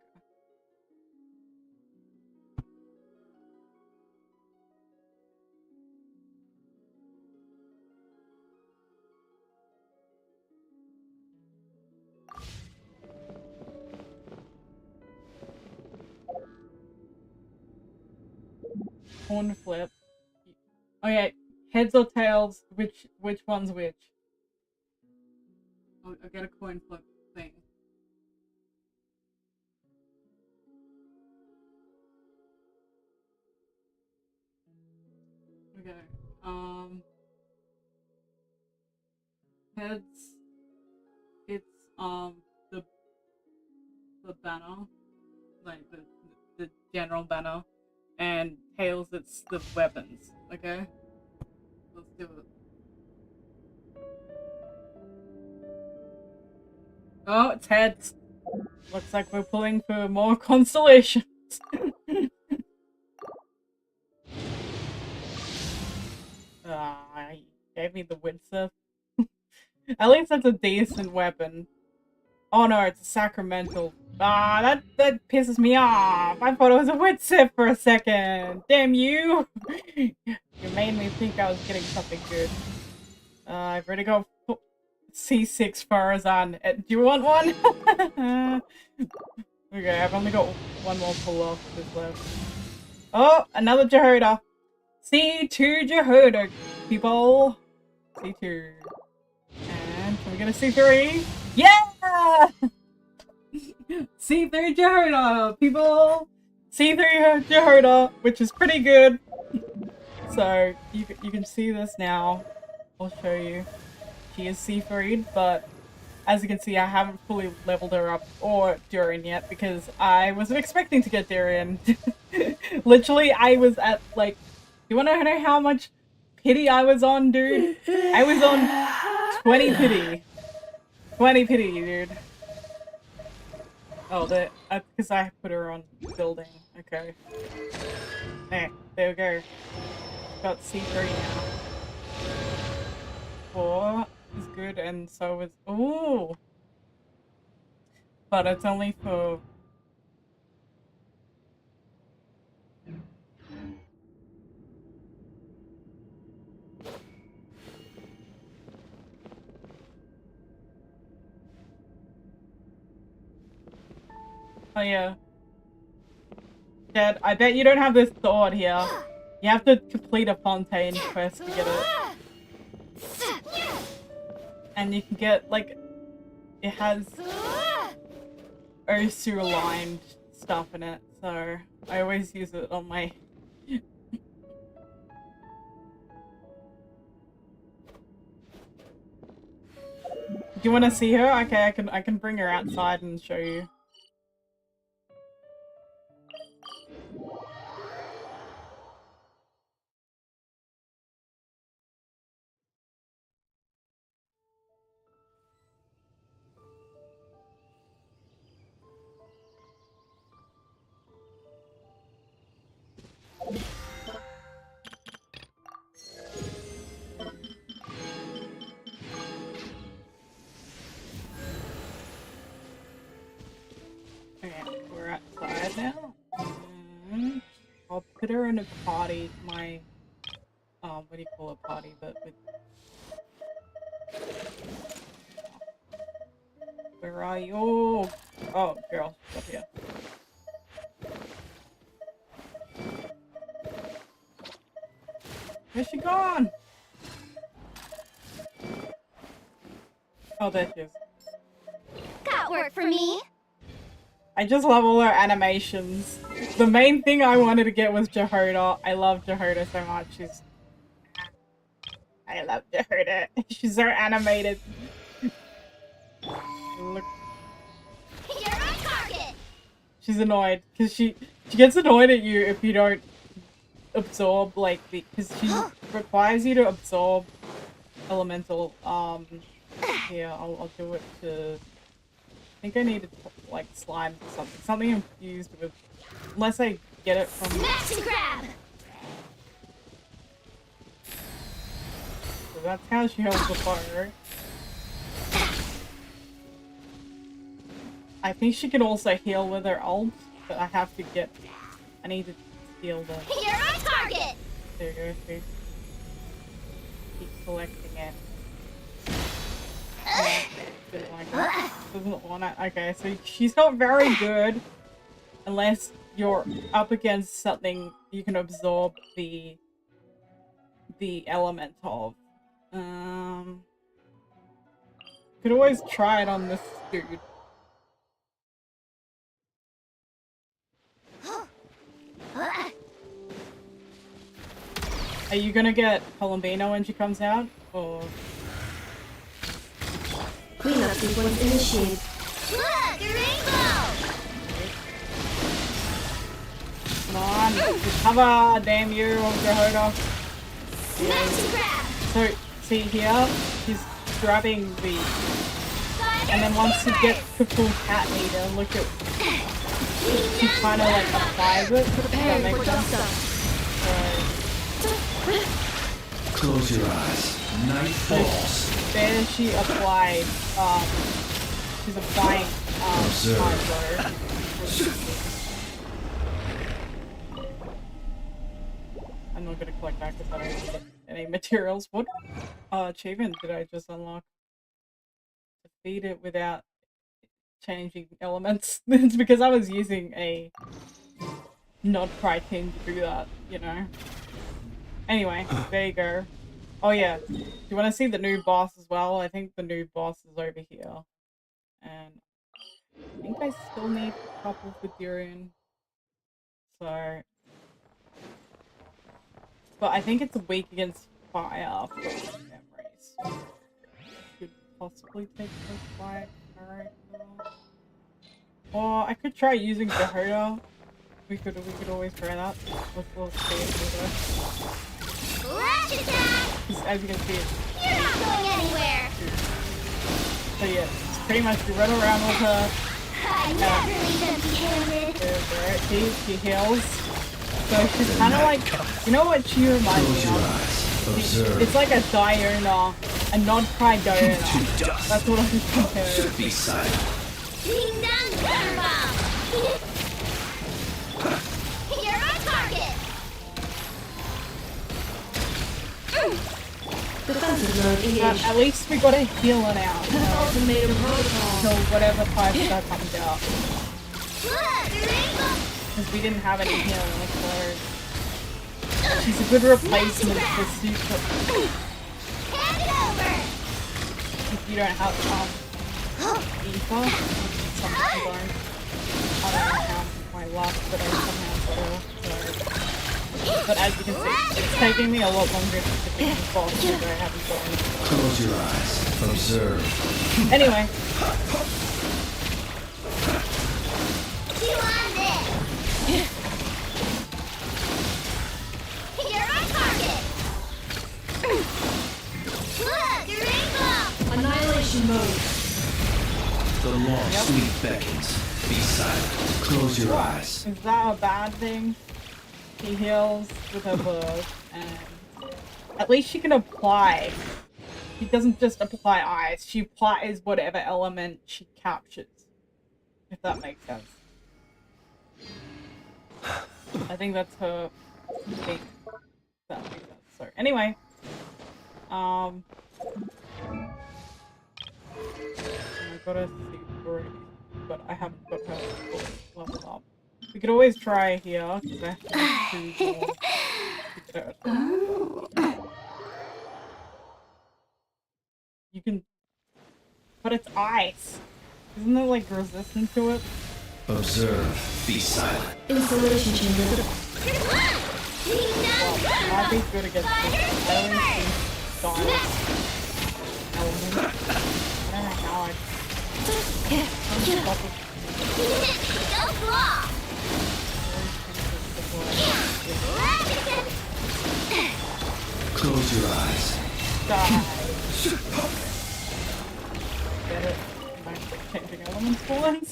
Horn flip. Okay, heads or tails, which one's which? I'll get a coin flip thing. Okay, heads, it's, the banner, like the general banner, and tails, it's the weapons, okay? Let's do it. Oh, it's heads. Looks like we're pulling for more constellations. He gave me the windsurf. At least that's a decent weapon. Oh no, it's a sacramental. That pisses me off. I thought it was a windsurf for a second. Damn you! You made me think I was getting something good. I've already got C6 Farazan. Do you want one? Okay, I've only got one more pull-off this left. Oh, another Jahoda. C2 Jahoda, people. C2. And can we get a C3? Yeah! C3 Jahoda, people. C3 Jahoda, which is pretty good. So you can see this now. I'll show you. She is C3'd, but as you can see, I haven't fully leveled her up or Durin yet because I wasn't expecting to get Durin. Literally, I was at like, you want to know how much pity I was on, dude? I was on 20 pity. 20 pity, dude. Oh, that's because I put her on building. Okay. There we go. Got C3 now. 4 is good, and so is... Ooh! But it's only for... Oh yeah. Dad, I bet you don't have this sword here. You have to complete a Fontaine quest to get it. And you can get, like, it has Osu-aligned stuff in it, so I always use it on my... Do you want to see her? Okay, I can bring her outside and show you. Okay, we're outside now. I'll put her in a party, my, what do you call a party, but with... Where are you? Oh, girl, up here. Where's she gone? Oh, there she is. Got work for me? I just love all her animations. The main thing I wanted to get was Jahoda. I love Jahoda so much. I love Jahoda. She's so animated. Look. You're on target. She's annoyed because she gets annoyed at you if you don't absorb, like, because she requires you to absorb elemental. Here, I'll do it to... I think I need to, like, slime something infused with, unless I get it from... Smash and grab. So that's how she holds the fire. I think she can also heal with her ult, but I have to get... I need to steal the... You're on target. There you go, see? Keep collecting it. Didn't like it. Doesn't want it. Okay, so she's not very good unless you're up against something you can absorb the element of. Could always try it on this dude. Are you gonna get Columbino when she comes out, or? Cleanup sequence initiated. Look, a rainbow! Come on, recover, damn you, Jahoda. So, see here, he's grabbing the... And then once he gets to full cat meter, look at... She kind of like applies it, if that makes sense. Close your eyes. Night falls. There she applied, she's applying, hydro. I'm not gonna collect that because I don't need any materials. What achievement did I just unlock? Defeat it without changing elements. It's because I was using a not cry team to do that, you know. Anyway, there you go. Oh yeah, do you want to see the new boss as well? I think the new boss is over here. And I think I still need a couple for Durin. So... But I think it's weak against fire from memories. Could possibly take the fire character. Or I could try using Jahoda. We could always try that. Let's see it. As you can see, You're not going anywhere. So yeah, it's pretty much you run around with her. I never leave empty-handed. She heals. So she's kind of like, you know what she reminds me of? It's like a Diona, a non-cry Diona. That's what I'm comparing. Be silent. Ding dong thunder bomb. You're on target. At least we got a healing out. Until whatever 5-star comes out. Because we didn't have any healing, so she's a good replacement for Super. If you don't have Ether, something don't. I don't have my luck, but I somehow got her. So. But as you can see, it's taking me a lot longer to defeat the boss because I haven't got any. Close your eyes. Observe. Anyway. You want this? You're on target. Look, Durin Quest. Annihilation mode. The law sweet beckons. Be silent. Close your eyes. Is that a bad thing? She heals with her bird, and at least she can apply. She doesn't just apply ice, she applies whatever element she captures. If that makes sense. I think that's her thing. That makes sense. So anyway. I got a secret, but I haven't got her leveled up. We could always try here, because I have to You can... But it's ice. Isn't it, like, resistant to it? Observe. Be silent. Installation chamber. Well, it might be good against this. I only see stars. Element. I don't know how I... Go claw. Close your eyes. Die. Get it? Am I changing elements for once?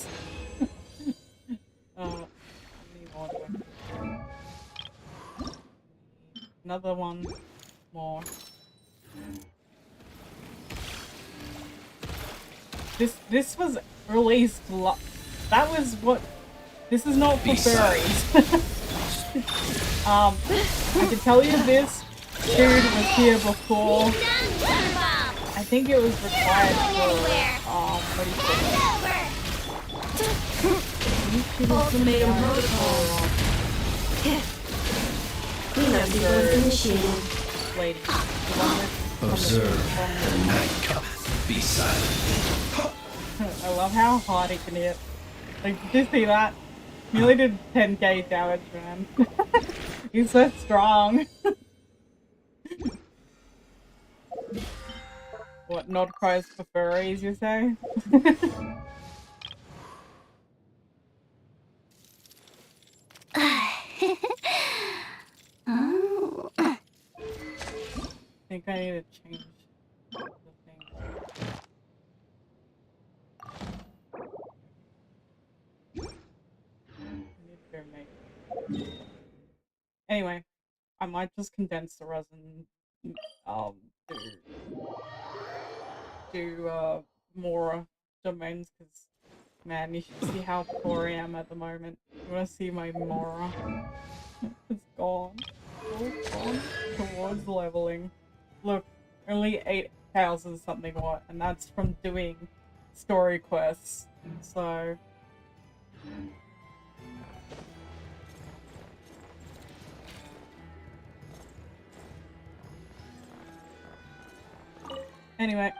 Another one more. This was released that was what this is not for furries. I can tell you this dude was here before. I think it was required for what do you call it? Ultimatum protocol. Cleanup sequence initiated. Lady. Observe. The night cometh. Be silent. I love how hard he can hit. Like, did you see that? He only did 10k damage, man. He's so strong. What, not cries for furries, you say? think I need to change the thing. Anyway, I might just condense the resin do more domains, because man, you should see how poor I am at the moment. You wanna see my Mora? It's gone. It's gone towards leveling. Look, only 8,000 something watt, and that's from doing story quests. So anyway,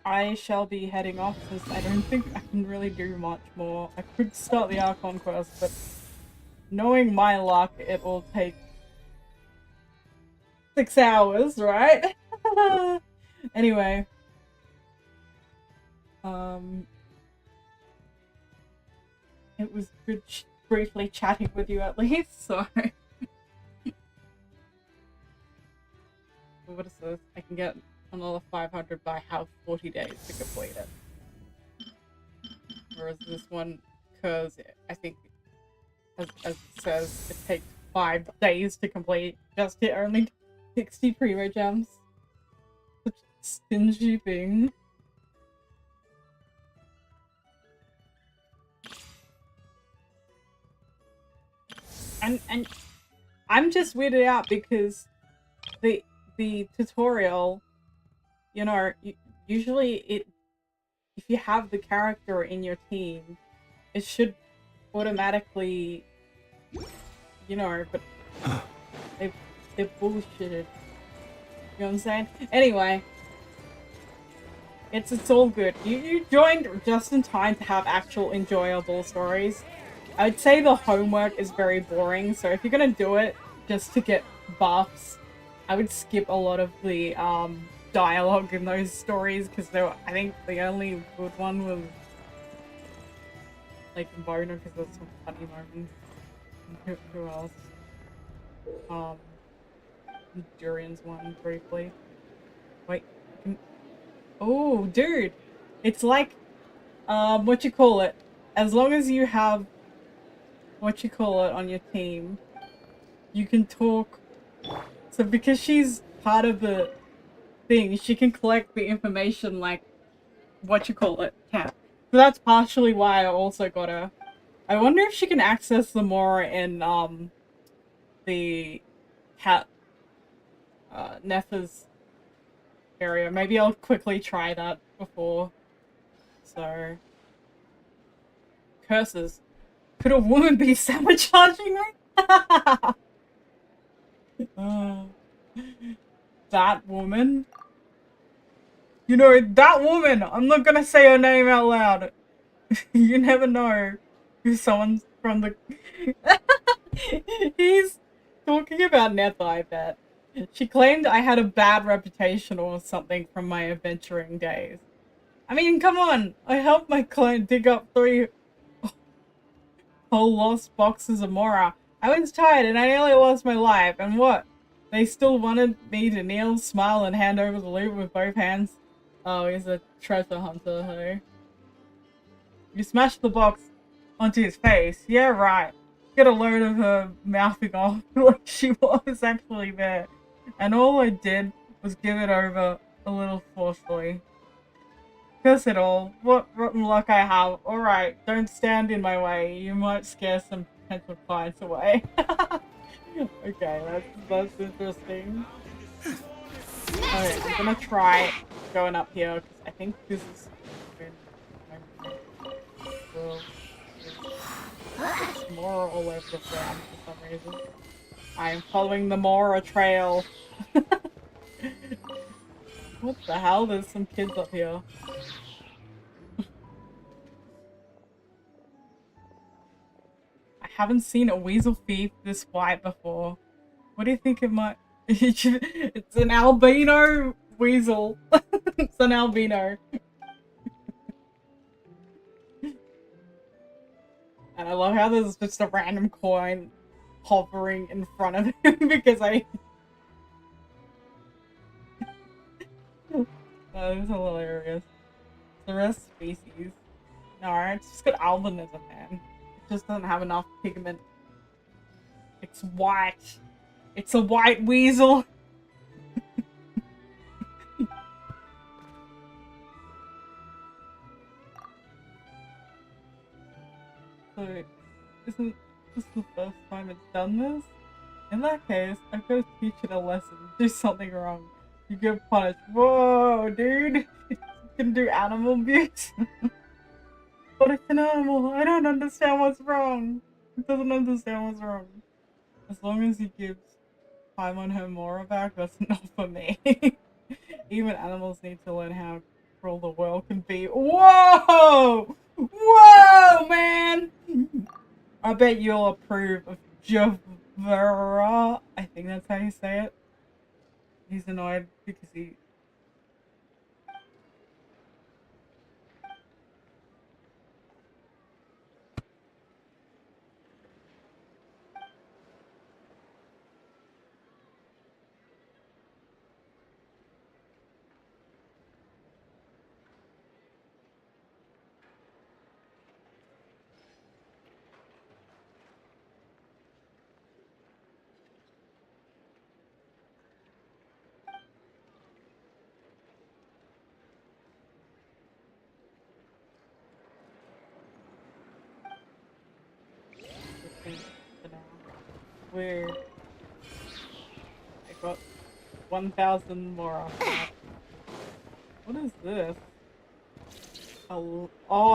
I shall be heading off since I don't think I can really do much more. I could start the Archon quest, but knowing my luck, it will take 6 hours, right? Anyway. It was good briefly chatting with you at least, so... What is this? I can get another 500 by how 40 days to complete it. Whereas this one, because I think, as it says, it takes 5 days to complete, just hit only 60 primo gems. Such a stingy thing. And I'm just weirded out because the tutorial, you know, usually if you have the character in your team, it should automatically, you know, but they're bullshitted. You know what I'm saying? Anyway, it's all good. You joined just in time to have actual enjoyable stories. I'd say the homework is very boring, so if you're gonna do it just to get buffs, I would skip a lot of the dialogue in those stories, because I think the only good one was like Boner, because there's some funny moments. Who else? Durin's one briefly. Wait. Oh, dude! It's like what you call it? As long as you have what you call it on your team, you can talk. So because she's part of the thing, she can collect the information like what you call it, cat. So that's partially why I also got her. I wonder if she can access the more in the cat Neph's area. Maybe I'll quickly try that before. So curses. Could a woman be sabotaging me? That woman? You know, that woman! I'm not gonna say her name out loud. You never know who someone's from the... He's talking about Netha, I bet. She claimed I had a bad reputation or something from my adventuring days. I mean, come on! I helped my client dig up 3 whole lost boxes of Mora. I was tired and I nearly lost my life, and what? They still wanted me to kneel, smile, and hand over the loot with both hands? Oh, he's a treasure hunter, hey? You smashed the box onto his face. Yeah, right. Get a load of her mouthing off like she was actually there. And all I did was give it over a little forcefully. Curse it all. What rotten luck I have. Alright, don't stand in my way. You might scare some potential clients away. Okay, that's interesting. Alright, I'm gonna try going up here, because I think this is... It's Mora all over the ground for some reason. I am following the Mora trail. What the hell? There's some kids up here. I haven't seen a weasel thief this white before. What do you think it might... It's an albino weasel. It's an albino. And I love how there's just a random coin hovering in front of him because That is hilarious. The rest species. No, it's just got albinism, man. It just doesn't have enough pigment. It's white. It's a white weasel. So, isn't this the first time it's done this? In that case, I've got to teach it a lesson. Do something wrong. You get punished. Whoa, dude! You can do animal abuse? But it's an animal. I don't understand what's wrong. It doesn't understand what's wrong. As long as he gives Paimon her Mora back, that's enough for me. Even animals need to learn how cruel the world can be. Whoa! Whoa, man! I bet you'll approve of Javera. I think that's how you say it. He's annoyed because he... Weird. I got 1,000 more off that. What is this? Oh,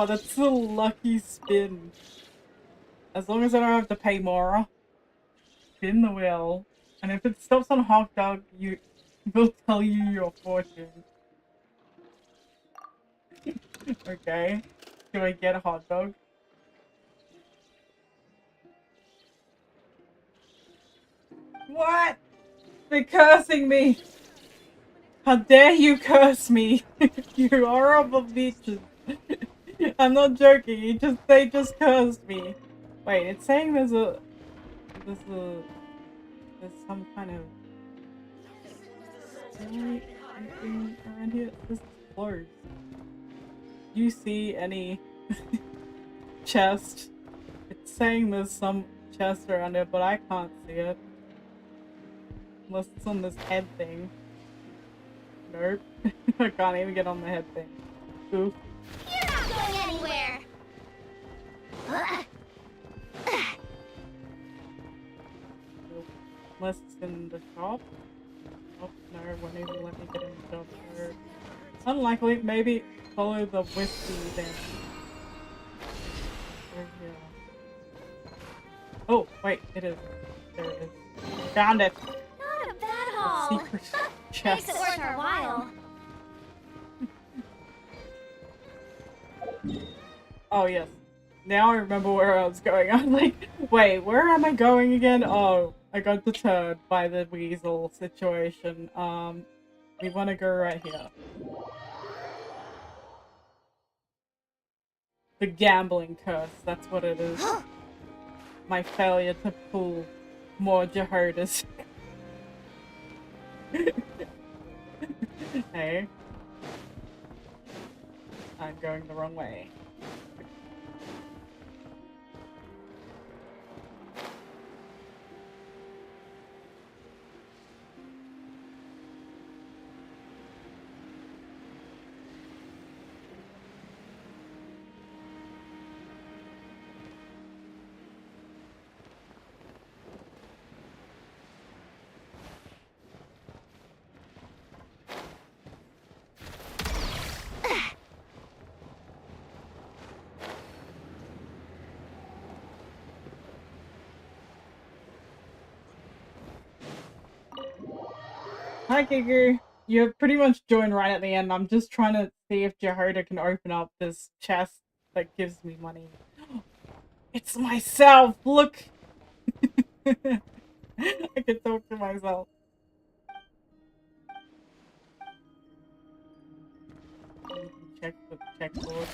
that's a lucky spin. As long as I don't have to pay more. Spin the wheel. And if it stops on hot dog, you will tell you your fortune. Okay. Do I get a hot dog? What? They're cursing me! How dare you curse me! You horrible bitches! I'm not joking, they just cursed me. Wait, it's saying there's some kind of anything around here? This is closed. Do you see any chest? It's saying there's some chest around it, but I can't see it. Unless it's on this head thing. Nope. I can't even get on the head thing. Oof. You're not going anywhere! Unless it's in the shop. Oh, no, it won't even let me get in the shop. So, unlikely, maybe follow the whiskey then. Over here. Oh, wait, it is. There it is. Found it! Not a bad haul! Secret chest. Makes it worth our while. Oh, yes. Now I remember where I was going. I was like, wait, where am I going again? Oh, I got deterred by the weasel situation. We want to go right here. The gambling curse, that's what it is. My failure to pull more Jahodas. Hey. I'm going the wrong way. Hi, Giger. You pretty much joined right at the end. I'm just trying to see if Jahoda can open up this chest that gives me money. It's myself! Look! I can talk to myself. Check the checkboard.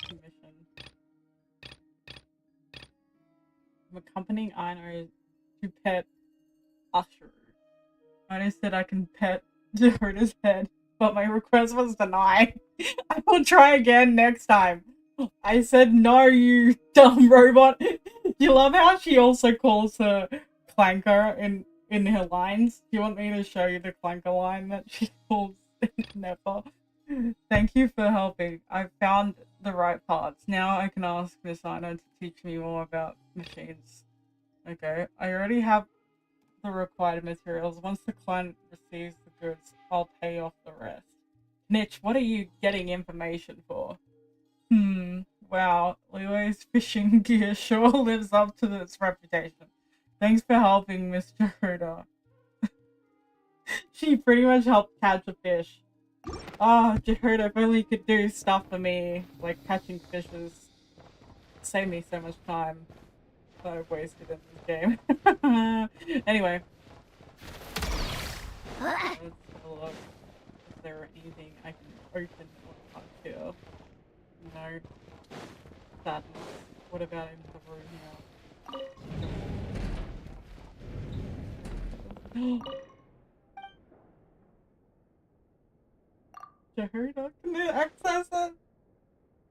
Commission. I'm accompanying Einar to pet Usher. I just said I can pet Jahoda's head, but my request was denied. I will try again next time. I said no, you dumb robot. You love how she also calls her clanker in her lines? Do you want me to show you the clanker line that she calls Never? Thank you for helping. I found the right parts. Now I can ask Miss Ina to teach me more about machines. Okay, I already have the required materials. Once the client receives the goods, I'll pay off the rest. Nitch, what are you getting information for? Wow, Leeway's fishing gear sure lives up to its reputation. Thanks for helping, Mr. Huda. She pretty much helped catch a fish. Oh, Jahoda, if only you could do stuff for me, like catching fishes. Save me so much time that I've wasted in this game. Anyway. Let's have a look. Is there anything I can open or not here? No. Sadness. What about in the room here? Jahoda, can you access it?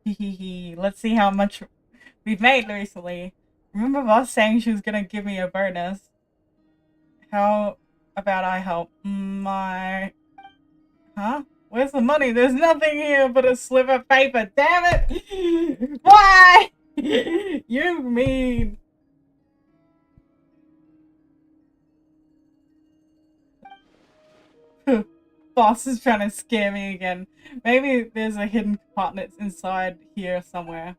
Hehehe. Let's see how much we've made recently. Remember boss saying she was gonna give me a bonus? How about I help? Huh? Where's the money? There's nothing here but a slip of paper. Damn it! Why? You mean... Boss is trying to scare me again. Maybe there's a hidden compartment inside here somewhere.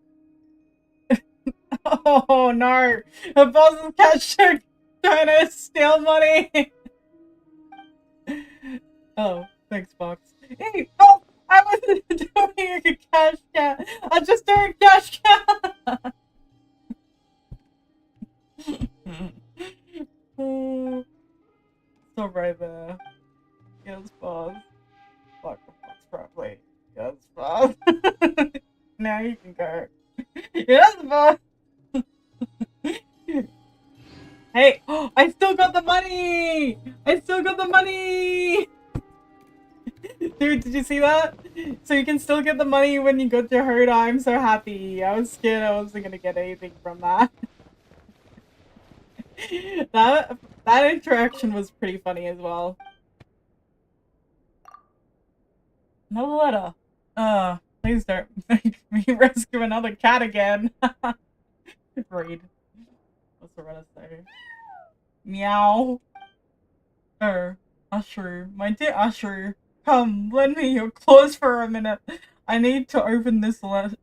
Oh no! The boss is trying to steal money! Oh, thanks, Box. Hey, oh! I wasn't doing a cash cow! I'm just doing cash cow! Oh, stop right there. Yes, boss. Fuck the box properly. Yes, boss. Now you can go. Yes, boss. Hey, I still got the money! I still got the money! Dude, did you see that? So you can still get the money when you got your herd. I'm so happy. I was scared I wasn't gonna get anything from that. That interaction was pretty funny as well. Another letter. Please don't make me rescue another cat again. Read. What's the letter say? Meow. Usher. My dear Usher. Come, lend me your claws for a minute. I need to open this letter.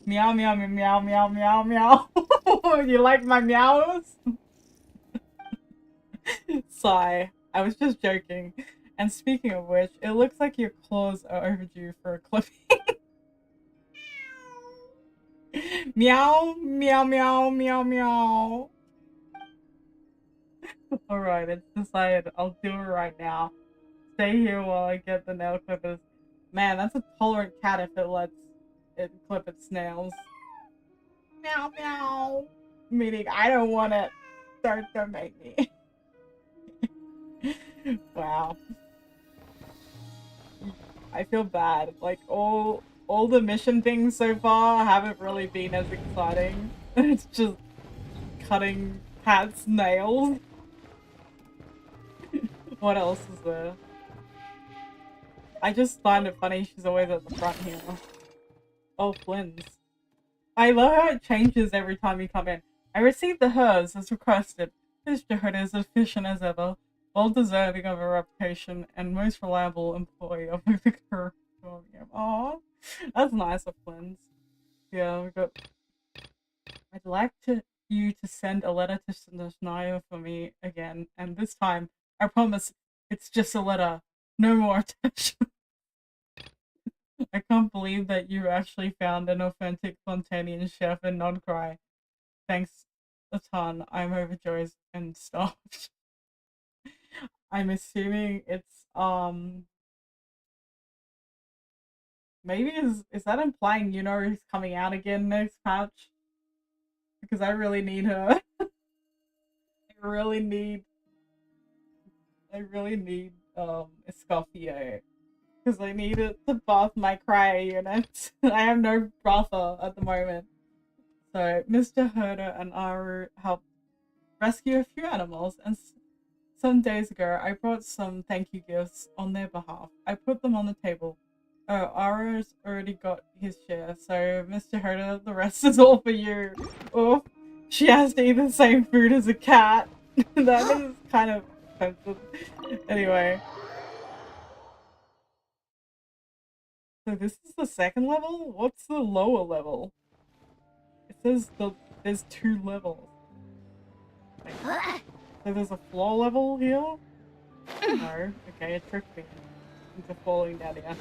Meow, meow, meow, meow, meow, meow. You like my meows? Sigh. I was just joking. And speaking of which, it looks like your claws are overdue for a clipping. Meow, meow, meow, meow, meow. Alright, it's decided. I'll do it right now. Stay here while I get the nail clippers. Man, that's a tolerant cat if it lets it clip its nails. Meow, meow. Meaning, I don't want it. Don't make me. Wow. I feel bad. Like, all the mission things so far haven't really been as exciting. It's just cutting cats' nails. What else is there? I just find it funny she's always at the front here. Oh, Flynn's. I love how it changes every time you come in. I received the hers as requested. This Jahoda is efficient as ever, well deserving of a reputation, and most reliable employee of the current. Aww, that's nice of Flynn's. Yeah, we got. I'd like you to send a letter to Shania for me again, and this time, I promise, it's just a letter, no more attachment. I can't believe that you actually found an authentic Fontanian chef and non-cry. Thanks a ton. I'm overjoyed and stuffed. I'm assuming it's maybe is that implying Yunori's coming out again next patch? Because I really need her. I really need I really need Escoffier. Because I need it to bath my cryo units. I have no brother at the moment. So Mr. Herder and Aru helped rescue a few animals, and some days ago I brought some thank you gifts on their behalf. I put them on the table. Oh, Aru's already got his share, so Mr. Herder, the rest is all for you. Oh, she has to eat the same food as a cat. That is kind of offensive. Anyway. So this is the second level? What's the lower level? It says there's 2 levels. So there's a floor level here? No. Okay, it tricked me into falling down here.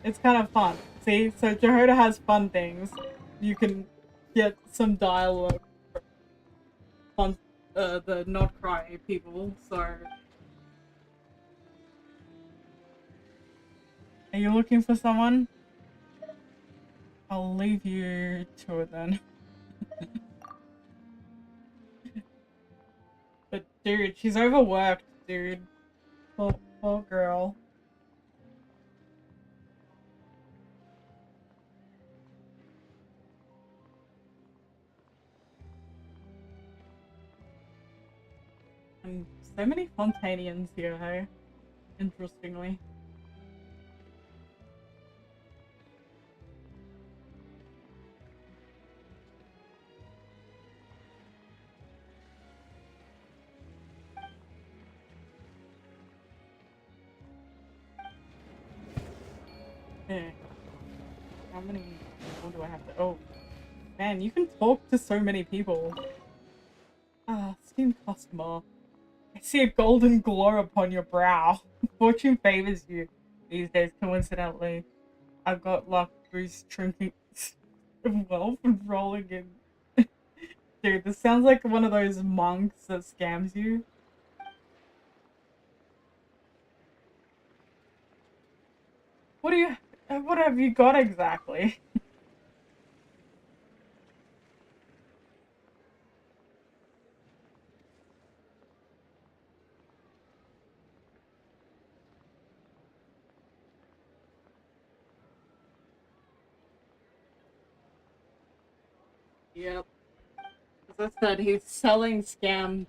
It's kind of fun. See? So Jahoda has fun things. You can get some dialogue from the not cry people, so... Are you looking for someone? I'll leave you to it then. But dude, she's overworked, dude. Poor girl. And so many Fontanians here, hey? Interestingly. Okay. How many people do I have to... Oh. Man, you can talk to so many people. Ah, Steam customer. I see a golden glow upon your brow. Fortune favors you these days, coincidentally. I've got luck boost trinkets of wealth and rolling in. Dude, this sounds like one of those monks that scams you. What have you got exactly? Yep. As I said, he's selling scam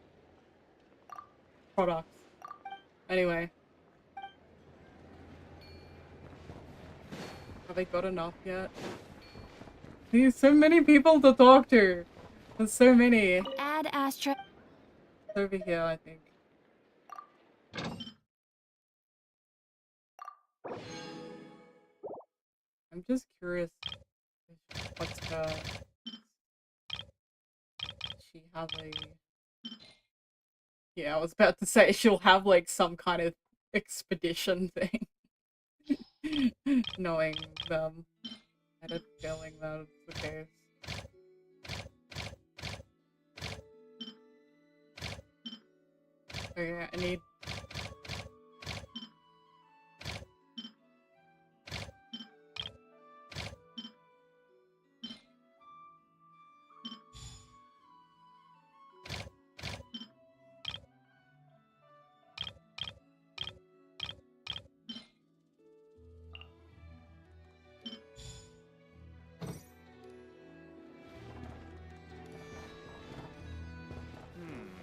products. Anyway. Have I got enough yet? There's so many people to talk to. There's so many. Add Astra. It's over here, I think. I'm just curious. What's her... She have a... Yeah, I was about to say she'll have like some kind of expedition thing. Knowing them. I had a feeling that was the case. Okay, I need...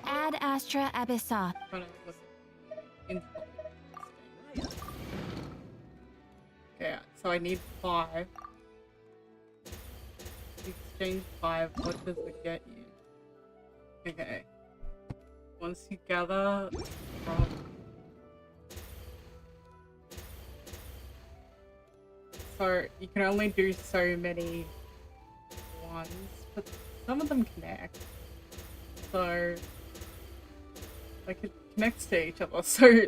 Add Astra Abyssal. Okay, so I need 5. Exchange 5, what does it get you? Okay. Once you gather from... So, you can only do so many ones, but some of them connect. So... Like, it connects to each other, so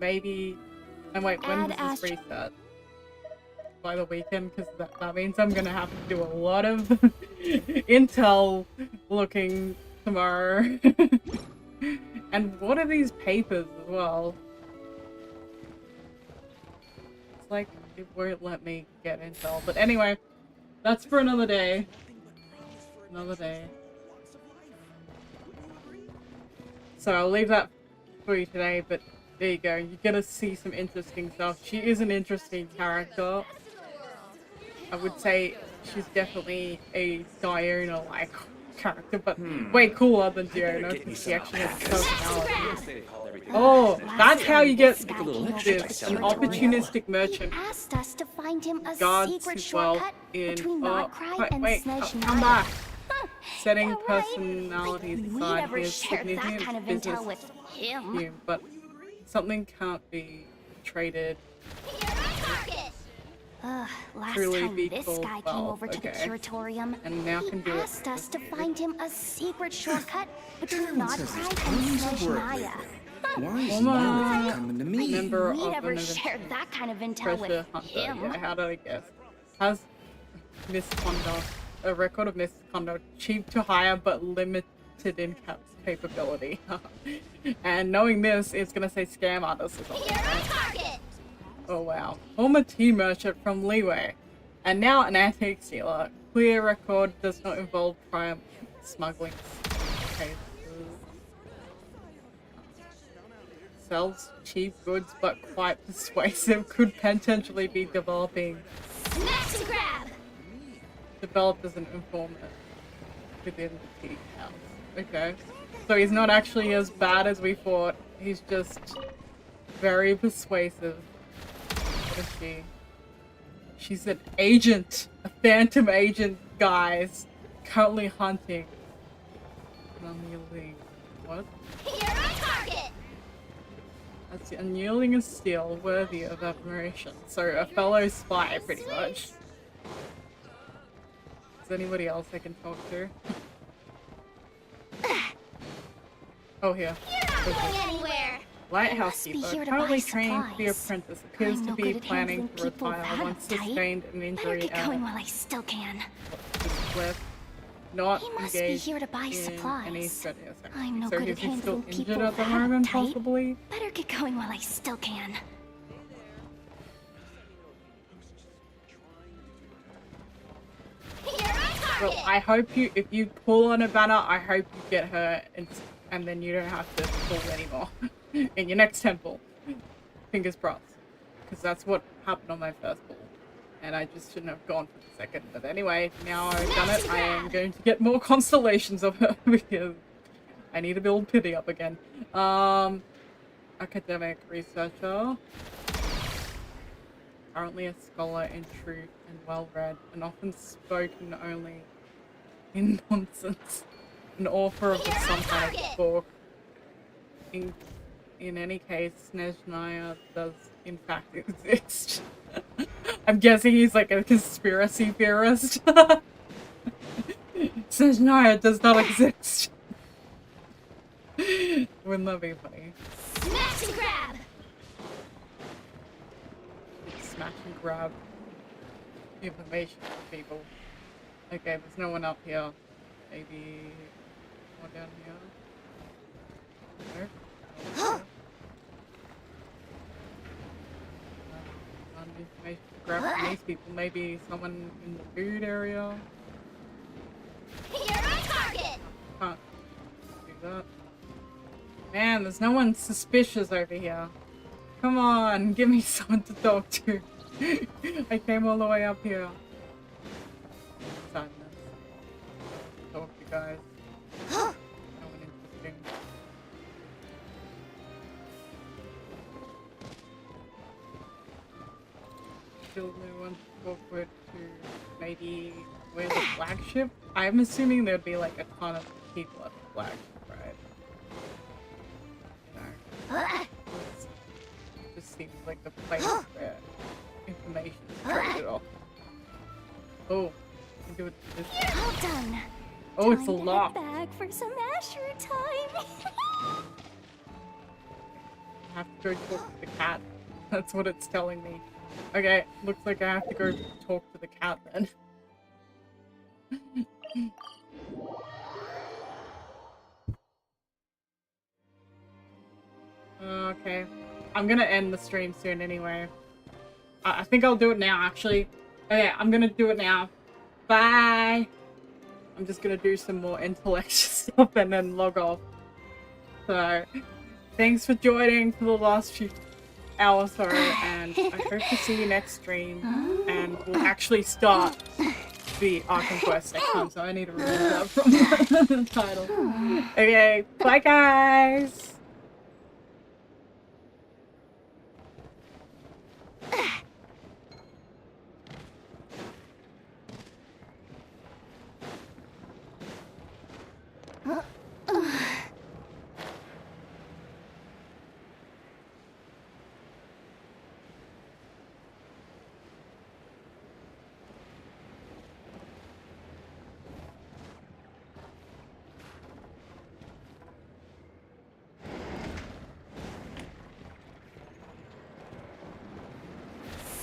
maybe... And wait, when does this reset? By the weekend, because that means I'm gonna have to do a lot of intel looking tomorrow. And what are these papers as well? It's like, it won't let me get intel. But anyway, that's for another day. Another day. So I'll leave that for you today, but there you go. You're gonna see some interesting stuff. She is an interesting character. I would say she's definitely a Diona-like character, but way cooler than Diona because she actually has personality. Oh, that's how you get this, an opportunistic merchant. Asked us to find him a Guards secret as well shortcut in between Nodcry and wait, Snezhnaya. come back. Setting personalities We aside never is shared that significant kind of business intel with him. to you, but something can't be traded. Last Truly time be this called guy came well, over to the okay. curatorium, And now can do he it. asked us to find him a secret shortcut between Nodcry and Snezhnaya. Why is Former none coming to me? member We of never an shared that kind of intel treasure with hunter. him. Yeah, how did I guess? Has misconduct, a record of misconduct, cheap to hire but limited in capability. And knowing this, it's gonna say scam artist or something. Right? Oh wow. Former tea merchant from Leeway. And now an antique dealer. Clear record does not involve prior smuggling cases. Sells cheap goods but quite persuasive. Could potentially be developing. Smash and grab! Developed as an informant within the tea house. Okay. So he's not actually as bad as we thought. He's just very persuasive. What is she? She's an agent. A phantom agent, guys. Currently hunting. Unyielding. What? You're on target! That's unyielding as steel, worthy of admiration. So a fellow spy, pretty much. Is there anybody else I can talk to? Oh, here. You're not going anywhere! Lighthouse Be keeper, here to currently buy training to be a supplies. apprentice, appears I'm to no be good at planning handling to people retire that once uptight. sustained an Better injury get and going while I still can. left. Not He must be engaged here to buy in supplies. any studies. I'm no So good is at he still handling injured people at the that moment, uptight. possibly? Better get going while I still can. Well, I hope you, if you pull on a banner, I hope you get her and then you don't have to pull anymore in your next temple. Fingers crossed. Because that's what happened on my first pull. And I just shouldn't have gone for the second. But anyway, now I've done it, I am going to get more constellations of her because I need to build pity up again. Academic researcher. Currently a scholar in truth and well-read, and often spoken only in nonsense. An author of some kind of book. In any case, Snezhnaya does in fact exist. I'm guessing he's like a conspiracy theorist. Snezhnaya does not exist. Wouldn't that be funny? Smash and grab! Smash and grab information from people. Okay, there's no one up here. Maybe one down here. No? Information to grab from these people. Maybe someone in the food area. You're on target! Can't do that. Man, there's no one suspicious over here. Come on, give me someone to talk to. I came all the way up here. Sadness. Talk to you guys. No one interesting. Still no one to talk with to maybe where's the flagship? I'm assuming there'd be like a ton of people at the flagship, right? Just seems like the place where information is traded off. Oh, can do it this way. All done. Oh, it's a Time to head lock. back for some Asher time. I have to go talk to the cat. That's what it's telling me. Okay, looks like I have to go talk to the cat then. Okay. I'm gonna end the stream soon anyway. I think I'll do it now, actually. Okay, I'm gonna do it now. Bye! I'm just gonna do some more intellectual stuff and then log off. So, thanks for joining for the last few hours or so, and I hope to see you next stream, and we'll actually start the Arkham Quest next time, so I need to remove that from the title. Okay, bye guys!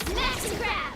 Smash and grab!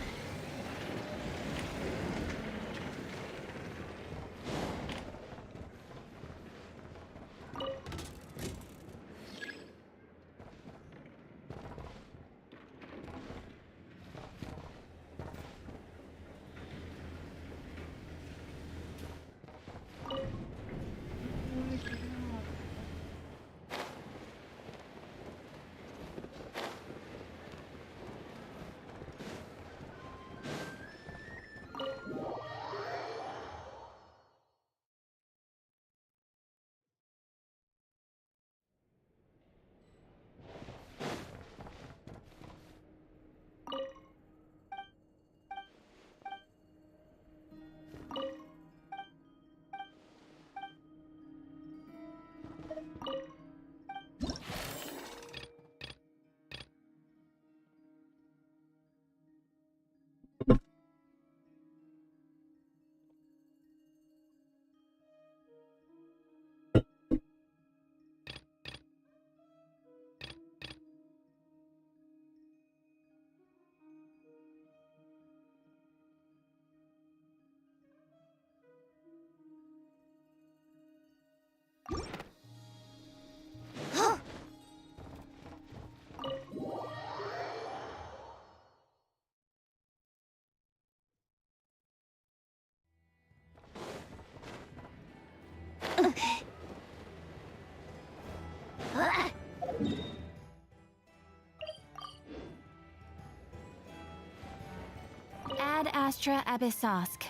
Ad Astra Abyssosk.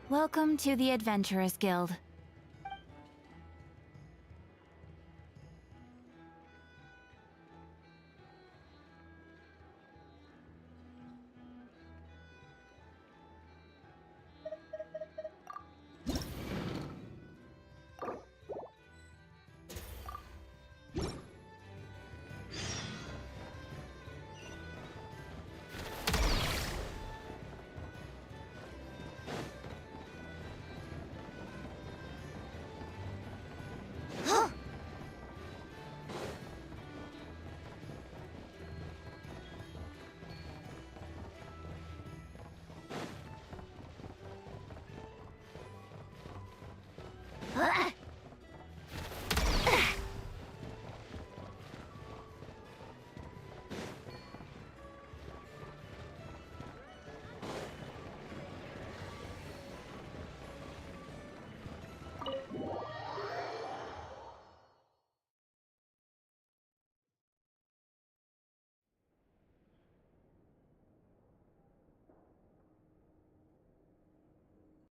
Welcome to the Adventurers Guild.